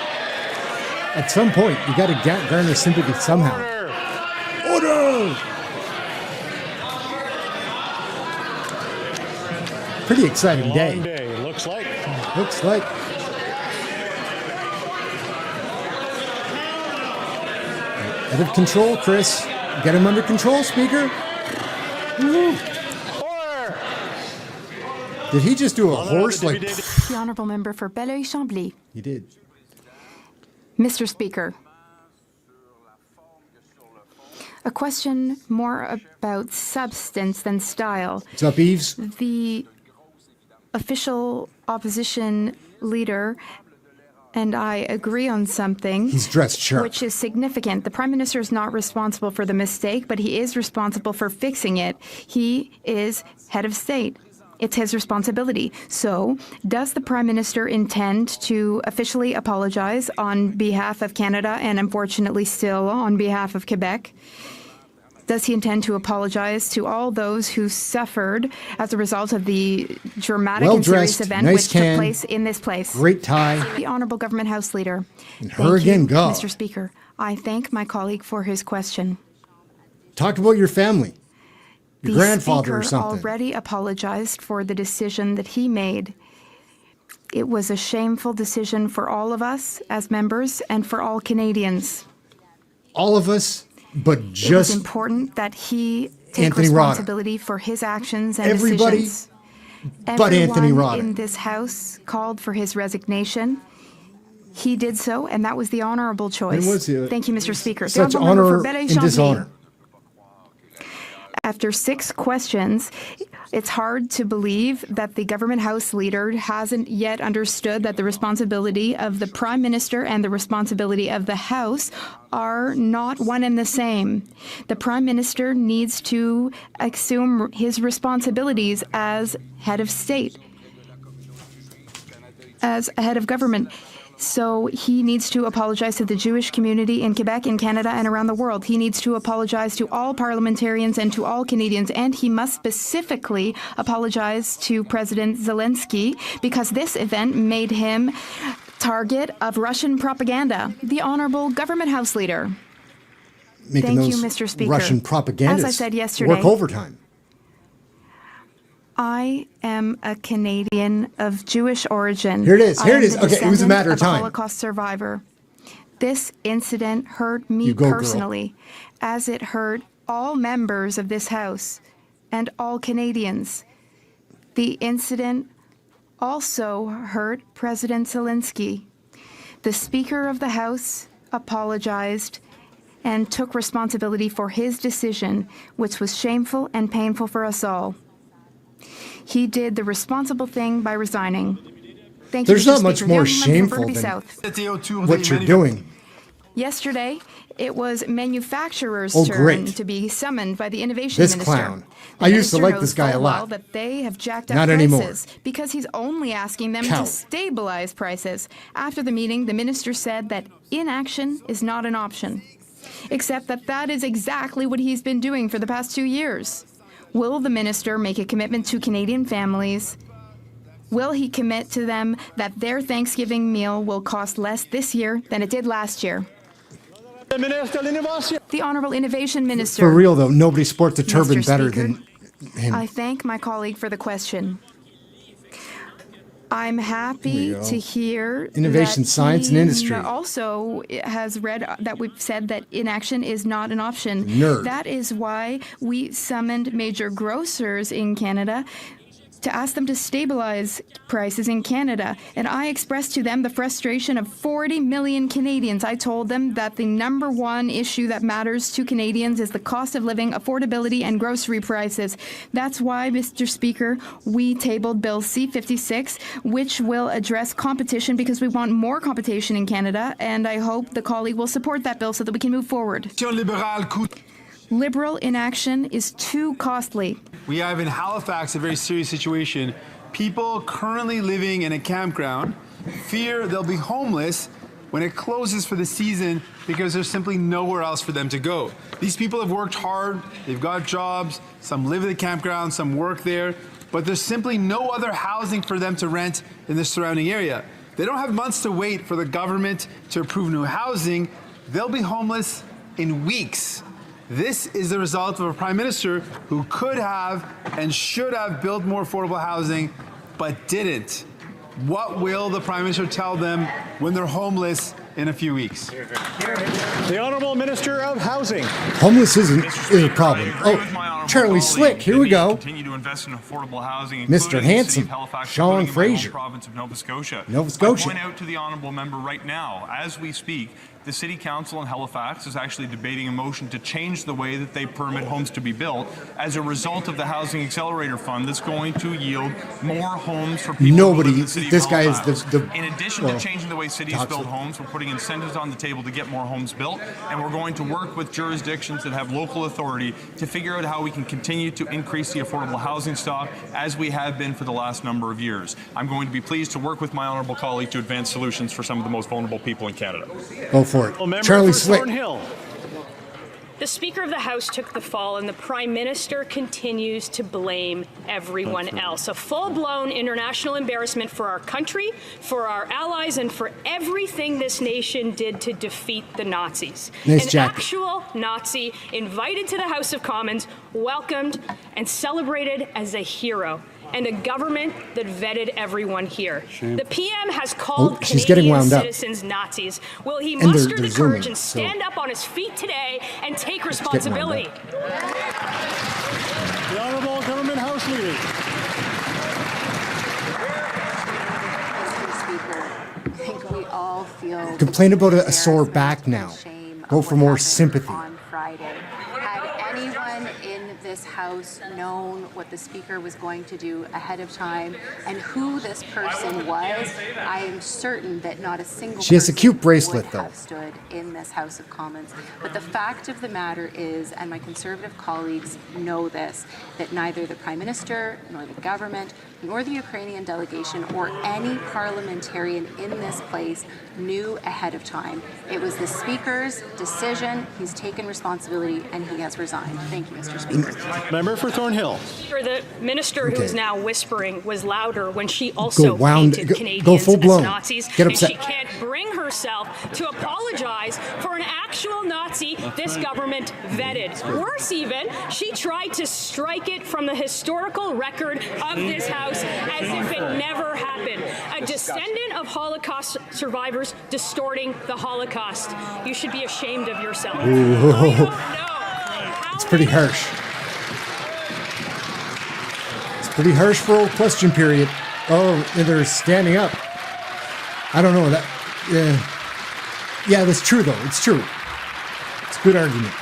S2: At some point, you got to garner sympathy somehow. Order! Pretty exciting day.
S18: Long day, looks like.
S2: Looks like. Out of control, Chris. Get him under control, Speaker. Woo. Did he just do a horse like?
S1: The honourable member for Belleuil-Chambly.
S2: He did.
S1: Mr. Speaker, a question more about substance than style.
S2: What's up, Eves?
S1: The official opposition leader and I agree on something.
S2: He's dressed sharp.
S1: Which is significant. The Prime Minister is not responsible for the mistake, but he is responsible for fixing it. He is head of state. It's his responsibility. So, does the Prime Minister intend to officially apologize on behalf of Canada and unfortunately still on behalf of Quebec? Does he intend to apologize to all those who suffered as a result of the dramatic and serious event
S2: nice
S1: which
S2: tan,
S1: took place in this place?
S2: Great tie.
S1: The Honourable Government House Leader.
S2: And her
S1: Thank
S2: again,
S1: you,
S2: God.
S1: Mr. Speaker. I thank my colleague for his question.
S2: Talk about your family. Your grandfather or
S1: Speaker
S2: something.
S1: already apologized for the decision that he made. It was a shameful decision for all of us as members and for all Canadians.
S2: All of us, but
S1: It was
S2: just
S1: important that he take
S2: Anthony Rodda.
S1: responsibility for his actions and
S2: Everybody
S1: decisions.
S2: but Anthony
S1: Everyone
S2: Rodda.
S1: in this House called for his resignation. He did so, and that was the honourable choice.
S2: was it?
S1: Thank you, Mr. Speaker. The
S2: Such
S1: honourable member
S2: honor
S1: for
S2: and
S1: Belleuil-Chambly.
S2: dishonor.
S1: After 6 questions, it's hard to believe that the Government House Leader hasn't yet understood that the responsibility of the Prime Minister and the responsibility of the House are not one and the same. The Prime Minister needs to assume his responsibilities as head of state, as head of government. So he needs to apologize to the Jewish community in Quebec, in Canada, and around the world. He needs to apologize to all parliamentarians and to all Canadians. And he must specifically apologize to President Zelensky because this event made him target of Russian propaganda. The Honourable Government House Leader.
S2: Making
S1: Thank you,
S2: those
S1: Mr. Speaker.
S2: Russian propagandists
S1: As I said yesterday,
S2: work overtime.
S1: I am a Canadian of Jewish origin.
S2: Here it is. Here
S1: I
S2: it
S1: am
S2: is.
S1: the
S2: Okay, it was a matter of
S1: descendant
S2: time.
S1: a Holocaust survivor. This incident hurt me
S2: You go, girl.
S1: personally, as it hurt all members of this House and all Canadians. The incident also hurt President Zelensky. The Speaker of the House apologized and took responsibility for his decision, which was shameful and painful for us all. He did the responsible thing by resigning. Thank you,
S2: There's
S1: Mr.
S2: not much
S1: Speaker.
S2: more
S1: The honourable member for
S2: shameful
S1: Burnaby
S2: than
S1: South.
S2: what you're doing.
S1: Yesterday, it was manufacturers'
S2: Oh,
S1: turn
S2: great.
S1: to be summoned by the Innovation
S2: This
S1: Minister.
S2: clown.
S1: The
S2: I used to
S1: minister
S2: like
S1: knows
S2: this guy a
S1: full
S2: lot.
S1: well that they have jacked up
S2: Not
S1: prices
S2: anymore.
S1: because he's only asking them to
S2: Coward.
S1: stabilize prices. After the meeting, the minister said that inaction is not an option, except that that is exactly what he's been doing for the past 2 years. Will the minister make a commitment to Canadian families? Will he commit to them that their Thanksgiving meal will cost less this year than it did last year? The Honourable Innovation Minister.
S2: For real, though, nobody sports a turban
S1: Mr.
S2: better
S1: Speaker,
S2: than him.
S1: I thank my colleague for the question. I'm happy to hear
S2: Innovation,
S1: that
S2: science, and
S1: he
S2: industry.
S1: Also has read that we've said that inaction is not an option.
S2: Nerd.
S1: That is why we summoned major grocers in Canada to ask them to stabilize prices in Canada. And I expressed to them the frustration of 40 million Canadians. I told them that the number one issue that matters to Canadians is the cost of living, affordability, and grocery prices. That's why, Mr. Speaker, we tabled Bill C-56, which will address competition because we want more competition in Canada. And I hope the colleague will support that bill so that we can move forward. Liberal inaction is too costly.
S16: We have in Halifax a very serious situation. People currently living in a campground fear they'll be homeless when it closes for the season because there's simply nowhere else for them to go. These people have worked hard, they've got jobs, some live at the campground, some work there, but there's simply no other housing for them to rent in the surrounding area. They don't have months to wait for the government to approve new housing. They'll be homeless in weeks. This is the result of a prime minister who could have and should have built more affordable housing, but didn't. What will the prime minister tell them when they're homeless in a few weeks?
S18: The Honourable Minister of Housing.
S2: Homeless is a problem. Oh, Charlie Slick, here we go.
S19: Continue to invest in affordable housing,
S2: Mr. Handsome, Sean Fraser,
S19: province of Nova Scotia.
S2: Nova Scotia.
S19: I point out to the honourable member right now, as we speak, the City Council in Halifax is actually debating a motion to change the way that they permit homes to be built as a result of the Housing Accelerator Fund that's going to yield more homes for people who live in the city
S2: this
S19: of
S2: guy is
S19: Halifax.
S2: the
S19: In addition to changing the way cities build homes, we're putting incentives on the table to get more homes built, and we're going to work with jurisdictions that have local authority to figure out how we can continue to increase the affordable housing stock as we have been for the last number of years. I'm going to be pleased to work with my honourable colleague to advance solutions for some of the most vulnerable people in Canada.
S2: Go for it. Charlie Slick.
S20: The Speaker of the House took the fall, and the Prime Minister continues to blame everyone else. A full-blown international embarrassment for our country, for our allies, and for everything this nation did to defeat the Nazis.
S2: Nice
S20: An
S2: jacket.
S20: actual Nazi invited to the House of Commons, welcomed, and celebrated as a hero. And a government that vetted everyone here.
S2: Shame.
S20: The PM has called
S2: she's getting
S20: Canadian
S2: wound up.
S20: citizens Nazis. Will he
S2: And
S20: muster
S2: they're
S20: the
S2: zooming,
S20: courage and stand up on his feet today and take responsibility?
S18: The Honourable Government House Leader.
S21: Mr. Speaker, I think we all feel
S2: Complain about a sore back now. Go for more sympathy.
S21: on Friday. Had anyone in this House known what the Speaker was going to do ahead of time and who this person was, I am certain that not a single
S2: She has a
S21: person
S2: cute bracelet,
S21: would
S2: though.
S21: have stood in this House of Commons. But the fact of the matter is, and my Conservative colleagues know this, that neither the Prime Minister nor the government nor the Ukrainian delegation or any parliamentarian in this place knew ahead of time. It was the Speaker's decision. He's taken responsibility and he has resigned. Thank you, Mr. Speaker.
S18: Member for Thornhill.
S20: The minister who is
S2: Okay.
S20: now whispering was louder when she also
S2: wound-
S20: painted
S2: go
S20: Canadians
S2: full blown.
S20: as Nazis,
S2: Get
S20: and
S2: upset.
S20: she can't bring herself to apologize for an actual Nazi this government vetted. Worse even, she tried to strike it from the historical record of this House as if it never happened. A descendant of Holocaust survivors distorting the Holocaust. You should be ashamed of yourself.
S2: Ooh. It's pretty harsh. It's pretty harsh for old question period. Oh, they're standing up. I don't know that. Yeah, that's true though. It's true. It's a good argument.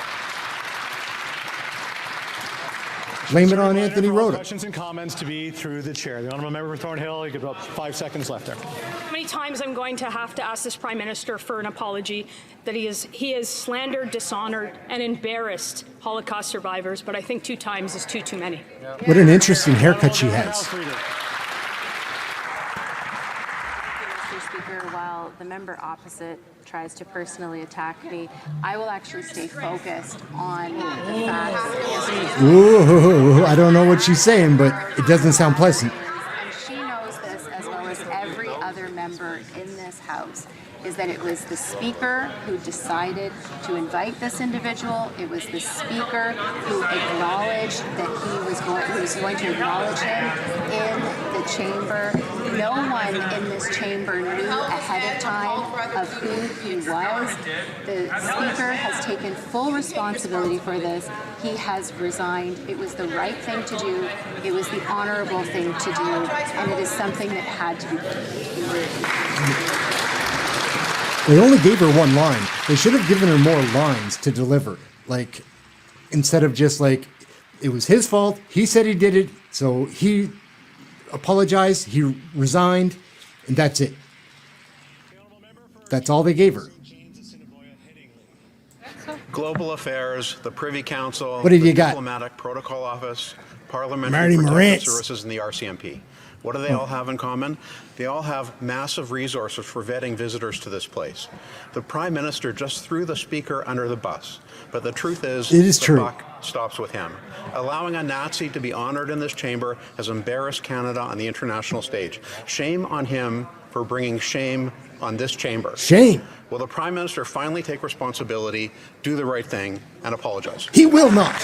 S2: Blame it on Anthony Rota.
S18: Questions and comments to be through the chair. The Honourable Member for Thornhill, you have about 5 seconds left there.
S20: How many times I'm going to have to ask this Prime Minister for an apology that he has slandered, dishonored, and embarrassed Holocaust survivors, but I think 2 times is too many.
S2: What an interesting haircut she has.
S21: Mr. Speaker, while the member opposite tries to personally attack me, I will actually stay focused on the facts.
S2: Ooh, I don't know what she's saying, but it doesn't sound pleasant.
S21: And she knows this as well as every other member in this House, is that it was the Speaker who decided to invite this individual. It was the Speaker who acknowledged that he was going to acknowledge him in the chamber. No one in this chamber knew ahead of time of who he was. The Speaker has taken full responsibility for this. He has resigned. It was the right thing to do. It was the honorable thing to do. And it is something that had to be done.
S2: They only gave her one line. They should have given her more lines to deliver. Like, instead of just like, it was his fault, he said he did it, so he apologized, he resigned, and that's it. That's all they gave her.
S7: Global Affairs, the Privy Council,
S2: What have
S7: the
S2: you got?
S7: Diplomatic Protocol Office,
S2: Marty
S7: Parliamentary Protection
S2: Morantz.
S7: Services, and the RCMP. What do they all have in common? They all have massive resources for vetting visitors to this place. The Prime Minister just threw the Speaker under the bus. But the truth is,
S2: It is
S7: the
S2: true.
S7: buck stops with him. Allowing a Nazi to be honored in this chamber has embarrassed Canada on the international stage. Shame on him for bringing shame on this chamber.
S2: Shame.
S7: Will the Prime Minister finally take responsibility, do the right thing, and apologize?
S2: He will not.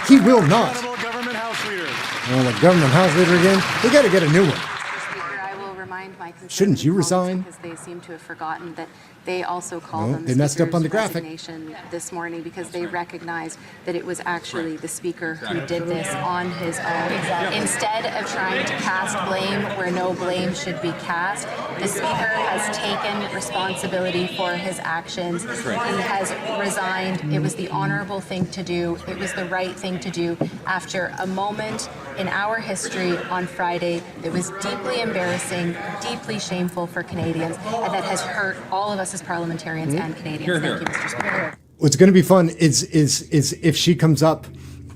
S2: He will not.
S18: Honorable Government House Leader.
S2: Oh, the government house leader again? They got to get a new one.
S21: Speaker, I will remind my
S2: Shouldn't you resign?
S21: because they seem to have forgotten that they also called
S2: No,
S21: them
S2: they messed up on the graphic.
S21: resignation this morning because they recognized that it was actually the Speaker who did this on his own. Instead of trying to cast blame where no blame should be cast, the Speaker has taken responsibility for his actions. He has resigned. It was the honorable thing to do. It was the right thing to do after a moment in our history on Friday that was deeply embarrassing, deeply shameful for Canadians, and that has hurt all of us as parliamentarians and Canadians. Thank you, Mr. Speaker.
S2: What's going to be fun is if she comes up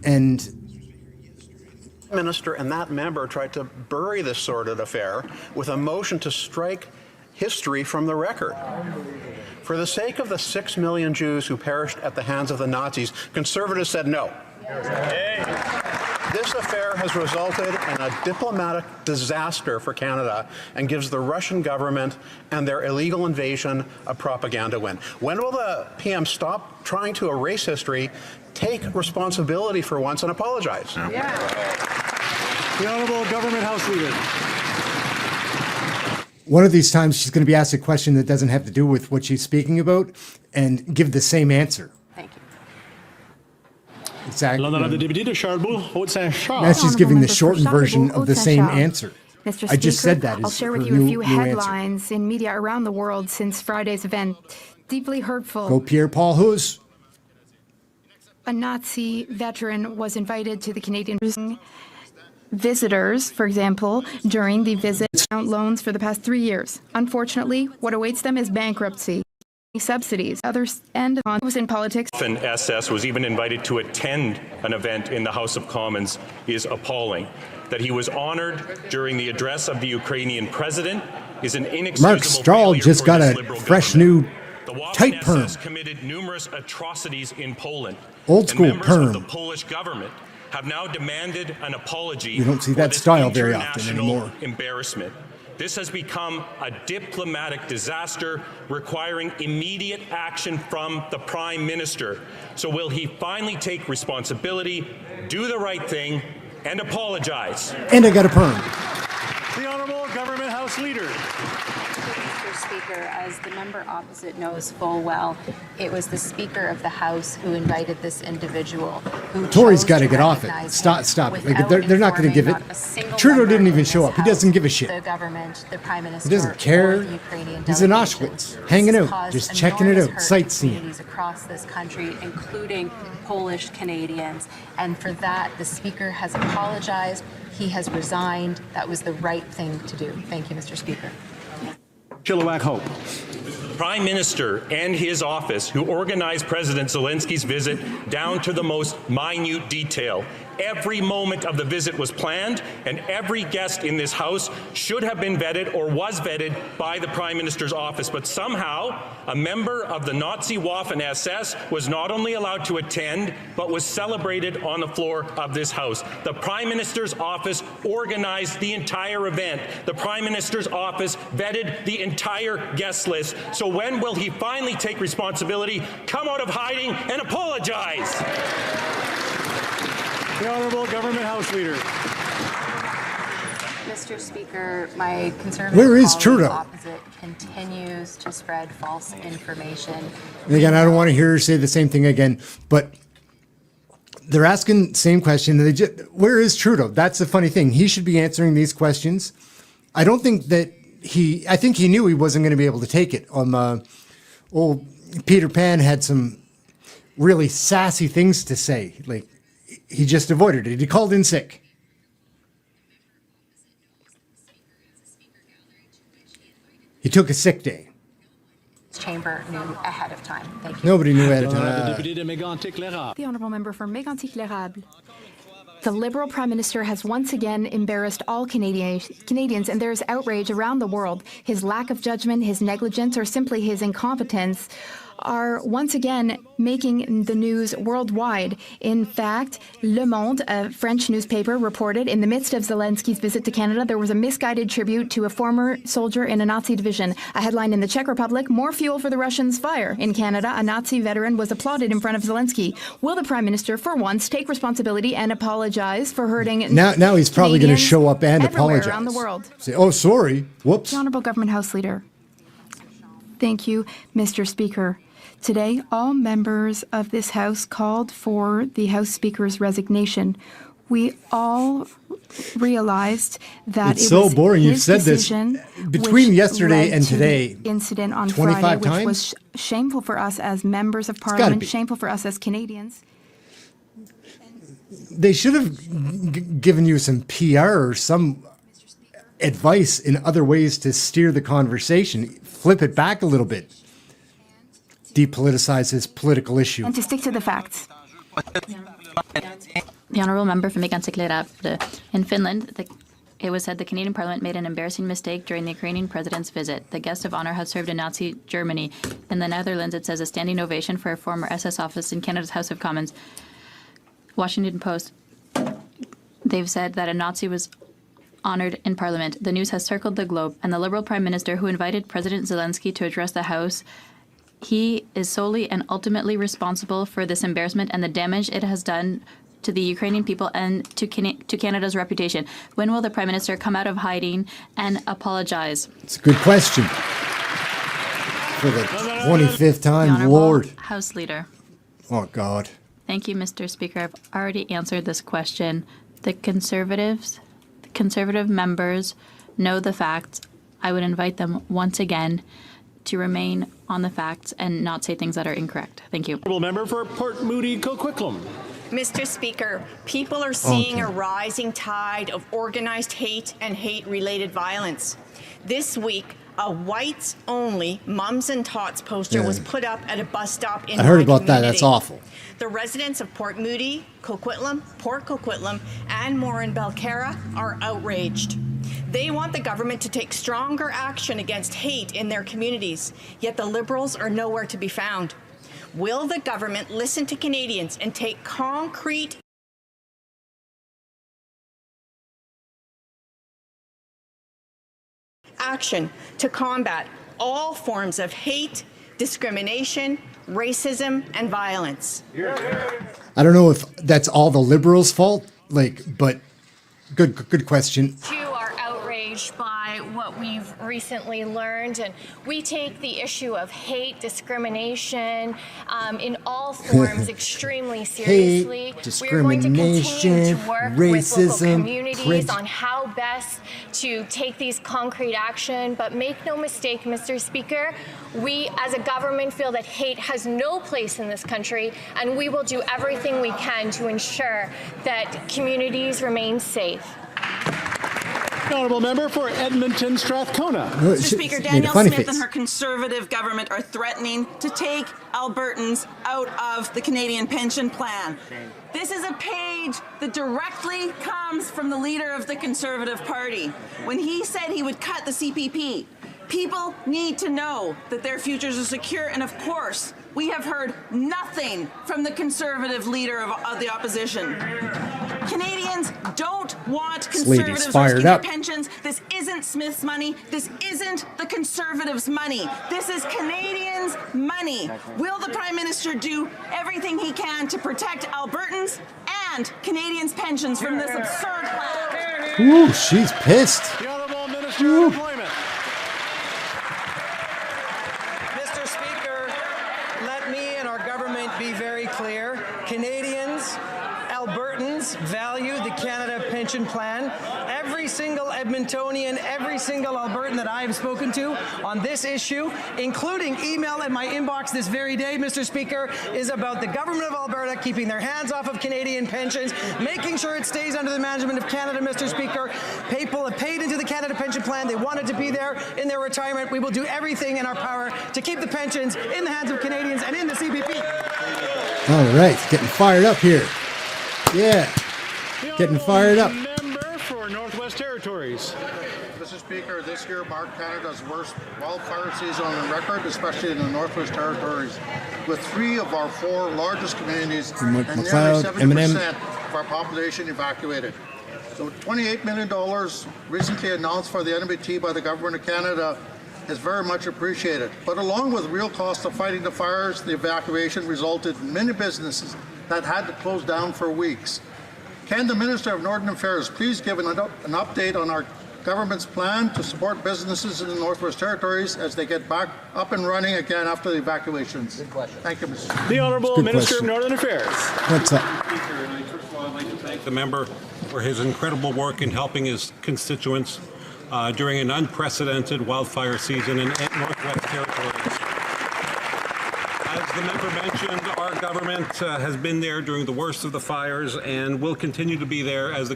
S2: and
S7: Minister and that member tried to bury this sordid affair with a motion to strike history from the record. For the sake of the 6 million Jews who perished at the hands of the Nazis, Conservatives said no. This affair has resulted in a diplomatic disaster for Canada and gives the Russian government and their illegal invasion a propaganda win. When will the PM stop trying to erase history, take responsibility for once, and apologize?
S18: The Honorable Government House Leader.
S2: one of these times she's going to be asked a question that doesn't have to do with what she's speaking about and give the same answer.
S21: Thank you.
S2: Exactly.
S1: Now
S2: she's giving the shortened version of the same answer.
S1: Mr. Speaker,
S2: I just said that.
S1: I'll share with you a few headlines in media around the world since Friday's event. Deeply hurtful.
S2: Go Pierre Paul Hus.
S1: A Nazi veteran was invited to the Canadian visitors, for example, during the visit loans for the past 3 years. Unfortunately, what awaits them is bankruptcy. Subsidies. Others end on was in politics.
S9: SS was even invited to attend an event in the House of Commons is appalling. That he was honored during the address of the Ukrainian president is an inexcusable
S2: Mark Strahl just got a fresh new tight perm.
S9: SS committed numerous atrocities in Poland.
S2: Old school
S9: and members
S2: perm.
S9: of the Polish government have now demanded an apology.
S2: You don't see
S9: for
S2: that
S9: this
S2: style very often
S9: international
S2: anymore.
S9: Embarrassment. This has become a diplomatic disaster requiring immediate action from the Prime Minister. So will he finally take responsibility, do the right thing, and apologize?
S2: And I got a perm.
S18: The Honourable Government House Leader.
S21: Mr. Speaker, as the member opposite knows full well, it was the Speaker of the House who invited this individual. Who
S2: Tories
S21: chose
S2: got to
S21: to
S2: get off it.
S21: recognize
S2: Stop
S21: him
S2: it. Like, they're not going to give it.
S21: not a single
S2: Trudeau
S21: member
S2: didn't even
S21: in
S2: show
S21: this
S2: up. He doesn't
S21: House,
S2: give a shit.
S21: The government, the Prime Minister,
S2: He doesn't
S21: or
S2: care.
S21: the Ukrainian
S2: He's in
S21: delegation.
S2: Auschwitz, hanging
S21: This
S2: out,
S21: caused
S2: just checking it
S21: enormous
S2: out,
S21: hurt to
S2: sightseeing.
S21: communities across this country, including Polish Canadians. And for that, the Speaker has apologized. He has resigned. That was the right thing to do. Thank you, Mr. Speaker.
S9: Chilliwack Hope. Prime Minister and his office, who organized President Zelensky's visit down to the most minute detail. Every moment of the visit was planned, and every guest in this House should have been vetted or was vetted by the Prime Minister's office. But somehow, a member of the Nazi Waffen-SS was not only allowed to attend, but was celebrated on the floor of this House. The Prime Minister's office organized the entire event. The Prime Minister's office vetted the entire guest list. So when will he finally take responsibility, come out of hiding, and apologize?
S18: The Honourable Government House Leader.
S21: Mr. Speaker, my conservative
S2: Where is
S21: colleague
S2: Trudeau?
S21: opposite continues to spread false information.
S2: And again, I don't want to hear her say the same thing again, but they're asking the same question. And where is Trudeau? That's the funny thing. He should be answering these questions. I don't think that I think he knew he wasn't going to be able to take it. Old Peter Pan had some really sassy things to say. Like, he just avoided it. He called in sick. He took a sick day.
S21: Chamber knew ahead of time. Thank you.
S2: Nobody knew ahead of time.
S1: The honourable member for Mégantic-L'Érable. The Liberal Prime Minister has once again embarrassed all Canadians, and there is outrage around the world. His lack of judgment, his negligence, or simply his incompetence are once again making the news worldwide. In fact, Le Monde, a French newspaper, reported in the midst of Zelensky's visit to Canada, there was a misguided tribute to a former soldier in a Nazi division. A headline in the Czech Republic, more fuel for the Russians' fire. In Canada, a Nazi veteran was applauded in front of Zelensky. Will the Prime Minister, for once, take responsibility and apologize for hurting
S2: Now he's probably going to show up and
S1: everywhere
S2: apologize.
S1: around the world?
S2: Say, oh, sorry. Whoops.
S1: The Honourable Government House Leader. Thank you, Mr. Speaker. Today, all members of this House called for the House Speaker's resignation. We all realized that
S2: It's
S1: it
S2: so
S1: was
S2: boring. You've
S1: his
S2: said this
S1: decision
S2: between
S1: which
S2: yesterday
S1: led
S2: and
S1: to
S2: today
S1: the incident on
S2: 25
S1: Friday, which
S2: times?
S1: was shameful for us as members of
S2: gotta
S1: Parliament,
S2: be.
S1: shameful for us as Canadians.
S2: They should have given you some PR or some advice in other ways to steer the conversation. Flip it back a little bit. Depoliticize this political issue.
S1: And to stick to the facts.
S17: The honourable member for Mégantic-L'Érable. In Finland, it was said the Canadian Parliament made an embarrassing mistake during the Ukrainian president's visit. The guest of honour had served in Nazi Germany. In the Netherlands, it says a standing ovation for a former SS officer in Canada's House of Commons. Washington Post, they've said that a Nazi was honoured in Parliament. The news has circled the globe, and the Liberal Prime Minister who invited President Zelensky to address the House, he is solely and ultimately responsible for this embarrassment and the damage it has done to the Ukrainian people and to Canada's reputation. When will the Prime Minister come out of hiding and apologize?
S2: It's a good question. For the 25th time,
S17: The Honourable
S2: Lord.
S17: House Leader.
S2: Oh, God.
S17: Thank you, Mr. Speaker. I've already answered this question. The Conservative members know the facts. I would invite them once again to remain on the facts and not say things that are incorrect. Thank you.
S4: Member for Port Moody Coquitlam.
S22: Mr. Speaker, people are seeing a rising tide of organized hate and hate-related violence. This week, a whites-only Mums and Tots poster was put up at a bus stop in
S2: I heard
S22: my
S2: about that. That's
S22: community.
S2: awful.
S22: The residents of Port Moody, Coquitlam, Port Coquitlam, and Morin Belcarra are outraged. They want the government to take stronger action against hate in their communities, yet the Liberals are nowhere to be found. Will the government listen to Canadians and take concrete action to combat all forms of hate, discrimination, racism, and violence?
S2: I don't know if that's all the Liberals' fault, but good question.
S23: You are outraged by what we've recently learned, and we take the issue of hate, discrimination in all forms extremely seriously.
S2: Hate,
S23: We are going to continue
S2: discrimination,
S23: to work with local
S2: racism,
S23: communities on how best to take these concrete action. But make no mistake, Mr. Speaker, we as a government feel that hate has no place in this country, and we will do everything we can to ensure that communities remain safe.
S4: Honourable member for Edmonton Strathcona.
S24: Mr. Speaker, Danielle Smith and her Conservative government are threatening to take Albertans out of the Canadian pension plan. This is a page that directly comes from the leader of the Conservative Party when he said he would cut the CPP. People need to know that their futures are secure, and of course, we have heard nothing from the Conservative leader of the opposition. Canadians don't want Conservatives risking their pensions. This isn't Smith's money. This isn't the Conservatives' money. This is Canadians' money. Will the Prime Minister do everything he can to protect Albertans and Canadians' pensions from this absurd plan?
S2: Ooh, she's pissed.
S18: The Honourable Minister of Employment.
S8: Mr. Speaker, let me and our government be very clear. Canadians, Albertans value the Canada Pension Plan. Every single Edmontonian, every single Albertan that I have spoken to on this issue, including email in my inbox this very day, Mr. Speaker, is about the government of Alberta keeping their hands off of Canadian pensions, making sure it stays under the management of Canada, Mr. Speaker. People have paid into the Canada Pension Plan. They wanted to be there in their retirement. We will do everything in our power to keep the pensions in the hands of Canadians and in the CBP.
S2: All right, getting fired up here. Yeah, getting fired up.
S18: Member for Northwest Territories.
S12: Mr. Speaker, this year marked Canada's worst wildfire season on record, especially in the Northwest Territories, with 3 of our 4 largest communities and nearly 70% of our population evacuated. So $28 million recently announced for the NBT by the Government of Canada is very much appreciated. But along with real costs of fighting the fires, the evacuation resulted in many businesses that had to close down for weeks. Can the Minister of Northern Affairs please give an update on our government's plan to support businesses in the Northwest Territories as they get back up and running again after the evacuations? Good question. Thank you, Mr. Speaker.
S18: The Honourable Minister of Northern Affairs.
S2: What's up?
S13: First of all, I'd like to thank the member for his incredible work in helping his constituents during an unprecedented wildfire season in Northwest Territories. As the member mentioned, our government has been there during the worst of the fires and will continue to be there as the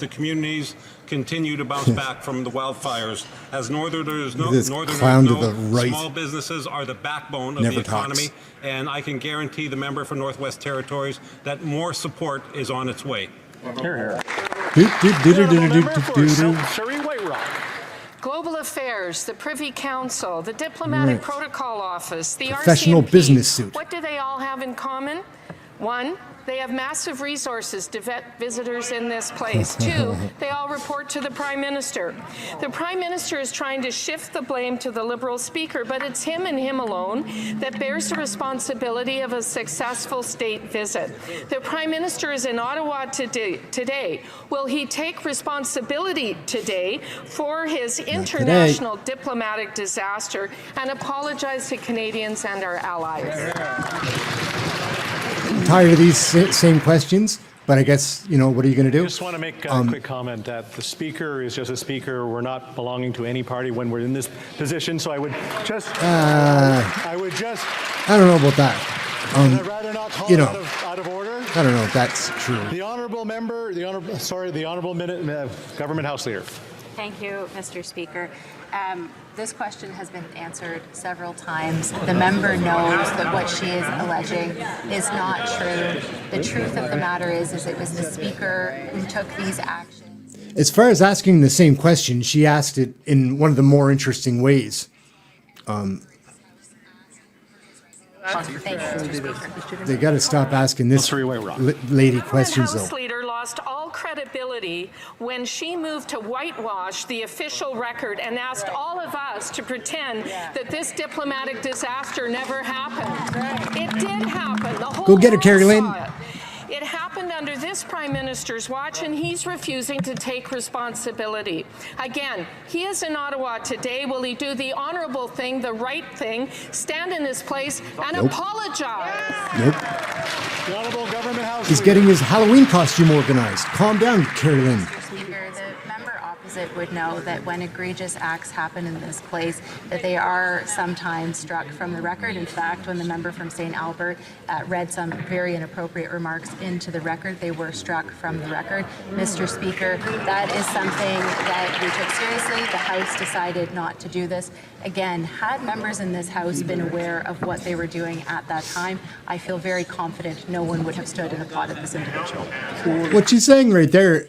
S13: communities continue to bounce back from the wildfires. As Northerners know, small businesses are the backbone of the economy, and I can guarantee the member for Northwest Territories that more support is on its way.
S18: Surrey White Rock.
S15: Global Affairs, the Privy Council, the Diplomatic Protocol Office, the
S2: Professional
S15: RCMP.
S2: business suit.
S15: What do they all have in common? One, they have massive resources to vet visitors in this place. Two, they all report to the Prime Minister. The Prime Minister is trying to shift the blame to the Liberal Speaker, but it's him and him alone that bears the responsibility of a successful state visit. The Prime Minister is in Ottawa today. Will he take responsibility today for his international diplomatic disaster and apologize to Canadians and our allies?
S2: Tired of these same questions, but I guess, what are you going to do?
S18: I just want to make a quick comment that the Speaker is just a Speaker. We're not belonging to any party when we're in this position, so I would just...
S2: I don't know about that.
S18: I'd rather not call it out of order.
S2: I don't know if that's true.
S18: The Honourable Member, the Honourable Government House Leader.
S21: Thank you, Mr. Speaker. This question has been answered several times. The member knows that what she is alleging is not true. The truth of the matter is it was the Speaker who took these actions.
S2: As far as asking the same question, she asked it in one of the more interesting ways. They got to stop asking this lady questions,
S15: The House
S2: though.
S15: Leader lost all credibility when she moved to whitewash the official record and asked all of us to pretend that this diplomatic disaster never happened. It did happen. The whole
S2: Go get her,
S15: world
S2: Carrie Lynn.
S15: saw it. It happened under this Prime Minister's watch, and he's refusing to take responsibility. Again, he is in Ottawa today. Will he do the honourable thing, the right thing, stand in his place and apologize?
S2: Nope.
S18: The Honourable Government House
S2: He's getting his Halloween costume organized. Calm down, Carrie Lynn.
S21: Speaker, the member opposite would know that when egregious acts happen in this place, that they are sometimes struck from the record. In fact, when the member from St. Albert read some very inappropriate remarks into the record, they were struck from the record. Mr. Speaker, that is something that we took seriously. The House decided not to do this. Again, had members in this House been aware of what they were doing at that time, I feel very confident no one would have stood and applauded this individual.
S2: What she's saying right there.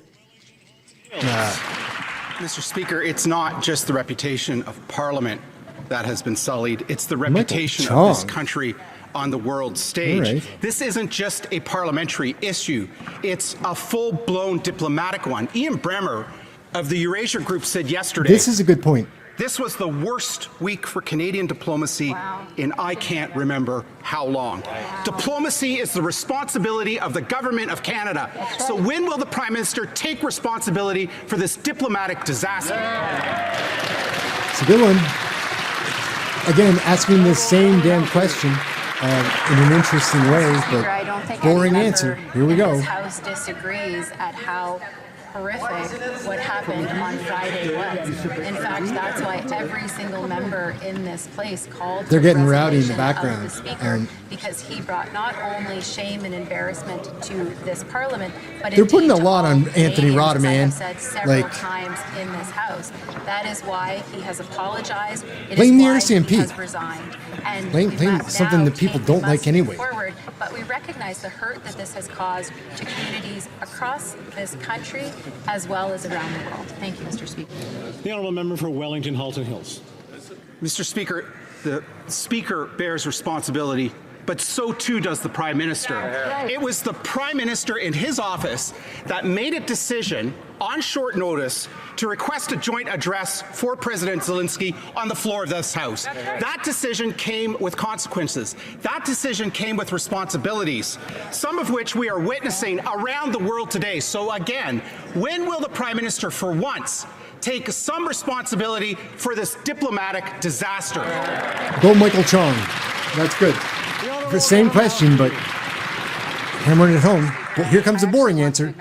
S25: Mr. Speaker, it's not just the reputation of Parliament that has been sullied, it's the reputation of this country on the world stage.
S2: Right.
S25: This isn't just a parliamentary issue, it's a full-blown diplomatic one. Ian Bremmer of the Eurasia Group said yesterday...
S2: This is a good point.
S25: This was the worst week for Canadian diplomacy in I can't remember how long. Diplomacy is the responsibility of the Government of Canada. So when will the Prime Minister take responsibility for this diplomatic disaster?
S2: It's a good one. Again, asking the same damn question in an interesting way, but
S21: I don't think
S2: boring
S21: any
S2: answer.
S21: member
S2: Here we
S21: in
S2: go.
S21: This House disagrees at how horrific what happened on Friday was. In fact, that's why every single member in this place called
S2: They're
S21: for
S2: getting rowdy in the
S21: resignation of
S2: background,
S21: the Speaker, because he brought not only shame and embarrassment to this Parliament, but
S2: They're putting a
S21: indeed to
S2: lot
S21: all
S2: on Anthony
S21: Canadians,
S2: Rada,
S21: as I
S2: man.
S21: have said several
S2: Like,
S21: times in this House. That is why he has apologized. It
S2: Blame
S21: is
S2: the
S21: why
S2: RCMP.
S21: he has resigned. And
S2: Blame
S21: we must
S2: something
S21: now
S2: that people
S21: take-
S2: don't
S21: we must
S2: like anyway.
S21: move forward, but we recognize the hurt that this has caused to communities across this country as well as around the world. Thank you, Mr. Speaker.
S4: The honourable member for Wellington Halton Hills.
S25: Mr. Speaker, the Speaker bears responsibility, but so too does the Prime Minister. It was the Prime Minister in his office that made a decision on short notice to request a joint address for President Zelensky on the floor of this House. That decision came with consequences. That decision came with responsibilities, some of which we are witnessing around the world today. So again, when will the Prime Minister, for once, take some responsibility for this diplomatic disaster?
S2: Go Michael Chong. That's good. The same question, but hammering it home. But here comes a boring answer.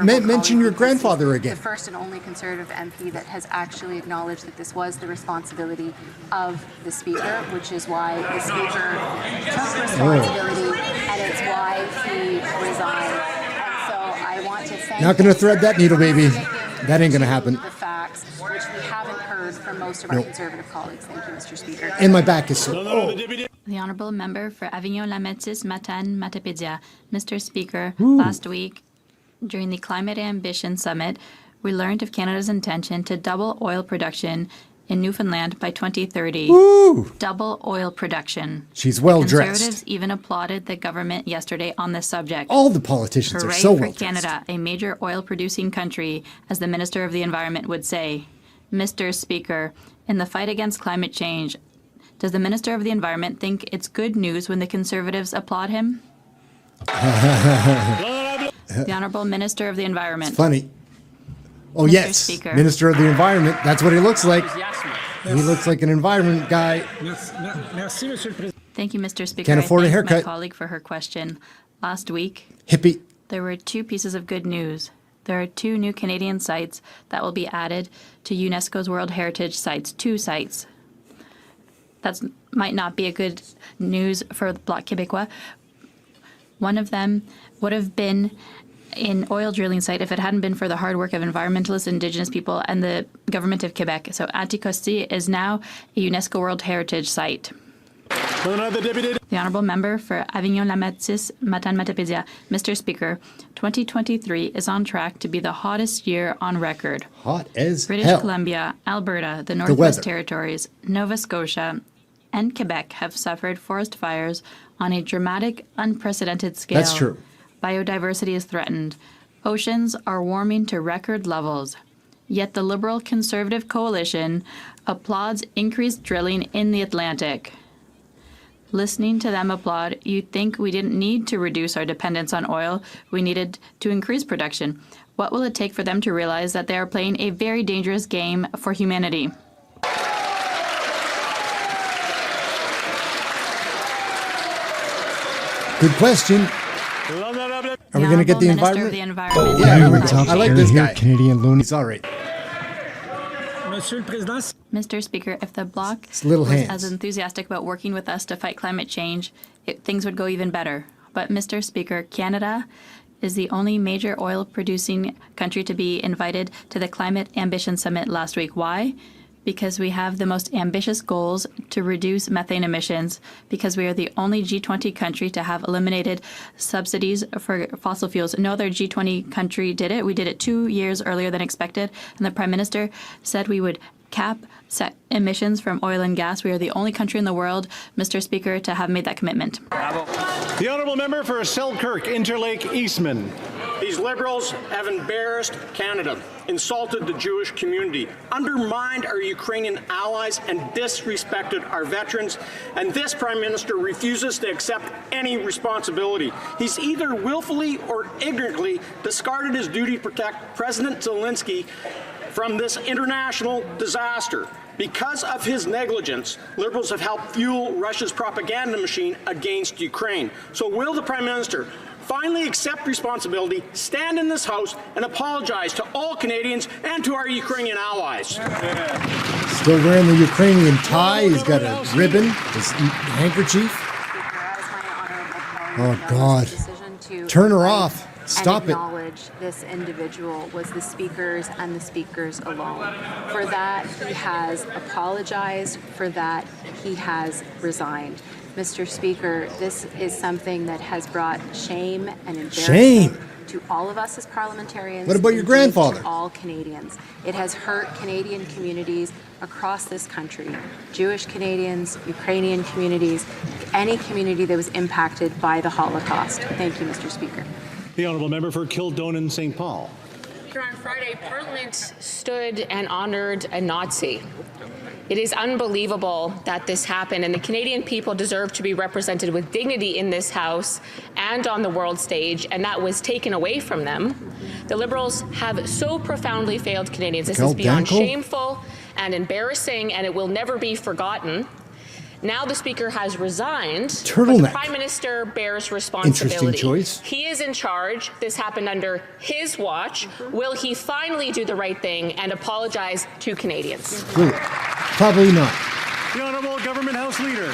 S2: Mention your grandfather again.
S21: The first and only Conservative MP that has actually acknowledged that this was the responsibility of the Speaker, which is why the Speaker took responsibility, and it's why he resigned. And so I want to thank
S2: Not going to thread that needle, baby. That ain't going to happen.
S21: the facts, which we haven't heard from most of our
S2: Nope.
S21: Conservative colleagues. Thank you, Mr. Speaker.
S2: And my back is so. Oh.
S17: The Honourable Member for Avignon-La-Métis, Matane-Matapédia. Mr. Speaker, last week, during the Climate Ambition Summit, we learned of Canada's intention to double oil production in Newfoundland by 2030.
S2: Woo!
S17: Double oil production.
S2: She's well dressed.
S17: Conservatives even applauded the government yesterday on this subject.
S2: All the politicians
S17: Hooray
S2: are so
S17: for
S2: well dressed.
S17: Canada, a major oil-producing country, as the Minister of the Environment would say. Mr. Speaker, in the fight against climate change, does the Minister of the Environment think it's good news when the Conservatives applaud him? The Honourable Minister of the Environment.
S2: It's funny. Oh,
S17: Mr.
S2: yes.
S17: Speaker.
S2: Minister of the Environment. That's what he looks like. He looks like an environment guy.
S17: Thank you, Mr. Speaker.
S2: Can't afford a
S17: I thank
S2: haircut.
S17: my colleague for her question. Last week,
S2: Hippie.
S17: there were two pieces of good news. There are 2 new Canadian sites that will be added to UNESCO's World Heritage Sites. 2 sites. That might not be a good news for the Bloc Québécois. One of them would have been an oil drilling site if it hadn't been for the hard work of environmentalists, Indigenous people, and the government of Quebec. So Anticosti is now a UNESCO World Heritage Site. The Honourable Member for Avignon-La-Métis, Matane-Matapédia. Mr. Speaker, 2023 is on track to be the hottest year on record.
S2: Hot as
S17: British
S2: hell.
S17: Columbia, Alberta, the
S2: weather.
S17: Northwest Territories, Nova Scotia, and Quebec have suffered forest fires on a dramatic, unprecedented scale.
S2: That's true.
S17: Biodiversity is threatened. Oceans are warming to record levels. Yet the Liberal Conservative coalition applauds increased drilling in the Atlantic. Listening to them applaud, you'd think we didn't need to reduce our dependence on oil, we needed to increase production. What will it take for them to realize that they are playing a very dangerous game for humanity?
S2: Good question. Are we going to get the
S17: Minister of
S2: environment?
S17: the Environment.
S2: Yeah, here we go. I like this guy. Canadian loonies. All right.
S17: Mr. Speaker, if the Bloc
S2: It's little
S17: was
S2: hands.
S17: as enthusiastic about working with us to fight climate change, things would go even better. But, Mr. Speaker, Canada is the only major oil-producing country to be invited to the Climate Ambition Summit last week. Why? Because we have the most ambitious goals to reduce methane emissions, because we are the only G20 country to have eliminated subsidies for fossil fuels. No other G20 country did it. We did it 2 years earlier than expected, and the Prime Minister said we would cap emissions from oil and gas. We are the only country in the world, Mr. Speaker, to have made that commitment.
S4: The honourable member for Selkirk, Interlake, Eastman.
S3: These Liberals have embarrassed Canada, insulted the Jewish community, undermined our Ukrainian allies, and disrespected our veterans. And this Prime Minister refuses to accept any responsibility. He's either willfully or ignorantly discarded his duty to protect President Zelensky from this international disaster. Because of his negligence, Liberals have helped fuel Russia's propaganda machine against Ukraine. So will the Prime Minister finally accept responsibility, stand in this House, and apologize to all Canadians and to our Ukrainian allies?
S2: Still wearing the Ukrainian tie. He's got a ribbon, his handkerchief. Oh, God. Turn her off. Stop it.
S21: Acknowledge this individual was the Speaker's and the Speaker's alone. For that, he has apologized. For that, he has resigned. Mr. Speaker, this is something that has brought shame and embarrassment to all of us as parliamentarians.
S2: What about your grandfather?
S21: To all Canadians. It has hurt Canadian communities across this country. Jewish Canadians, Ukrainian communities, any community that was impacted by the Holocaust. Thank you, Mr. Speaker.
S18: The honourable member for Kildonan St. Paul.
S6: On Friday, Parliament stood and honoured a Nazi. It is unbelievable that this happened, and the Canadian people deserve to be represented with dignity in this House and on the world stage, and that was taken away from them. The Liberals have so profoundly failed Canadians. This is beyond shameful and embarrassing, and it will never be forgotten. Now the Speaker has resigned, but the Prime Minister bears responsibility.
S2: Interesting choice.
S6: He is in charge. This happened under his watch. Will he finally do the right thing and apologize to Canadians?
S2: Probably not.
S18: The Honourable Government House Leader.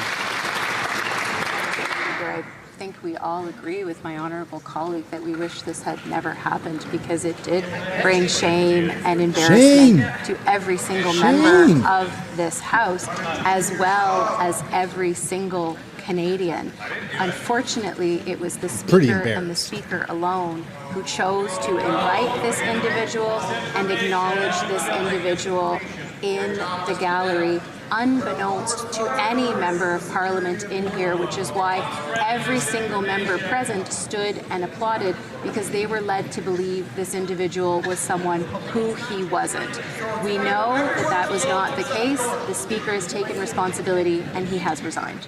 S21: I think we all agree with my honourable colleague that we wish this had never happened, because it did bring shame and embarrassment to every single member of this House, as well as every single Canadian. Unfortunately, it was the Speaker and the Speaker alone who chose to invite this individual and acknowledge this individual in the gallery, unbeknownst to any member of Parliament in here, which is why every single member present stood and applauded, because they were led to believe this individual was someone who he wasn't. We know that that was not the case. The Speaker has taken responsibility and he has resigned.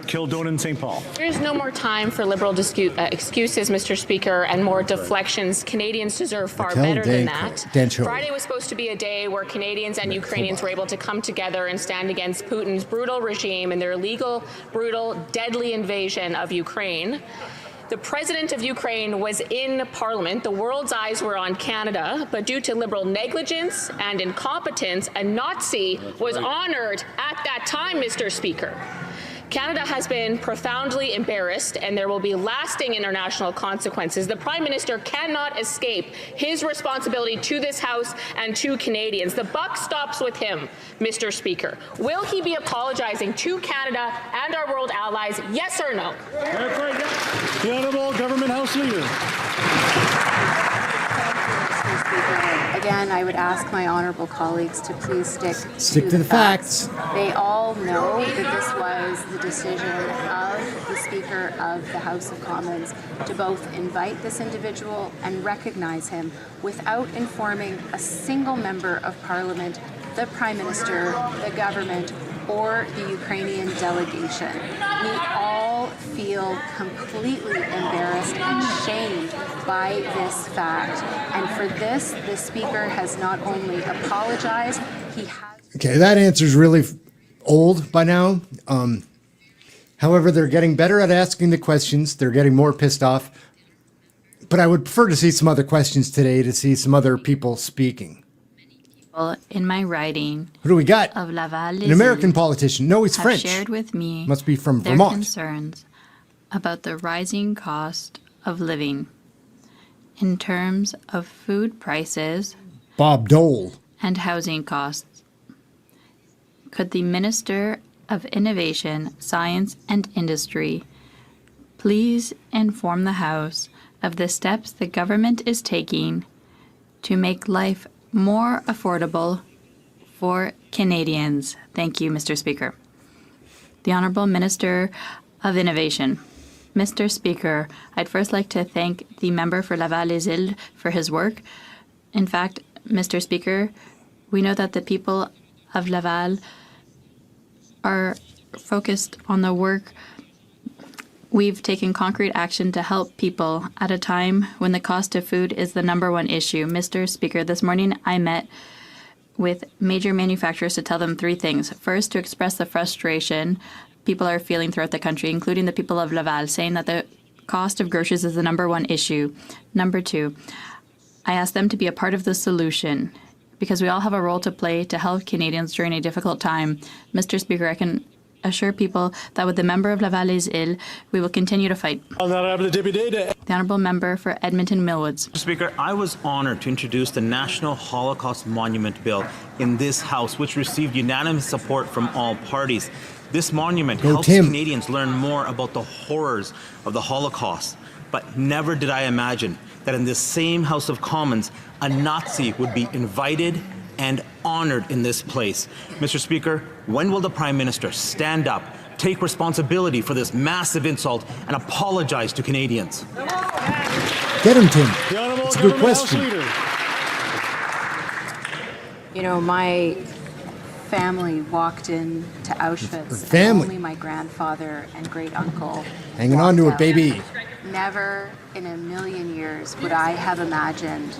S18: Kildonan St. Paul.
S6: There is no more time for Liberal excuses, Mr. Speaker, and more deflections. Canadians deserve far better than that. Friday was supposed to be a day where Canadians and Ukrainians were able to come together and stand against Putin's brutal regime and their illegal, brutal, deadly invasion of Ukraine. The President of Ukraine was in Parliament. The world's eyes were on Canada, but due to Liberal negligence and incompetence, a Nazi was honored at that time, Mr. Speaker. Canada has been profoundly embarrassed, and there will be lasting international consequences. The Prime Minister cannot escape his responsibility to this House and to Canadians. The buck stops with him, Mr. Speaker. Will he be apologizing to Canada and our world allies, yes or no?
S18: The Honourable Government House Leader.
S21: Again, I would ask my honourable colleagues to please stick
S2: to the facts.
S21: They all know that this was the decision of the Speaker of the House of Commons to both invite this individual and recognize him without informing a single member of Parliament, the Prime Minister, the government, or the Ukrainian delegation. We all feel completely embarrassed and shamed by this fact. And for this, the Speaker has not only apologized, he has...
S2: Okay, that answer's really old by now. However, they're getting better at asking the questions. They're getting more pissed off. But I would prefer to see some other questions today, to see some other people speaking.
S17: In my writing,
S2: Who do we got?
S17: Of Laval,
S2: an American politician. No, he's
S17: have
S2: French.
S17: Shared with me
S2: Must be from
S17: their
S2: Vermont.
S17: concerns about the rising cost of living in terms of food prices,
S2: Bob Dole,
S17: and housing costs. Could the Minister of Innovation, Science and Industry please inform the House of the steps the government is taking to make life more affordable for Canadians? Thank you, Mr. Speaker. The Honourable Minister of Innovation. Mr. Speaker, I'd first like to thank the member for Laval-les-Îles for his work. In fact, Mr. Speaker, we know that the people of Laval are focused on the work. We've taken concrete action to help people at a time when the cost of food is the #1 issue. Mr. Speaker, this morning I met with major manufacturers to tell them 3 things. First, to express the frustration people are feeling throughout the country, including the people of Laval, saying that the cost of groceries is the #1 issue. Number 2, I asked them to be a part of the solution because we all have a role to play to help Canadians during a difficult time. Mr. Speaker, I can assure people that with the member of Laval-les-Îles, we will continue to fight. The Honourable Member for Edmonton Millwoods.
S5: Mr. Speaker, I was honoured to introduce the National Holocaust Monument Bill in this House, which received unanimous support from all parties. This monument helps Canadians learn more about the horrors of the Holocaust. But never did I imagine that in this same House of Commons, a Nazi would be invited and honoured in this place. Mr. Speaker, when will the Prime Minister stand up, take responsibility for this massive insult, and apologize to Canadians?
S2: Get him, Tim. It's a good question.
S21: You know, my family walked into Auschwitz.
S2: Family.
S21: And only my grandfather and great uncle
S2: hanging on to it, baby.
S21: Never in a million years would I have imagined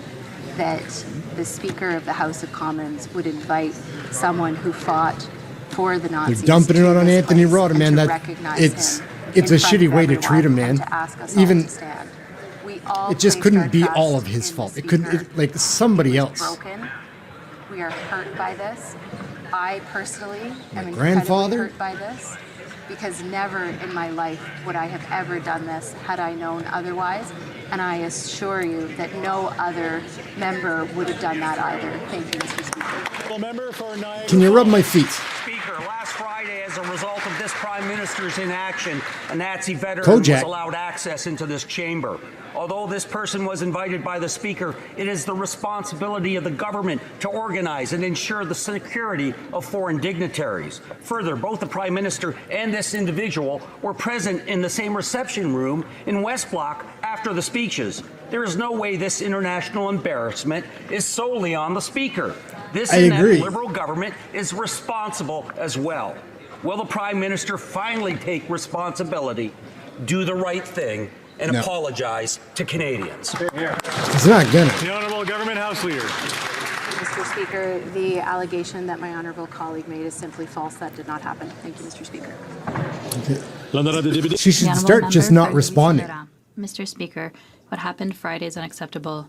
S21: that the Speaker of the House of Commons would invite someone who fought for the Nazis.
S2: They're dumping it on Anthony Rota, man. It's a shitty way to treat him, man. Even it just couldn't be all of his fault. It couldn't, like somebody else.
S21: Broken. We are hurt by this. I personally am
S2: grandfather?
S21: incredibly hurt by this because never in my life would I have ever done this had I known otherwise. And I assure you that no other member would have done that either. Thank you, Mr. Speaker.
S2: Can you rub my feet?
S10: Speaker, last Friday, as a result of this Prime Minister's inaction, a Nazi veteran was allowed access into this chamber. Although this person was invited by the Speaker, it is the responsibility of the government to organize and ensure the security of foreign dignitaries. Further, both the Prime Minister and this individual were present in the same reception room in West Block after the speeches. There is no way this international embarrassment is solely on the Speaker. This inept Liberal government is responsible as well. Will the Prime Minister finally take responsibility, do the right thing, and apologize to Canadians?
S2: He's not gonna.
S18: The Honourable Government House Leader.
S21: Mr. Speaker, the allegation that my honourable colleague made is simply false. That did not happen. Thank you, Mr. Speaker.
S2: She should start just not responding.
S17: Mr. Speaker, what happened Friday is unacceptable.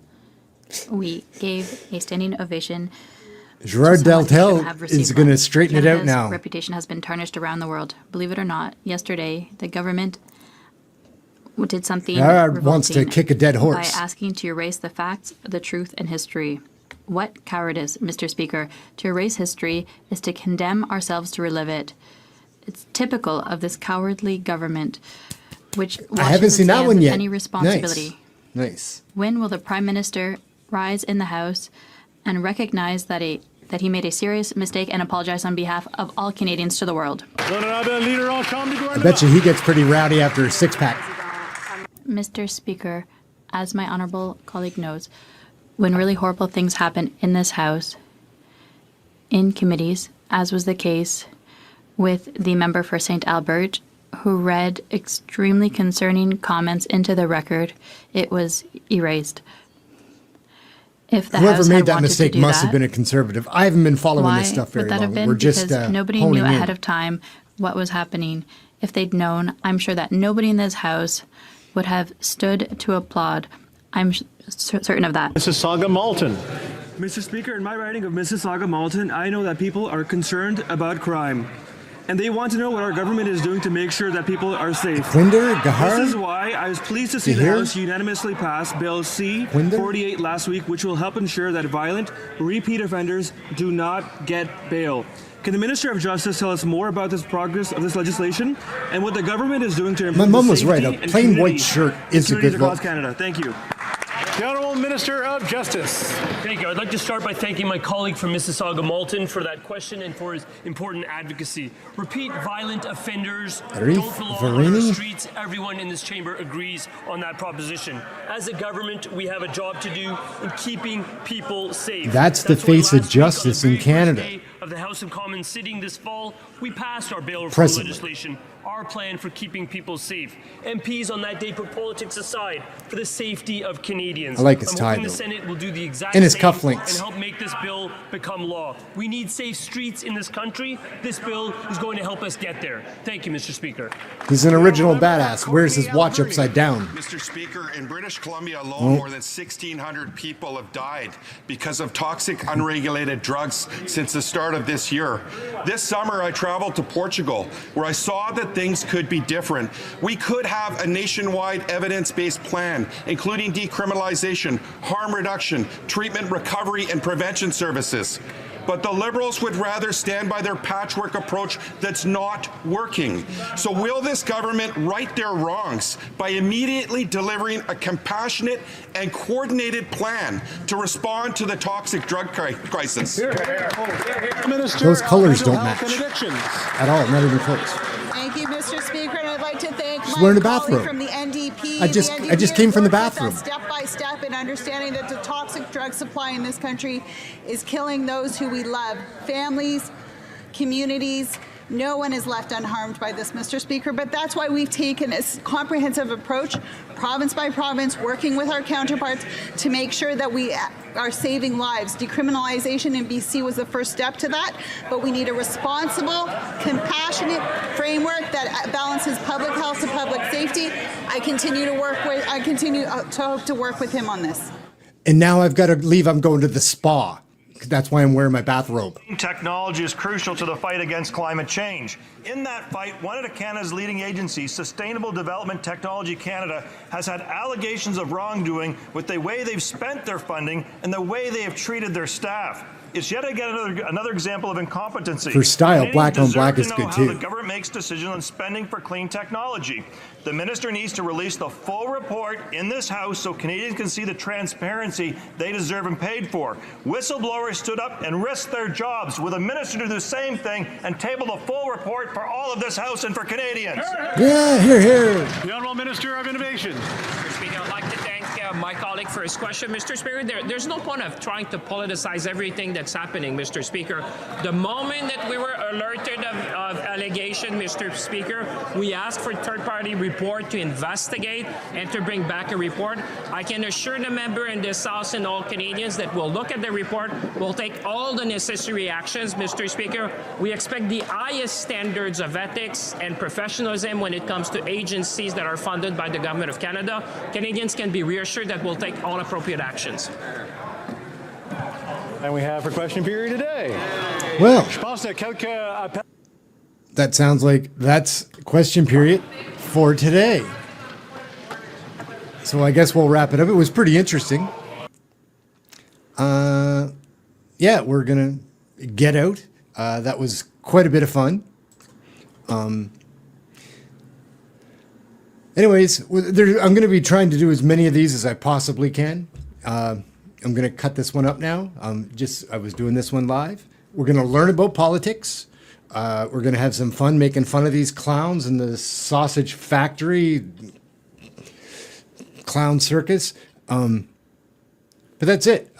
S17: We gave a standing ovation.
S2: Gerard Deltel is going to straighten it out now.
S17: Reputation has been tarnished around the world. Believe it or not, yesterday the government did something
S2: wants to kick a dead horse
S17: by asking to erase the facts, the truth, and history. What cowardice, Mr. Speaker. To erase history is to condemn ourselves to relive it. It's typical of this cowardly government, which
S2: I haven't seen that one yet.
S17: Any responsibility.
S2: Nice.
S17: When will the Prime Minister rise in the House and recognize that he made a serious mistake and apologize on behalf of all Canadians to the world?
S2: I bet you he gets pretty rowdy after a six-pack.
S17: Mr. Speaker, as my honourable colleague knows, when really horrible things happen in this House, in committees, as was the case with the member for St. Albert, who read extremely concerning comments into the record, it was erased. If the
S2: Whoever
S17: House
S2: made
S17: had
S2: that
S17: wanted
S2: mistake
S17: to do
S2: must have been a conservative. I haven't been following this stuff very
S17: would that
S2: long.
S17: have been?
S2: We're just
S17: because nobody
S2: honing
S17: knew ahead
S2: in.
S17: of time what was happening. If they'd known, I'm sure that nobody in this House would have stood to applaud. I'm certain of that.
S18: Mississauga Malton.
S11: Mr. Speaker, in my riding of Mississauga Malton, I know that people are concerned about crime. And they want to know what our government is doing to make sure that people are safe.
S2: Gahar?
S11: This is why I was pleased to see the House unanimously pass Bill C-48 last week, which will help ensure that violent, repeat offenders do not get bail. Can the Minister of Justice tell us more about this progress of this legislation and what the government is doing to improve
S2: My mom
S11: the
S2: was right.
S11: safety
S2: A
S11: and
S2: plain
S11: community
S2: white shirt is a good
S11: across
S2: look.
S11: Canada? Thank you.
S18: The Honourable Minister of Justice.
S7: Thank you. I'd like to start by thanking my colleague from Mississauga Malton for that question and for his important advocacy. Repeat violent offenders don't belong on our streets. Everyone in this chamber agrees on that proposition. As a government, we have a job to do in keeping people safe.
S2: That's the face of justice in Canada.
S7: Of the House of Commons sitting this fall, we passed our bail reform legislation, our plan for keeping people safe. MPs on that day put politics aside for the safety of Canadians.
S2: I like his tie,
S7: hoping
S2: though.
S7: the Senate will do the exact
S2: And his
S7: same
S2: cufflinks.
S7: and help make this bill become law. We need safe streets in this country. This bill is going to help us get there. Thank you, Mr. Speaker.
S2: He's an original badass. Wears his watch upside down.
S14: Mr. Speaker, in British Columbia alone, more than 1,600 people have died because of toxic, unregulated drugs since the start of this year. This summer, I traveled to Portugal, where I saw that things could be different. We could have a nationwide evidence-based plan, including decriminalization, harm reduction, treatment, recovery, and prevention services. But the Liberals would rather stand by their patchwork approach that's not working. So will this government right their wrongs by immediately delivering a compassionate and coordinated plan to respond to the toxic drug crisis?
S2: Those colors don't match at all, not even close.
S16: Thank you, Mr. Speaker, and I'd like to thank
S2: She's
S16: my
S2: wearing a
S16: colleague
S2: bathrobe.
S16: from the NDP.
S2: I just came from the bathroom.
S16: Step by step in understanding that the toxic drug supply in this country is killing those who we love, families, communities. No one is left unharmed by this, Mr. Speaker, but that's why we've taken a comprehensive approach, province by province, working with our counterparts to make sure that we are saving lives. Decriminalization in BC was the first step to that, but we need a responsible, compassionate framework that balances public health to public safety. I continue to hope to work with him on this.
S2: And now I've got to leave. I'm going to the spa. That's why I'm wearing my bathrobe.
S19: Technology is crucial to the fight against climate change. In that fight, one of Canada's leading agencies, Sustainable Development Technology Canada, has had allegations of wrongdoing with the way they've spent their funding and the way they have treated their staff. It's yet again another example of incompetency.
S2: For style,
S19: Canadians
S2: black on
S19: deserve
S2: black
S19: to
S2: is
S19: know
S2: good
S19: how
S2: too.
S19: the government makes decisions on spending for clean technology. The minister needs to release the full report in this House so Canadians can see the transparency they deserve and paid for. Whistleblowers stood up and risked their jobs. Will the minister do the same thing and table the full report for all of this House and for Canadians?
S2: Yeah, here.
S18: The Honourable Minister of Innovation.
S20: Mr. Speaker, I'd like to thank my colleague for his question. Mr. Speaker, there's no point of trying to politicize everything that's happening, Mr. Speaker. The moment that we were alerted of allegation, Mr. Speaker, we asked for third-party report to investigate and to bring back a report. I can assure the member in this House and all Canadians that we'll look at the report, we'll take all the necessary actions, Mr. Speaker. We expect the highest standards of ethics and professionalism when it comes to agencies that are funded by the Government of Canada. Canadians can be reassured that we'll take all appropriate actions.
S18: And we have for question period today.
S2: Well,
S18: Je pense que quelques
S2: that sounds like that's question period for today. So I guess we'll wrap it up. It was pretty interesting. Yeah, we're going to get out. That was quite a bit of fun. Anyways, I'm going to be trying to do as many of these as I possibly can. I'm going to cut this one up now. I was doing this one live. We're going to learn about politics. We're going to have some fun making fun of these clowns in the sausage factory, clown circus. But that's it.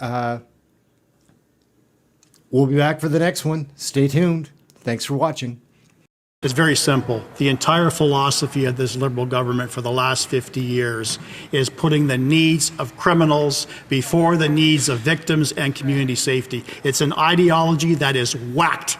S2: We'll be back for the next one. Stay tuned. Thanks for watching.
S26: It's very simple. The entire philosophy of this Liberal government for the last 50 years is putting the needs of criminals before the needs of victims and community safety. It's an ideology that is whacked.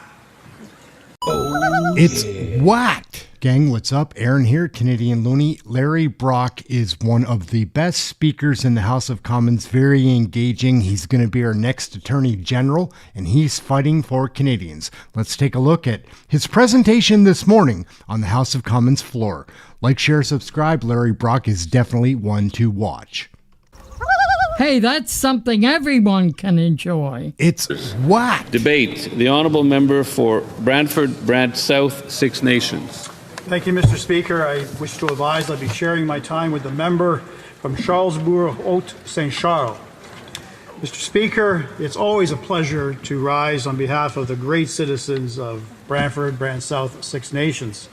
S2: It's whacked. Gang, what's up? Aaron here, Canadian Looney. Larry Brock is one of the best speakers in the House of Commons, very engaging. He's going to be our next Attorney General, and he's fighting for Canadians. Let's take a look at his presentation this morning on the House of Commons floor. Like, share, subscribe. Larry Brock is definitely one to watch.
S27: Hey, that's something everyone can enjoy.
S2: It's whack.
S28: Debate. The Honourable Member for Brantford, Brant South, Six Nations.
S26: Thank you, Mr. Speaker. I wish to advise I'll be sharing my time with the member from Charlesbourg, Haute-Saint-Charles. Mr. Speaker, it's always a pleasure to rise on behalf of the great citizens of Brantford, Brant South, Six Nations.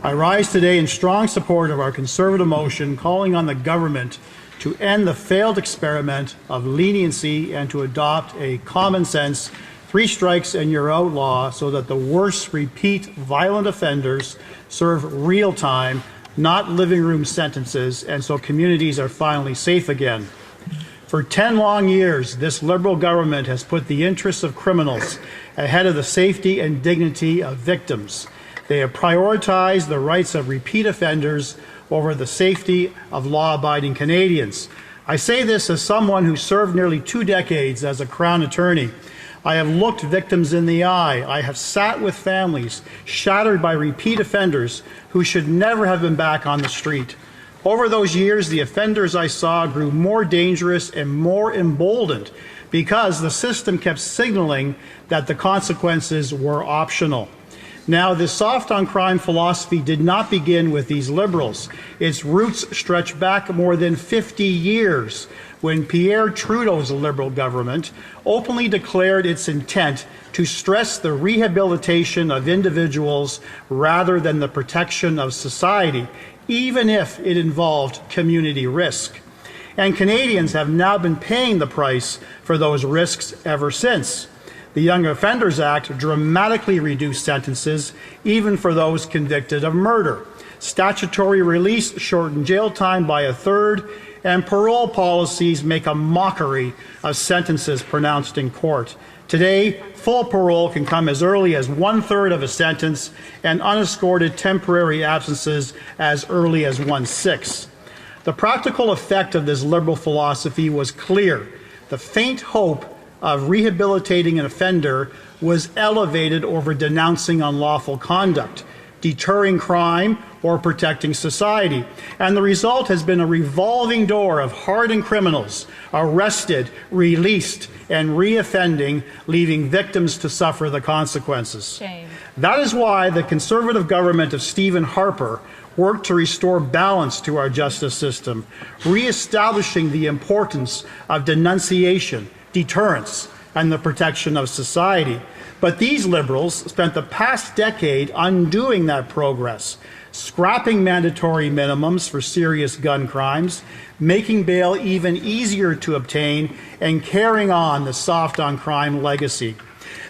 S26: I rise today in strong support of our Conservative motion calling on the government to end the failed experiment of leniency and to adopt a common sense 3 strikes and you're out law so that the worst repeat violent offenders serve real time, not living room sentences, and so communities are finally safe again. For 10 long years, this Liberal government has put the interests of criminals ahead of the safety and dignity of victims. They have prioritized the rights of repeat offenders over the safety of law-abiding Canadians. I say this as someone who served nearly 2 decades as a Crown attorney. I have looked victims in the eye. I have sat with families shattered by repeat offenders who should never have been back on the street. Over those years, the offenders I saw grew more dangerous and more emboldened because the system kept signaling that the consequences were optional. Now, this soft-on-crime philosophy did not begin with these Liberals. Its roots stretch back more than 50 years when Pierre Trudeau's Liberal government openly declared its intent to stress the rehabilitation of individuals rather than the protection of society, even if it involved community risk. And Canadians have now been paying the price for those risks ever since. The Young Offenders Act dramatically reduced sentences, even for those convicted of murder. Statutory release shortened jail time by 1/3, and parole policies make a mockery of sentences pronounced in court. Today, full parole can come as early as 1/3 of a sentence, and unescorted temporary absences as early as 1/6. The practical effect of this Liberal philosophy was clear. The faint hope of rehabilitating an offender was elevated over denouncing unlawful conduct, deterring crime, or protecting society. And the result has been a revolving door of hardened criminals arrested, released, and reoffending, leaving victims to suffer the consequences.
S21: Shame.
S26: That is why the Conservative government of Stephen Harper worked to restore balance to our justice system, re-establishing the importance of denunciation, deterrence, and the protection of society. But these Liberals spent the past decade undoing that progress, scrapping mandatory minimums for serious gun crimes, making bail even easier to obtain, and carrying on the soft-on-crime legacy.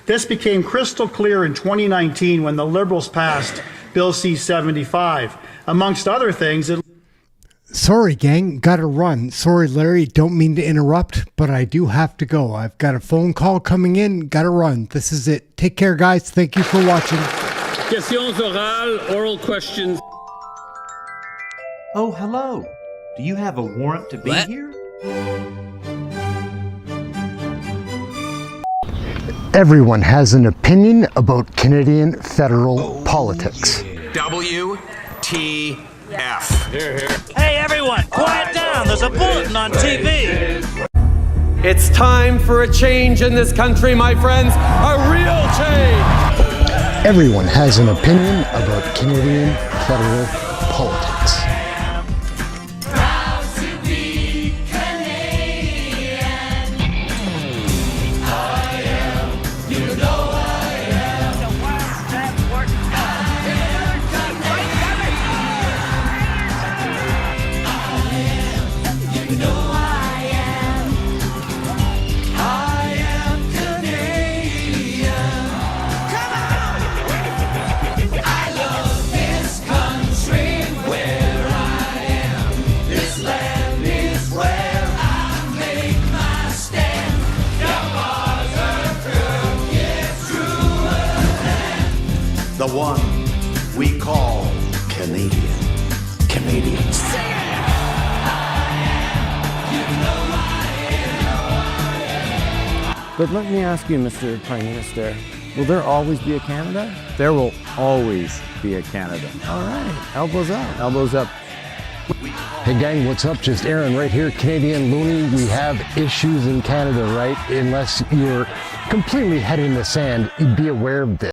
S26: This became crystal clear in 2019 when the Liberals passed Bill C-75. Amongst other things, it...
S2: Sorry, gang, gotta run. Sorry, Larry, don't mean to interrupt, but I do have to go. I've got a phone call coming in, gotta run. This is it. Take care, guys. Thank you for watching.
S1: Questions orales, oral questions.
S8: Oh, hello. Do you have a warrant to be here?
S2: Everyone has an opinion about Canadian federal politics.
S9: WTF.
S12: Hey everyone, quiet down. There's a bulletin on TV.
S13: It's time for a change in this country, my friends. A real change.
S2: Everyone has an opinion about Canadian federal politics.
S9: The one we call Canadians.
S22: But let me ask you, Mr. Prime Minister, will there always be a Canada?
S23: There will always be a Canada.
S22: All right, elbows up.
S23: Elbows up.
S2: Hey gang, what's up? Just Aaron right here, Canadian Looney. We have issues in Canada, right? Unless you're completely head in the sand, be aware of this.